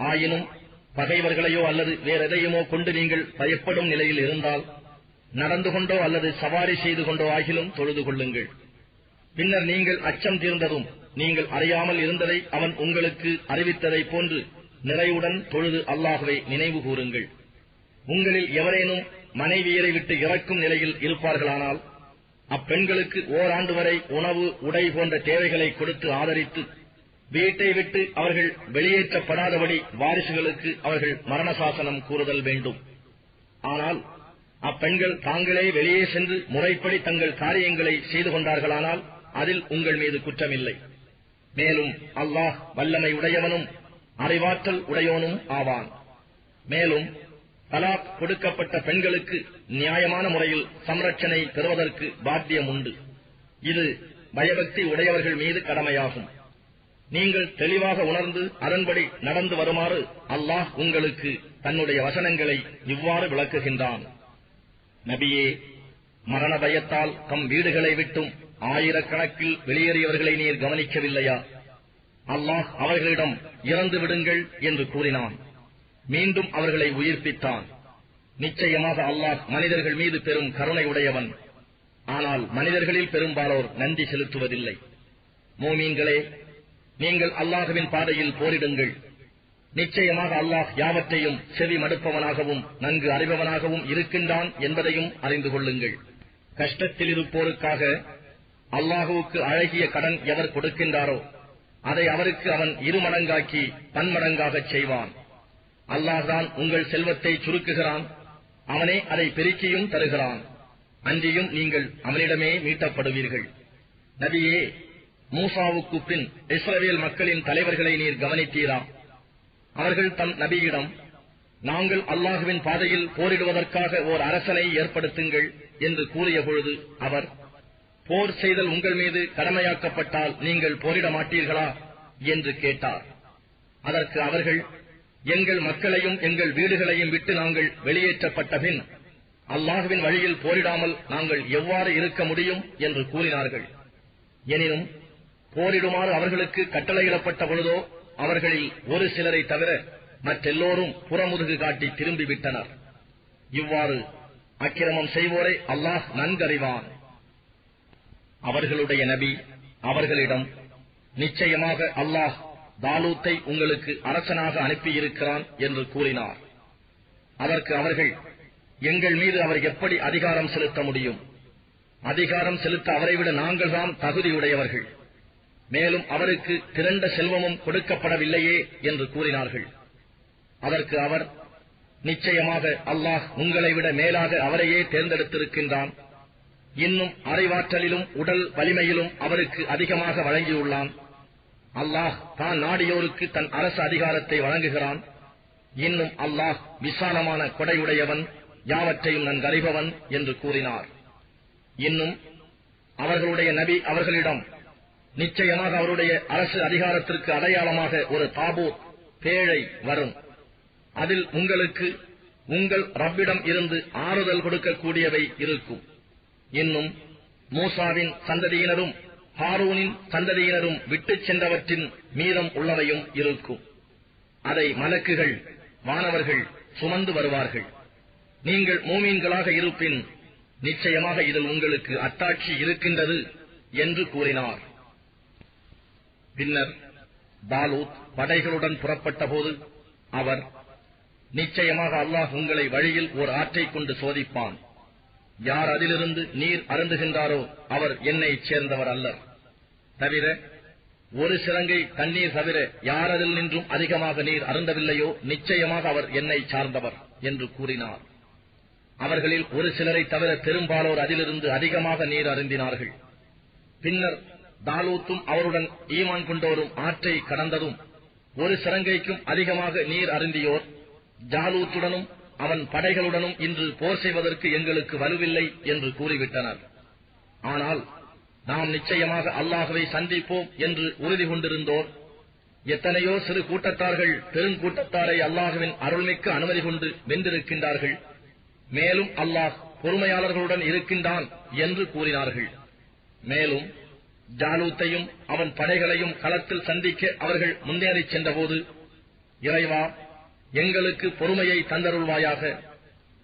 ஆயினும் பகைவர்களையோ அல்லது வேறெதையுமோ கொண்டு நீங்கள் பயப்படும் நிலையில் இருந்தால் நடந்து கொண்டோ அல்லது சவாரி செய்து கொண்டோ ஆகிலும் தொழுது கொள்ளுங்கள். பின்னர் நீங்கள் அச்சம் தீர்ந்ததும் நீங்கள் அறியாமல் இருந்ததை அவன் உங்களுக்கு அறிவித்ததைப் போன்று நிறைவுடன் தொழுது அல்லாஹுவை நினைவு கூறுங்கள். உங்களில் எவரேனும் மனைவியரை விட்டு இறக்கும் நிலையில் இருப்பார்களானால் அப்பெண்களுக்கு ஓராண்டு வரை உணவு, உடை போன்ற தேவைகளை கொடுத்து ஆதரித்து வீட்டை விட்டு அவர்கள் வெளியேற்றப்படாதபடி வாரிசுகளுக்கு அவர்கள் மரண சாசனம் கூறுதல் வேண்டும். ஆனால் அப்பெண்கள் தாங்களே வெளியே சென்று முறைப்படி தங்கள் காரியங்களை செய்து கொண்டார்களானால் அதில் உங்கள் மீது குற்றமில்லை. மேலும் அல்லாஹ் வல்லமை உடையவனும் அறிவாற்றல் உடையவனும் ஆவான். மேலும் தலாக் கொடுக்கப்பட்ட பெண்களுக்கு நியாயமான முறையில் சம்ரட்சணை பெறுவதற்கு பாத்தியம் உண்டு. இது பயபக்தி உடையவர்கள் மீது கடமையாகும். நீங்கள் தெளிவாக உணர்ந்து அதன்படி நடந்து வருமாறு அல்லாஹ் உங்களுக்கு தன்னுடைய வசனங்களை இவ்வாறு விளக்குகின்றான். நபியே, மரண பயத்தால் தம் வீடுகளை விட்டும் ஆயிரக்கணக்கில் வெளியேறியவர்களை நீர் கவனிக்கவில்லையா? அல்லாஹ் அவர்களிடம் இறந்து விடுங்கள் என்று கூறினான். மீண்டும் அவர்களை உயிர்ப்பித்தான். நிச்சயமாக அல்லாஹ் மனிதர்கள் மீது பெரும் கருணை உடையவன். ஆனால் மனிதர்களில் பெரும்பாலோர் நன்றி செலுத்துவதில்லை. மோமீன்களே, நீங்கள் அல்லாஹுவின் பாதையில் போரிடுங்கள். நிச்சயமாக அல்லாஹ் யாவற்றையும் செவி மடுப்பவனாகவும் நன்கு அறிபவனாகவும் இருக்கின்றான் என்பதையும் அறிந்து கொள்ளுங்கள். கஷ்டத்தில் இருப்போருக்காக அல்லாஹுவுக்கு அழகிய கடன் எவர் கொடுக்கின்றாரோ அதை அவருக்கு அவன் இருமடங்காக்கி பன்மடங்காகச் செய்வான். அல்லாஹ்தான் உங்கள் செல்வத்தை சுருக்குகிறான். அவனே அதை பெருக்கியும் தருகிறான். அன்றியும் நீங்கள் அவனிடமே மீட்டப்படுவீர்கள். நபியே, மூசாவுக்கு பின் இஸ்ரவேல் மக்களின் தலைவர்களை நீர் கவனித்தீரா? அவர்கள் தம் நபியிடம், நாங்கள் அல்லாஹுவின் பாதையில் போரிடுவதற்காக ஓர் அரசனை ஏற்படுத்துங்கள் என்று கூறிய பொழுது அவர், போர் செய்தல் உங்கள் மீது கடமையாக்கப்பட்டால் நீங்கள் போரிட மாட்டீர்களா என்று கேட்டார். அதற்கு அவர்கள், எங்கள் மக்களையும் எங்கள் வீடுகளையும் விட்டு நாங்கள் வெளியேற்றப்பட்ட பின் அல்லாஹுவின் வழியில் போரிடாமல் நாங்கள் எவ்வாறு இருக்க முடியும் என்று கூறினார்கள். எனினும் போரிடுமாறு அவர்களுக்கு கட்டளையிடப்பட்ட பொழுதோ அவர்களில் ஒரு சிலரை தவிர மற்றெல்லோரும் புறமுதுகு காட்டி திரும்பிவிட்டனர். இவ்வாறு அக்கிரமம் செய்வோரை அல்லாஹ் நன்கறிவான். அவர்களுடைய நபி அவர்களிடம், நிச்சயமாக அல்லாஹ் தாலூத்தை உங்களுக்கு அரசனாக அனுப்பியிருக்கிறான் என்று கூறினார். அதற்கு அவர்கள், எங்கள் மீது அவர் எப்படி அதிகாரம் செலுத்த முடியும்? அதிகாரம் செலுத்த அவரை விட நாங்கள்தான் தகுதியுடையவர்கள். மேலும் அவருக்கு திரண்ட செல்வமும் கொடுக்கப்படவில்லையே என்று கூறினார்கள். அதற்கு அவர், நிச்சயமாக அல்லாஹ் உங்களை விட மேலாக அவரையே தேர்ந்தெடுத்திருக்கின்றான். இன்னும் அறிவாற்றலிலும் உடல் வலிமையிலும் அவருக்கு அதிகமாக வழங்கியுள்ளான். அல்லாஹ் தான் நாடியோருக்கு தன் அரசு அதிகாரத்தை வழங்குகிறான். இன்னும் அல்லாஹ் விசாலமான கொடையுடையவன், யாவற்றையும் நன்கறிபவன் என்று கூறினார். இன்னும் அவர்களுடைய நபி அவர்களிடம், நிச்சயமாக அவருடைய அரசு அதிகாரத்திற்கு அடையாளமாக ஒரு தாபூத், பேழை வரும். அதில் உங்களுக்கு உங்கள் ரப்பிடம் இருந்து ஆறுதல் கொடுக்கக்கூடியவை இருக்கும். இன்னும் மூசாவின் சந்ததியினரும் ஹாரூனின் சந்ததியினரும் விட்டுச் சென்றவற்றின் மீதம் உள்ளவையும் இருக்கும். அதை மலக்குகள், வானவர்கள் சுமந்து வருவார்கள். நீங்கள் மூமீன்களாக இருப்பின் நிச்சயமாக இதில் உங்களுக்கு அத்தாட்சி இருக்கின்றது என்று கூறினார். பின்னர் தாலூத் படைகளுடன் புறப்பட்ட போது அவர், நிச்சயமாக அல்லாஹ் உங்களை வழியில் ஓர் ஆற்றைக் கொண்டு சோதிப்பான். யார் அதிலிருந்து நீர் அருந்துகின்றாரோ அவர் என்னைச் சேர்ந்தவர் அல்லர். தவிர ஒரு சிறங்கை தண்ணீர் தவிர யார் அதில் நின்றும் அதிகமாக நீர் அருந்தவில்லையோ நிச்சயமாக அவர் என்னை சார்ந்தவர் என்று கூறினார். அவர்களில் ஒரு சிலரை தவிர பெரும்பாலோர் அதிலிருந்து அதிகமாக நீர் அருந்தினார்கள். பின்னர் தாலூத்தும் அவருடன் ஈமான் கொண்டோரும் ஆற்றை கடந்ததும் ஒரு சிறங்கைக்கும் அதிகமாக நீர் அருந்தியோர் ஜாலூத்துடனும் அவன் படைகளுடனும் இன்று போர் செய்வதற்கு எங்களுக்கு வலுவில்லை என்று கூறிவிட்டனர். ஆனால் நாம் நிச்சயமாக அல்லாஹ்வை சந்திப்போம் என்று உறுதி கொண்டிருந்தோர் எத்தனையோ சிறு கூட்டத்தார்கள் பெருங்கூட்டத்தாரை அல்லாஹ்வின் அருள்மிக்க அனுமதி கொண்டு வென்றிருக்கின்றார்கள். மேலும் அல்லாஹ் பொறுமையாளர்களுடன் இருக்கின்றான் என்று கூறினார்கள். மேலும் ஜாலூத்தையும் அவன் படைகளையும் களத்தில் சந்திக்க அவர்கள் முன்னேறிச் சென்றபோது, இறைவா, எங்களுக்கு பொறுமையை தந்தருள்வாயாக,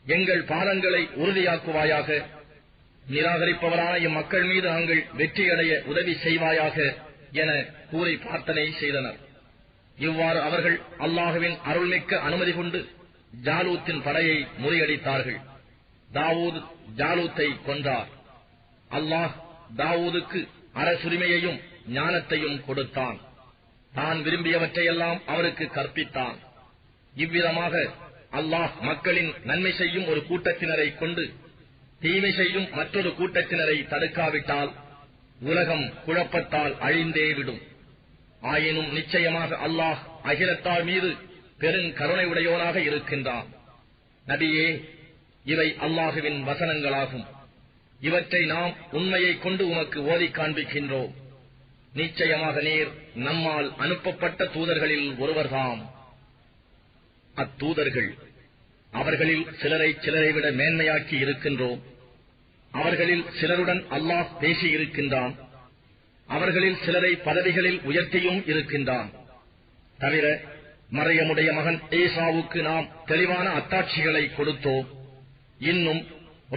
எங்கள் பாதங்களை உறுதியாக்குவாயாக, நிராகரிப்பவரான இம்மக்கள் மீது நாங்கள் வெற்றியடைய உதவி செய்வாயாக என கூறி பிரார்த்தனை செய்தனர். இவ்வாறு அவர்கள் அல்லாஹ்வின் அருள்மிக்க அனுமதி கொண்டு ஜாலூத்தின் படையை முறியடித்தார்கள். தாவூத் ஜாலூத்தை கொன்றார். அல்லாஹ் தாவூதுக்கு அரசுரிமையையும் ஞானத்தையும் கொடுத்தான். தான் விரும்பியவற்றையெல்லாம் அவருக்கு கற்பித்தான். இவ்விதமாக அல்லாஹ் மக்களின் நன்மை செய்யும் ஒரு கூட்டத்தினரை கொண்டு தீமை செய்யும் மற்றொரு கூட்டத்தினரை தடுக்காவிட்டால் உலகம் குழப்பத்தால் அழிந்தே விடும். ஆயினும் நிச்சயமாக அல்லாஹ் அகிலத்தார் மீது பெருங்கருணை உடையோனாக இருக்கின்றான். நபியே, இவை அல்லாஹுவின் வசனங்களாகும். இவற்றை நாம் உண்மையைக் கொண்டு உமக்கு ஓதிக் காண்பிக்கின்றோம். நிச்சயமாக நீர் நம்மால் அனுப்பப்பட்ட தூதர்களில் ஒருவர்தாம். அத்தூதர்கள் அவர்களில் சிலரை விட மேன்மையாக்கி இருக்கின்றோம். அவர்களில் சிலருடன் அல்லாஹ் பேசியிருக்கின்றான். அவர்களில் சிலரை பதவிகளில் உயர்த்தியும் இருக்கின்றான். தவிர மரியமுடைய மகன் ஈசாவுக்கு நாம் தெளிவான அத்தாட்சிகளை கொடுத்தோம். இன்னும்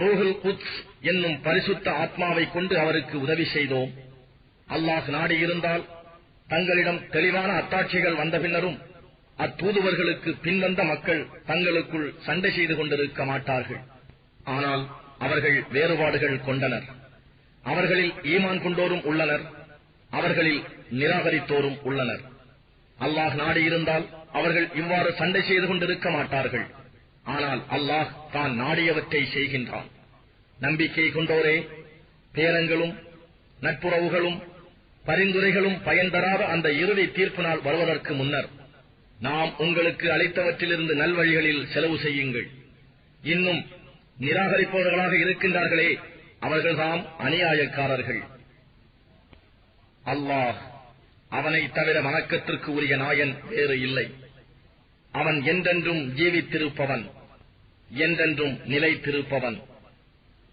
ரூஹுல் குத்ஸ் என்னும் பரிசுத்த ஆத்மாவை கொண்டு அவருக்கு உதவி செய்தோம். அல்லாஹ் நாடியிருந்தால் தங்களிடம் தெளிவான அத்தாட்சிகள் வந்த பின்னரும் அத்தூதுவர்களுக்கு பின்வந்த மக்கள் தங்களுக்குள் சண்டை செய்து கொண்டிருக்க மாட்டார்கள். ஆனால் அவர்கள் வேறுபாடுகள் கொண்டனர். அவர்களில் ஈமான் கொண்டோரும் உள்ளனர், அவர்களில் நிராகரித்தோரும் உள்ளனர். அல்லாஹ் நாடியிருந்தால் அவர்கள் இவ்வாறு சண்டை செய்து கொண்டிருக்க மாட்டார்கள். ஆனால் அல்லாஹ் தான் நாடியவற்றை செய்கின்றான். நம்பிக்கை கொண்டோரே, பேரங்களும் நட்புறவுகளும் பரிந்துரைகளும் பயன் தராத அந்த இறுதி தீர்ப்பு நாள் வருவதற்கு முன்னர் நாம் உங்களுக்கு அளித்தவற்றிலிருந்து நல்வழிகளில் செலவு செய்யுங்கள். இன்னும் நிராகரிப்பவர்களாக இருக்கின்றார்களே, அவர்கள்தாம் அநியாயக்காரர்கள். அல்லாஹ், அவனை தவிர வணக்கத்திற்கு உரிய நாயன் வேறு இல்லை. அவன் என்றென்றும் ஜீவித்திருப்பவன், என்றென்றும் நிலைத்திருப்பவன்.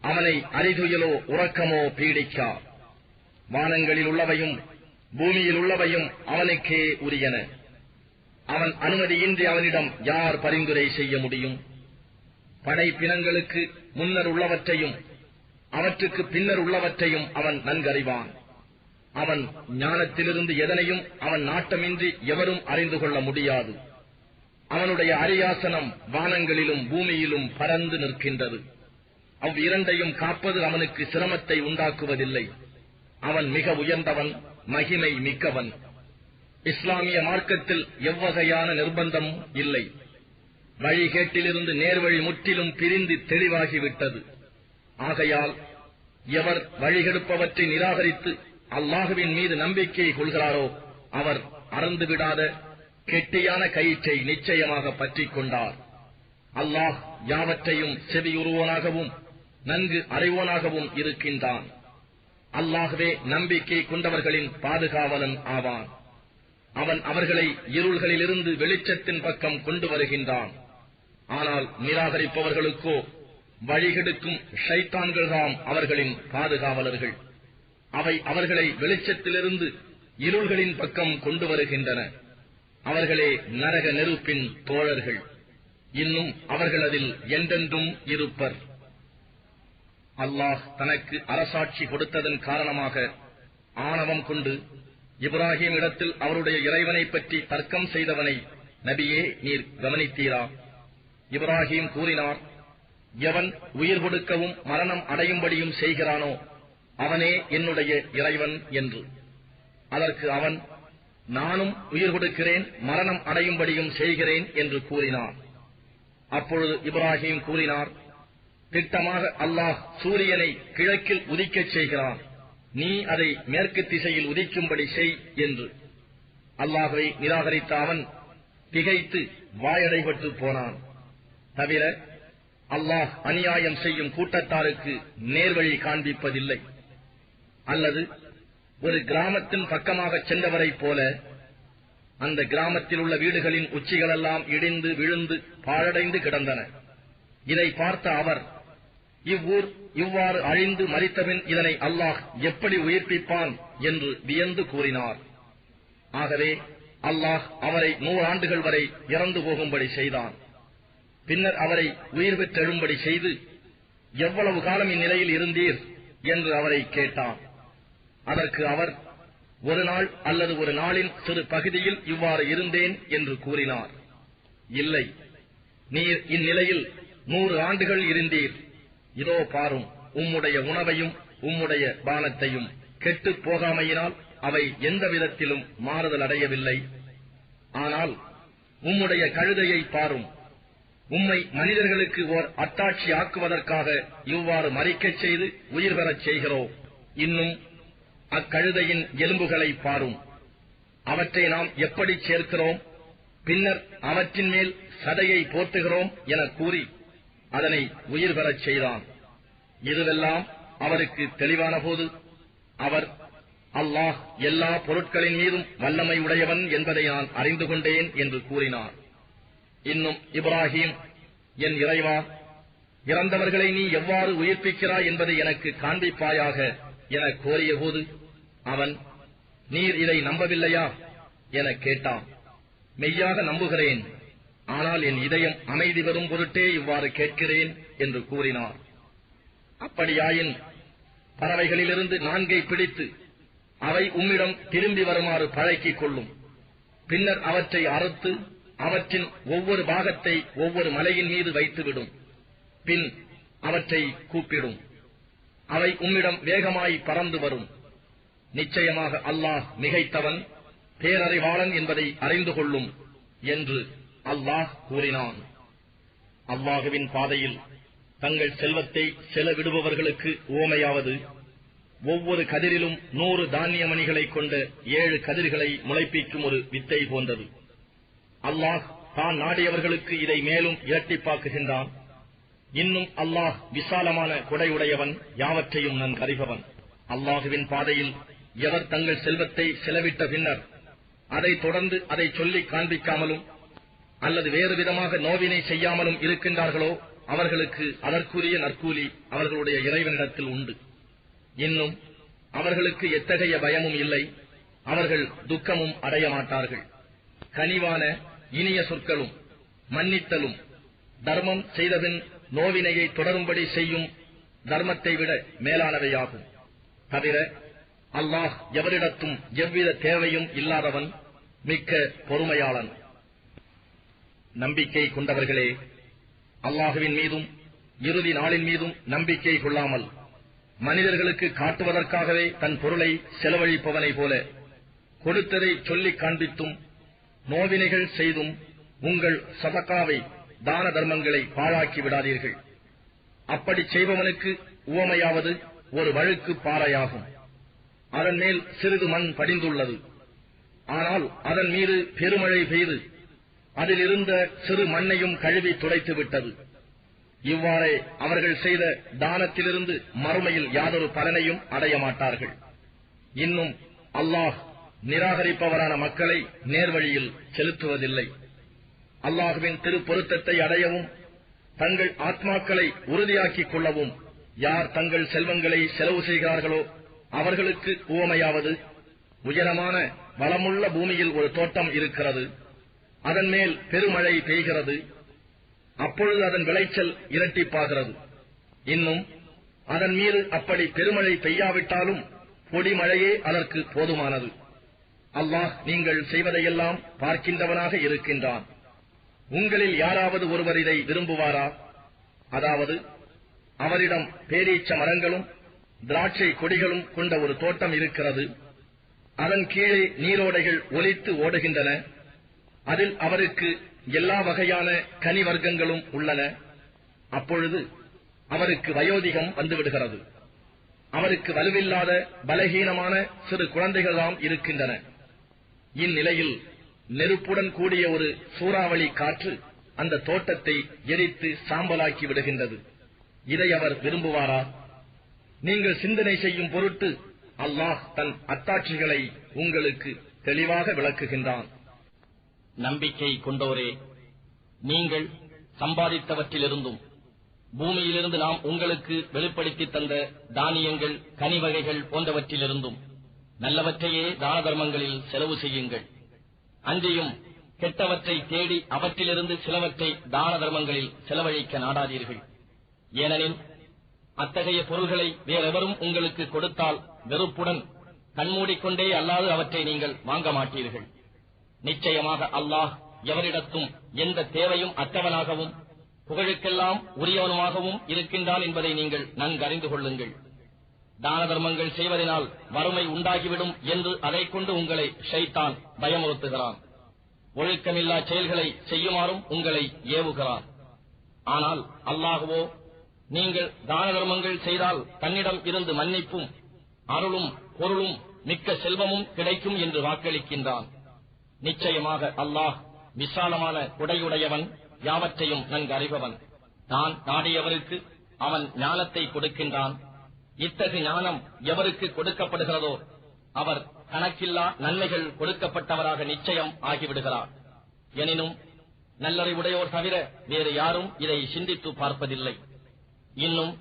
அவனை அறிதுயிலோ உறக்கமோ பீடிக்கா. வானங்களில் உள்ளவையும் பூமியில் உள்ளவையும் அவனுக்கே உரியன. அவன் அனுமதியின்றி அவனிடம் யார் பரிந்துரை செய்ய முடியும்? படைப்பினங்களுக்கு முன்னர் உள்ளவற்றையும் அவற்றுக்கு பின்னர் உள்ளவற்றையும் அவன் நன்கறிவான். அவன் ஞானத்திலிருந்து எதனையும் அவன் நாட்டமின்றி எவரும் அறிந்து கொள்ள முடியாது. அவனுடைய அரியாசனம் வானங்களிலும் பூமியிலும் பறந்து நிற்கின்றது. அவ்விரண்டையும் காப்பது அவனுக்கு சிரமத்தை உண்டாக்குவதில்லை. அவன் மிக உயர்ந்தவன், மகிமை மிக்கவன். இஸ்லாமிய மார்க்கத்தில் எவ்வகையான நிர்பந்தமும் இல்லை. வழிகேட்டிலிருந்து நேர்வழி முற்றிலும் பிரிந்து தெளிவாகிவிட்டது. ஆகையால் எவர் வழிகெடுப்பவற்றை நிராகரித்து அல்லாஹுவின் மீது நம்பிக்கை கொள்கிறாரோ அவர் அறந்துவிடாத கெட்டியான கயிற்றை நிச்சயமாக பற்றிக் கொண்டார். அல்லாஹ் யாவற்றையும் செவியுறுவோனாகவும் நன்கு அறிவோனாகவும் இருக்கின்றான். அல்லாஹ்வே நம்பிக்கை கொண்டவர்களின் பாதுகாவலன் ஆவான். அவன் அவர்களை இருள்களிலிருந்து வெளிச்சத்தின் பக்கம் கொண்டு வருகின்றான். ஆனால் நிராகரிப்பவர்களுக்கோ வழிகெடுக்கும் ஷைத்தான்கள்தாம் அவர்களின் பாதுகாவலர்கள். அவை அவர்களை வெளிச்சத்திலிருந்து இருள்களின் பக்கம் கொண்டு வருகின்றன. அவர்களே நரக நெருப்பின் தோழர்கள். இன்னும் அவர்கள் அதில் என்றென்றும் இருப்பர். அல்லாஹ் தனக்கு அரசாட்சி கொடுத்ததன் காரணமாக ஆணவம் கொண்டு இப்ராஹிம் இடத்தில் அவருடைய இறைவனை பற்றி தர்க்கம் செய்தவனை நபியே நீர் கவனித்தீரா? இப்ராஹிம் கூறினார், எவன் உயிர் கொடுக்கவும் மரணம் அடையும்படியும் செய்கிறானோ அவனே என்னுடைய இறைவன் என்று. அதற்கு அவன், நானும் உயிர் கொடுக்கிறேன், மரணம் அடையும்படியும் செய்கிறேன் என்று கூறினான். அப்பொழுது இப்ராஹிம் கூறினார், திட்டமாக அல்லாஹ் சூரியனை கிழக்கில் உதிக்கச் செய்கிறான், நீ அதை மேற்கு திசையில் உதிக்கும்படி செய் என்று. அல்லாஹ்வை நிராகரித்த அவன் திகைத்து வாயடைபட்டு போனான். தவிர அல்லாஹ் அநியாயம் செய்யும் கூட்டத்தாருக்கு நேர்வழி காண்பிப்பதில்லை. அல்லது ஒரு கிராமத்தின் பக்கமாக சென்றவரைப் போல அந்த கிராமத்தில் உள்ள வீடுகளின் உச்சிகளெல்லாம் இடிந்து விழுந்து பாழடைந்து கிடந்தன. இதை பார்த்த அவர், இவ்வூர் இவ்வாறு அழிந்து மரித்தபின் இதனை அல்லாஹ் எப்படி உயிர்ப்பிப்பான் என்று வியந்து கூறினார். ஆகவே அல்லாஹ் அவரை 100 ஆண்டுகள் வரை இறந்து போகும்படி செய்தான். பின்னர் அவரை உயிர் பெற்றெழும்படி செய்து, எவ்வளவு காலம் இந்நிலையில் இருந்தீர் என்று அவரை கேட்டான். அதற்கு அவர், ஒரு நாள் அல்லது ஒரு நாளின் சிறு பகுதியில் இவ்வாறு இருந்தேன் என்று கூறினார். இல்லை, நீர் இந்நிலையில் 100 ஆண்டுகள் இருந்தீர். இதோ பாரும், உம்முடைய உணவையும் உம்முடைய பானத்தையும் கெட்டுப் போகாமையினால் அவை எந்த விதத்திலும் மாறுதல் அடையவில்லை. ஆனால் உம்முடைய கழுதையை பாரும், உம்மை மனிதர்களுக்கு ஓர் அத்தாட்சி ஆக்குவதற்காக இவ்வாறு மரிக்கச் செய்து உயிர் பெறச் செய்கிறோம். இன்னும் அக்கழுதையின் எலும்புகளை பாரும், அவற்றை நாம் எப்படி சேர்க்கிறோம், பின்னர் அவற்றின் மேல் சதையை போர்த்துகிறோம் என கூறி அதனை உயிர் பெறச் செய்தான். இதுவெல்லாம் அவருக்கு தெளிவான போது அவர், அல்லாஹ் எல்லா பொருட்களின் மீதும் வல்லமை உடையவன் என்பதை நான் அறிந்து கொண்டேன் என்று கூறினார். இன்னும் இப்ராஹிம், என் இறைவா, இறந்தவர்களை நீ எவ்வாறு உயிர்ப்பிக்கிறாய் என்பதை எனக்கு காண்பிப்பாயாக என கோரிய போது அவன், நீர் இதை நம்பவில்லையா என கேட்டான். மெய்யாக நம்புகிறேன், ஆனால் என் இதயம் அமைதி பெறும் பொருட்டே இவ்வாறு கேட்கிறேன் என்று கூறினார். அப்படியாயின் பறவைகளிலிருந்து 4 பிடித்து அவை உம்மிடம் திரும்பி வருமாறு பழக்கிக் கொள்ளும். பின்னர் அவற்றை அறுத்து அவற்றின் ஒவ்வொரு பாகத்தை ஒவ்வொரு மலையின் மீது வைத்துவிடும். பின் அவற்றை கூப்பிடும், அவை உம்மிடம் வேகமாய் பறந்து வரும். நிச்சயமாக அல்லாஹ் மிகைத்தவன், பேரறிவாளன் என்பதை அறிந்து கொள்ளும் என்று அல்லாஹ் கூறினான். அல்லாஹுவின் பாதையில் தங்கள் செல்வத்தை செலவிடுபவர்களுக்கு உவமையாவது, ஒவ்வொரு கதிரிலும் 100 தானிய மணிகளை கொண்ட 7 கதிர்களை முளைப்பிக்கும் ஒரு வித்தை போன்றது. அல்லாஹ் தான் நாடியவர்களுக்கு இதை மேலும் இரட்டிப்பாக்குகின்றான். இன்னும் அல்லாஹ் விசாலமான கொடையுடையவன், யாவற்றையும் நன்கு அறிபவன். அல்லாஹுவின் பாதையில் எவர் தங்கள் செல்வத்தை செலவிட்ட பின்னர் அதை தொடர்ந்து அதை சொல்லி காண்பிக்காமலும் அல்லது வேறு விதமாக நோவினை செய்யாமலும் இருக்கின்றார்களோ அவர்களுக்கு அதற்குரிய நற்கூலி அவர்களுடைய இறைவனிடத்தில் உண்டு. இன்னும் அவர்களுக்கு எத்தகைய பயமும் இல்லை, அவர்கள் துக்கமும் அடைய மாட்டார்கள். கனிவான இனிய சொற்களும் மன்னித்தலும் தர்மம் செய்தபின் நோவினையை தொடரும்படி செய்யும் தர்மத்தை விட மேலானவையாகும். தவிர அல்லாஹ் எவரிடத்தும் எவ்வித தேவையும் இல்லாதவன், மிக்க பொறுமையாளன். நம்பிக்கை கொண்டவர்களே, அல்லாஹுவின் மீதும் இறுதி நாளின் மீதும் நம்பிக்கை கொள்ளாமல் மனிதர்களுக்கு காட்டுவதற்காகவே தன் பொருளை செலவழிப்பவனை போல கொடுத்ததை சொல்லிக் காண்பித்தும் நோவினைகள் செய்தும் உங்கள் சதகாவை தான தர்மங்களை பாழாக்கி விடாதீர்கள். அப்படி செய்பவனுக்கு உவமையாவது ஒரு வழுக்கு பாறையாகும். அதன் மேல் சிறிது மண் படிந்துள்ளது. ஆனால் அதன் மீது பெருமழை பெய்து அதில் இருந்த சிறு மண்ணையும் கழுவி துடைத்து விட்டது. இவ்வாறே அவர்கள் செய்த தானத்திலிருந்து மறுமையில் யாதொரு பலனையும் அடைய மாட்டார்கள். இன்னும் அல்லாஹ் நிராகரிப்பவரான மக்களை நேர்வழியில் செலுத்துவதில்லை. அல்லாஹுவின் திருப்பொருத்தத்தை அடையவும் தங்கள் ஆத்மாக்களை உறுதியாக்கிக் கொள்ளவும் யார் தங்கள் செல்வங்களை செலவு செய்கிறார்களோ அவர்களுக்கு உவமையாவது, உயரமான வளமுள்ள பூமியில் ஒரு தோட்டம் இருக்கிறது. அதன் மேல் பெருமழை பெய்கிறது. அப்பொழுது அதன் விளைச்சல் இரட்டிப்பாகிறது. இன்னும் அதன் மீது அப்படி பெருமழை பெய்யாவிட்டாலும் பொடிமழையே அதற்கு போதுமானது. அல்லாஹ் நீங்கள் செய்வதையெல்லாம் பார்க்கின்றவனாக இருக்கின்றான். உங்களில் யாராவது ஒருவர் இதை விரும்புவாரா? அதாவது அவரிடம் பேரீச்ச மரங்களும் திராட்சை கொடிகளும் கொண்ட ஒரு தோட்டம் இருக்கிறது. அதன் கீழே நீரோடைகள் ஒலித்து ஓடுகின்றன. அதில் அவருக்கு எல்லா வகையான கனி வர்க்கங்களும் உள்ளன. அப்பொழுது அவருக்கு வயோதிகம் வந்துவிடுகிறது. அவருக்கு வலுவில்லாத பலகீனமான சிறு குழந்தைகளாம் இருக்கின்றன. இந்நிலையில் நெருப்புடன் கூடிய ஒரு சூறாவளி காற்று அந்த தோட்டத்தை எரித்து சாம்பலாக்கி விடுகின்றது. இதை அவர் விரும்புவாரா? நீங்கள் சிந்தனை செய்யும் பொருட்டு அல்லாஹ் தன் அத்தாட்சிகளை உங்களுக்கு தெளிவாக விளக்குகின்றான். நம்பிக்கை கொண்டோரே, நீங்கள் சம்பாதித்தவற்றிலிருந்தும் பூமியிலிருந்து நாம் உங்களுக்கு வெளிப்படுத்தி தந்த தானியங்கள், கனிவகைகள் போன்றவற்றிலிருந்தும் நல்லவற்றையே தான தர்மங்களில் செலவு செய்யுங்கள். அன்றியும் கெட்டவற்றை தேடி அவற்றிலிருந்து சிலவற்றை தான தர்மங்களில் செலவழிக்க நாடாதீர்கள். ஏனெனில் அத்தகைய பொருள்களை வேறெவரும் உங்களுக்கு கொடுத்தால் வெறுப்புடன் கண்மூடிக்கொண்டே அல்லாது அவற்றை நீங்கள் வாங்க மாட்டீர்கள். நிச்சயமாக அல்லாஹ் எவரிடத்தும் எந்த தேவையும் அற்றவனாகவும் புகழுக்கெல்லாம் உரியவனுமாகவும் இருக்கின்றான் என்பதை நீங்கள் நன்கறிந்து கொள்ளுங்கள். தான தர்மங்கள் செய்வதனால் வறுமை உண்டாகிவிடும் என்று அதைக் கொண்டு உங்களை ஷைத்தான் பயமுறுத்துகிறான். ஒழுக்கமில்லா செயல்களை செய்யுமாறும் உங்களை ஏவுகிறான். ஆனால் அல்லாஹுவோ நீங்கள் தான தர்மங்கள் செய்தால் தன்னிடம் இருந்து மன்னிப்பும் அருளும் பொருளும் மிக்க செல்வமும் கிடைக்கும் என்று வாக்களிக்கின்றான். நிச்சயமாக அல்லாஹ் விசாலமான கொடையுடையவன், யாவற்றையும் நன்கு அறிபவன். தான் நாடியவருக்கு அவன் ஞானத்தை கொடுக்கின்றான். இத்தகு ஞானம் எவருக்கு கொடுக்கப்படுகிறதோ அவர் கணக்கில்லா நன்மைகள் கொடுக்கப்பட்டவராக நிச்சயம் ஆகிவிடுகிறார். எனினும் நல்லறிவுடையோர் தவிர வேறு யாரும் இதை சிந்தித்து பார்ப்பதில்லை. இன்னும்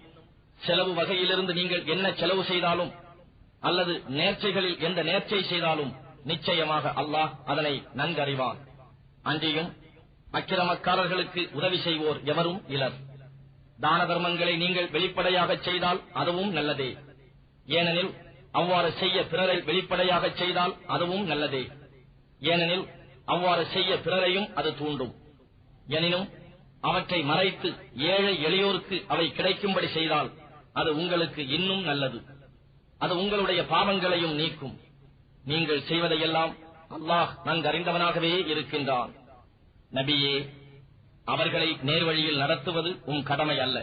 செலவு வகையிலிருந்து நீங்கள் என்ன செலவு செய்தாலும் அல்லது நேர்ச்சைகளில் எந்த நேர்ச்சை செய்தாலும் நிச்சயமாக அல்லாஹ் அதனை நன்கறிவான். அன்றியும் அக்கிரமக்காரர்களுக்கு உதவி செய்வோர் எவரும் இலர். தான தர்மங்களை நீங்கள் வெளிப்படையாக செய்தால் அதுவும் நல்லதே. ஏனெனில் அவ்வாறு செய்ய பிறரை வெளிப்படையாக செய்தால் அதுவும் நல்லதே. ஏனெனில் அவ்வாறு செய்ய பிறரையும் அது தூண்டும். எனினும் அவற்றை மறைத்து ஏழை எளியோருக்கு அவை கிடைக்கும்படி செய்தால் அது உங்களுக்கு இன்னும் நல்லது. அது உங்களுடைய பாவங்களையும் நீக்கும். நீங்கள் செய்வதையெல்லாம் அல்லாஹ் நன்கறிந்தவனாகவே இருக்கின்றான். நபியே, அவர்களை நேர்வழியில் நடத்துவது உம் கடமை அல்ல.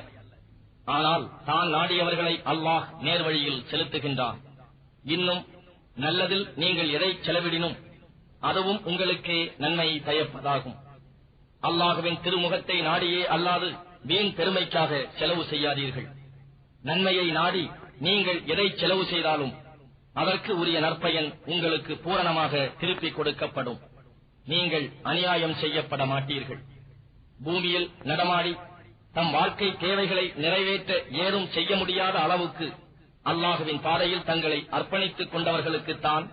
ஆனால் தான் நாடியவர்களை அல்லாஹ் நேர்வழியில் செலுத்துகின்றான். இன்னும் நல்லதில் நீங்கள் எதை செலவிடினும் அதுவும் உங்களுக்கே நன்மை பயப்பதாகும். அல்லாஹுவின் திருமுகத்தை நாடியே அல்லாது வீண் பெருமைக்காக செலவு செய்யாதீர்கள். நன்மையை நாடி நீங்கள் எதை செலவு செய்தாலும் அதற்கு உரிய நற்பயன் உங்களுக்கு பூரணமாக திருப்பிக் கொடுக்கப்படும். நீங்கள் அநியாயம் செய்யப்பட மாட்டீர்கள். பூமியில் நடமாடி தம் வாழ்க்கை தேவைகளை நிறைவேற்ற ஏதும் செய்ய முடியாத அளவுக்கு அல்லாஹுவின் பாதையில் தங்களை அர்ப்பணித்துக் கொண்டவர்களுக்குத்தான்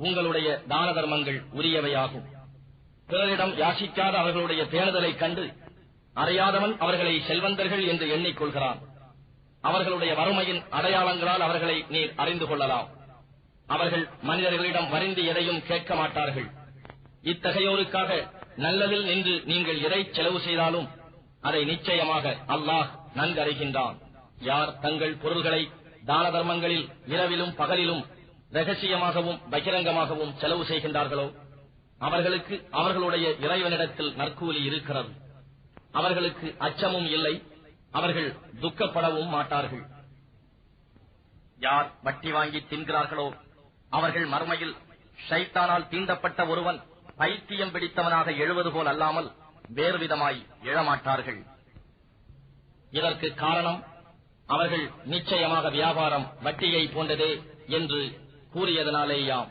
உங்களுடைய தான தர்மங்கள் உரியவையாகும். பிறரிடம் யாசிக்காத அவர்களுடைய பேணுதலைக் கண்டு அறியாதவன் அவர்களை செல்வந்தர்கள் என்று எண்ணிக்கொள்கிறான். அவர்களுடைய வறுமையின் அடையாளங்களால் அவர்களை நீர் அறிந்து கொள்ளலாம். அவர்கள் மனிதர்களிடம் வருந்தி எதையும் கேட்க மாட்டார்கள். இத்தகையோருக்காக நல்லதில் நின்று நீங்கள் எதை செலவு செய்தாலும் அதை நிச்சயமாக அல்லாஹ் நன்கறிகின்றான். யார் தங்கள் பொருள்களை தான தர்மங்களில் இரவிலும் பகலிலும் ரகசியமாகவும் பகிரங்கமாகவும் செலவு செய்கின்றார்களோ அவர்களுக்கு அவர்களுடைய இறைவனிடத்தில் நற்கூலி இருக்கிறது. அவர்களுக்கு அச்சமும் இல்லை, அவர்கள் துக்கப்படவும் மாட்டார்கள். யார் வட்டி வாங்கி தின்கிறார்களோ அவர்கள் மறுமையில் ஷைத்தானால் தீண்டப்பட்ட ஒருவன் பைத்தியம் பிடித்தவனாக எழுவது போல் அல்லாமல் வேறுவிதமாய் எழமாட்டார்கள். இதற்கு காரணம் அவர்கள் நிச்சயமாக வியாபாரம் வட்டியை போன்றதே என்று கூறியதனாலேயாம்.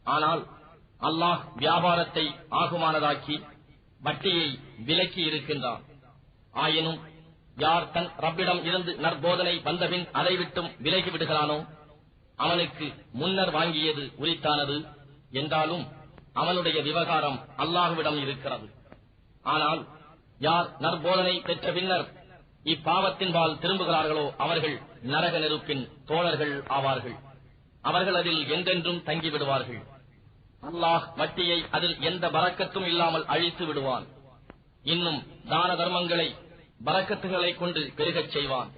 ஆனால் அல்லாஹ் வியாபாரத்தை ஆகுமானதாக்கி வட்டியை விலக்கி இருக்கின்றான். ஆயினும் யார் தன் ரப்பிடம் இருந்து நற்போதனை வந்தபின் அதை விட்டும் விலகி விடுகிறானோ அவனுக்கு முன்னர் வாங்கியது உரித்தானது என்றாலும் அவனுடைய விவகாரம் அல்லாஹுவிடம் இருக்கிறது. ஆனால் யார் நற்போதனை பெற்ற பின்னர் இப்பாவத்தின்பால் திரும்புகிறார்களோ அவர்கள் நரக நெருப்பின் தோழர்கள் ஆவார்கள். அவர்கள் அதில் என்றென்றும் தங்கிவிடுவார்கள். அல்லாஹ் வட்டியை அதில் எந்த பரக்கத்தும் இல்லாமல் அழித்து விடுவான். இன்னும் தான தர்மங்களை பரக்கத்துகளை கொண்டு பெருகச் செய்வான்.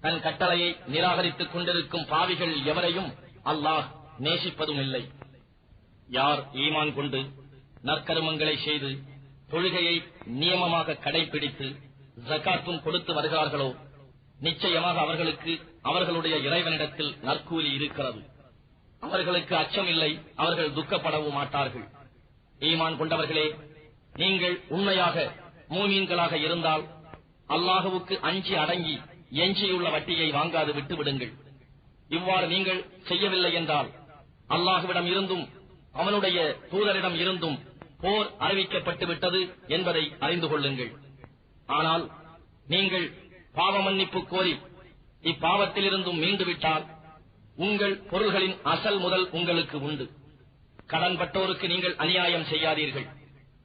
தன் கட்டளையை நிராகரித்துக் கொண்டிருக்கும் பாவிகள் எவரையும் அல்லாஹ் நேசிப்பதும் இல்லை. யார் ஈமான் கொண்டு நற்கருமங்களை செய்து தொழுகையை நியமமாக கடைபிடித்து ஜகாத்தும் கொடுத்து வருகிறார்களோ நிச்சயமாக அவர்களுக்கு அவர்களுடைய இறைவனிடத்தில் நற்கூலி இருக்கிறது. அவர்களுக்கு அச்சம் இல்லை, அவர்கள் துக்கப்படவும் மாட்டார்கள். ஈமான் கொண்டவர்களே, நீங்கள் உண்மையாக மூமீன்களாக இருந்தால் அல்லாஹுவுக்கு அஞ்சி அடங்கி எஞ்சியுள்ள வட்டியை வாங்காது விட்டுவிடுங்கள். இவ்வாறு நீங்கள் செய்யவில்லை என்றால் அல்லாஹுவிடம் இருந்தும் அவனுடைய தூதரிடம் இருந்தும் போர் அறிவிக்கப்பட்டு விட்டது என்பதை அறிந்து கொள்ளுங்கள். ஆனால் நீங்கள் பாவ மன்னிப்பு கோரி இப்பாவத்திலிருந்தும் மீண்டுவிட்டால் உங்கள் பொருள்களின் அசல் முதல் உங்களுக்கு உண்டு. கடன்பட்டோருக்கு நீங்கள் அநியாயம் செய்யாதீர்கள்,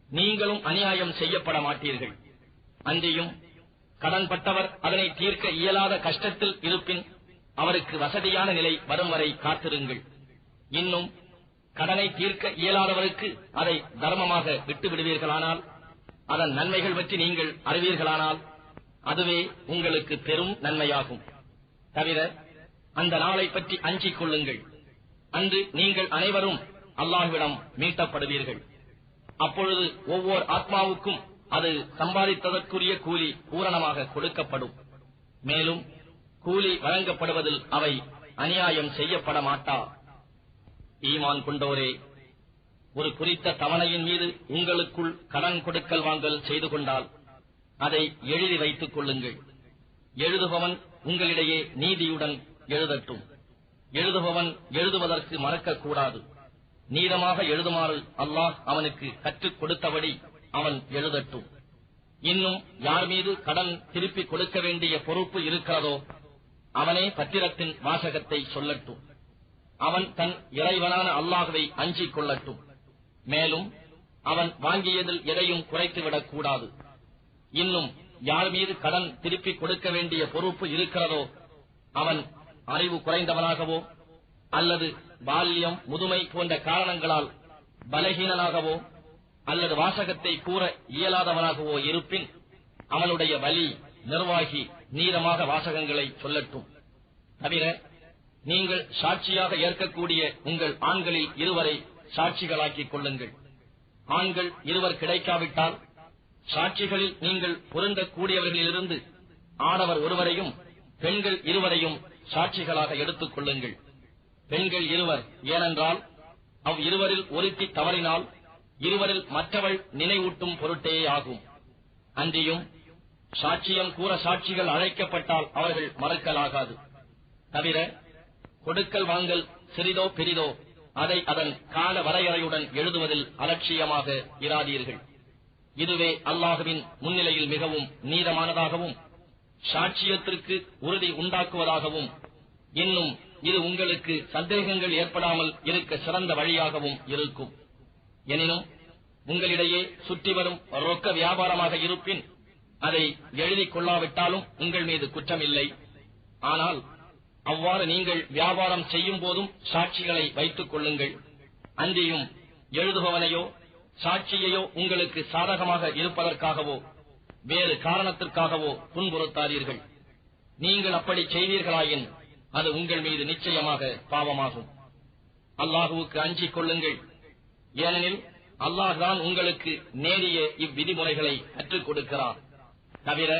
நீங்களும் அநியாயம் செய்யப்பட மாட்டீர்கள். அன்றியும் கடன்பட்டவர் அதனை தீர்க்க இயலாத கஷ்டத்தில் இருப்பின் அவருக்கு வசதியான நிலை வரும் வரை காத்திருங்கள். இன்னும் கடனை தீர்க்க இயலாதவருக்கு அதை தர்மமாக விட்டு விடுவீர்களானால், அதன் நன்மைகள் பற்றி நீங்கள் அறிவீர்களானால் அதுவே உங்களுக்கு பெரும் நன்மையாகும். தவிர அந்த நாளை பற்றி அஞ்சிக் கொள்ளுங்கள். அன்று நீங்கள் அனைவரும் அல்லாஹ்விடம் மீட்டப்படுவீர்கள். அப்பொழுது ஒவ்வொரு ஆத்மாவுக்கும் அது சம்பாதித்ததற்குரிய கூலி பூரணமாக கொடுக்கப்படும். மேலும் கூலி வழங்கப்படுவதில் அவை அநியாயம் செய்யப்பட மாட்டா. ஈமான் கொண்டோரே, ஒரு குறித்த தவணையின் மீது உங்களுக்குள் கடன் கொடுக்கல் வாங்கல் செய்து கொண்டால் அதை எழுதி வைத்துக் கொள்ளுங்கள். எழுதுபவன் உங்களிடையே நீதியுடன் எழுதட்டும். எழுதுபவன் எழுதுவதற்கு மறக்கக்கூடாது. நீளமாக எழுதுமாறு அல்லாஹ் அவனுக்கு கற்றுக் கொடுத்தபடி அவன் எழுதட்டும். இன்னும் யார் மீது கடன் திருப்பிக் கொடுக்க வேண்டிய பொறுப்பு இருக்கிறதோ அவனே பத்திரத்தின் வாசகத்தை சொல்லட்டும். அவன் தன் இறைவனான அல்லாஹ்வை அஞ்சிக் கொள்ளட்டும். மேலும் அவன் வாங்கியதில் எதையும் குறைத்துவிடக் கூடாது. இன்னும் யார் மீது கடன் திருப்பிக் கொடுக்க வேண்டிய பொறுப்பு இருக்கிறதோ அவன் அறிவு குறைந்தவனாகவோ அல்லது பால்யம் முதுமை போன்ற காரணங்களால் பலகீனனாகவோ அல்லது வாசகத்தை கூற இயலாதவனாகவோ இருப்பின் அவனுடைய வலி நிர்வாகி நீளமாக வாசகங்களை சொல்லட்டும். தவிர நீங்கள் சாட்சியாக ஏற்கக்கூடிய உங்கள் ஆண்களில் இருவரை சாட்சிகளாக்கிக் கொள்ளுங்கள். ஆண்கள் இருவர் கிடைக்காவிட்டால் சாட்சிகளில் நீங்கள் பொருந்தக்கூடியவர்களிலிருந்து ஆடவர் ஒருவரையும் பெண்கள் இருவரையும் சாட்சிகளாக எடுத்துக் கொள்ளுங்கள். பெண்கள் இருவர், ஏனென்றால் அவ் இருவரில் ஒருத்தி தவறினால் இருவரில் மற்றவள் நினைவூட்டும் பொருட்டே ஆகும். அன்றியும் சாட்சியம் கூற சாட்சிகள் அழைக்கப்பட்டால் அவர்கள் மறுக்கலாகாது. தவிர கொடுக்கல் வாங்கல் சிறிதோ பெரிதோ அதை அதன் கால வரையறையுடன் எழுதுவதில் அலட்சியமாக இராதீர்கள். இதுவே அல்லாஹுவின் முன்னிலையில் மிகவும் நீதமானதாகவும் சாட்சியத்திற்கு உறுதி உண்டாக்குவதாகவும் இன்னும் இது உங்களுக்கு சந்தேகங்கள் ஏற்படாமல் இருக்க சிறந்த வழியாகவும் இருக்கும். எனினும் உங்களிடையே சுற்றி வரும் ரொக்க வியாபாரமாக இருப்பின் அதை எழுதிக் கொள்ளாவிட்டாலும் உங்கள் மீது குற்றமில்லை. ஆனால் அவ்வாறு நீங்கள் வியாபாரம் செய்யும் போதும் சாட்சிகளை வைத்துக் கொள்ளுங்கள். அன்றியும் எழுதுபவனையோ சாட்சியையோ உங்களுக்கு சாதகமாக இருப்பதற்காகவோ வேறு காரணத்திற்காகவோ துன்புறுத்தாதீர்கள். நீங்கள் அப்படி செய்வீர்களாயின் அது உங்கள் மீது நிச்சயமாக பாவமாகும். அல்லாஹுவுக்கு அஞ்சிக் கொள்ளுங்கள். ஏனெனில் அல்லாஹ் தான் உங்களுக்கு நேரிய இவ்விதிமுறைகளை கற்றுக் கொடுக்கிறார். தவிர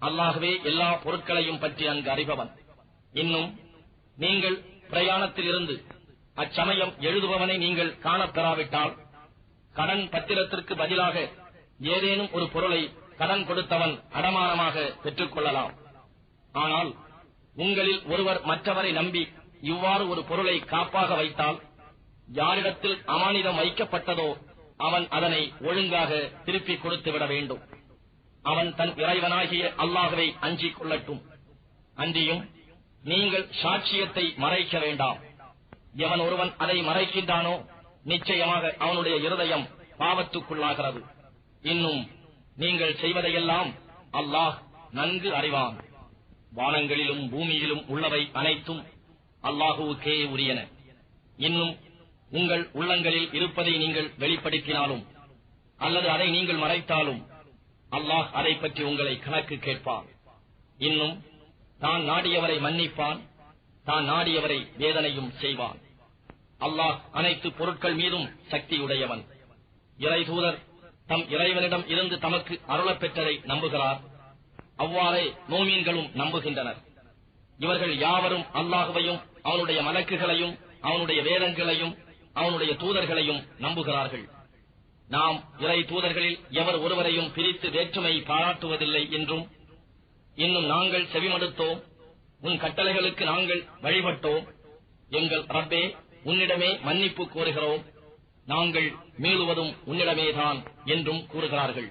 அல்லாஹ்வே எல்லா பொருட்களையும் பற்றி நன்கு அறிபவன். இன்னும் நீங்கள் பிரயாணத்தில் இருந்து அச்சமயம் எழுதுபவனை நீங்கள் காணப்பெறாவிட்டால் கடன் பத்திரத்திற்கு பதிலாக ஏதேனும் ஒரு பொருளை கடன் கொடுத்தவன் அடமானமாக பெற்றுக் கொள்ளலாம். ஆனால் உங்களில் ஒருவர் மற்றவரை நம்பி இவ்வாறு ஒரு பொருளை காப்பாக வைத்தால் யாரிடத்தில் அமானிதம் வைக்கப்பட்டதோ அவன் அதனை ஒழுங்காக திருப்பிக் கொடுத்துவிட வேண்டும். அவன் தன் இறைவனாகிய அல்லாஹ்வை அஞ்சிக் கொள்ளட்டும். அன்றியும் நீங்கள் சாட்சியத்தை மறைக்க வேண்டாம். எவன் ஒருவன் அதை மறைக்கின்றானோ நிச்சயமாக அவனுடைய இருதயம் பாவத்துக்குள்ளாகிறது. இன்னும் நீங்கள் செய்வதையெல்லாம் அல்லாஹ் நன்கு அறிவான். வானங்களிலும் பூமியிலும் உள்ளவை அனைத்தும் அல்லாஹுவுக்கே உரியன. இன்னும் உங்கள் உள்ளங்களில் இருப்பதை நீங்கள் வெளிப்படுத்தினாலும் அல்லது அதை நீங்கள் மறைத்தாலும் அல்லாஹ் அதை பற்றி உங்களை கணக்கு கேட்பான். இன்னும் தான் நாடியவரை மன்னிப்பான், தான் நாடியவரை வேதனையும் செய்வான். அல்லாஹ் அனைத்து பொருட்கள் மீதும் சக்தியுடையவன். இறை தூதர் தம் இறைவனிடம் இருந்து தமக்கு அருளப் பெற்றதை நம்புகிறார். அவ்வாறே மோமீன்களும் நம்புகின்றனர். இவர்கள் யாவரும் அல்லாஹுவையும் அவனுடைய மலக்குகளையும் அவனுடைய வேதங்களையும் அவனுடைய தூதர்களையும் நம்புகிறார்கள். நாம் இறை தூதர்களில் எவர் ஒருவரையும் பிரித்து வேற்றுமை பாராட்டுவதில்லை என்றும், இன்னும் நாங்கள் செவிமடுத்தோம், உன் கட்டளைகளுக்கு நாங்கள் வழிபட்டோம், எங்கள் ரப்பே உன்னிடமே மன்னிப்பு கோருகிறோம், நாங்கள் மீளுவதும் உன்னிடமேதான் என்றும் கூறுகிறார்கள்.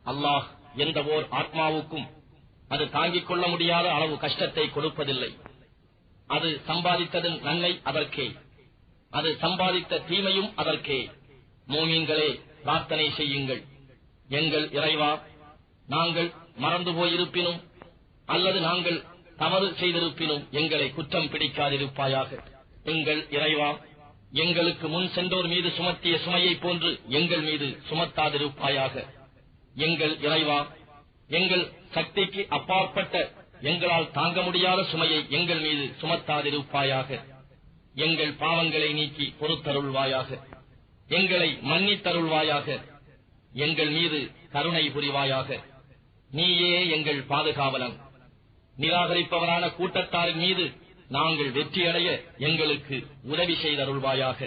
அல்லாஹ் எந்த ஓர் ஆத்மாவுக்கும் அது தாங்கிக் கொள்ள முடியாத அளவு கஷ்டத்தை கொடுப்பதில்லை. அது சம்பாதித்ததன் நன்மை அதற்கே, அது சம்பாதித்த தீமையும் அதற்கே. மூமீன்களே, பிரார்த்தனை செய்யுங்கள். எங்கள் இறைவா, நாங்கள் மறந்து போயிருப்பினும் அல்லது நாங்கள் தவறு செய்திருப்பினும் எங்களை குற்றம் பிடிக்காதிருப்பாயாக. எங்கள் இறைவா, எங்களுக்கு முன் சென்றோர் மீது சுமத்திய சுமையைப் போன்று எங்கள் மீது சுமத்தாதிருப்பாயாக. எங்கள் இறைவா, எங்கள் சக்திக்கு அப்பாற்பட்ட எங்களால் தாங்க முடியாத சுமையை எங்கள் மீது சுமத்தாதிருப்பாயாக. எங்கள் பாவங்களை நீக்கி பொறுத்தருள்வாயாக. எங்களை மன்னித்தருள்வாயாக. எங்கள் மீது கருணை புரிவாயாக. நீயே எங்கள் பாதுகாவலன். நிராகரிப்பவரான கூட்டத்தாரின் மீது நாங்கள் வெற்றியடைய எங்களுக்கு உதவி செய்தருள்வாயாக.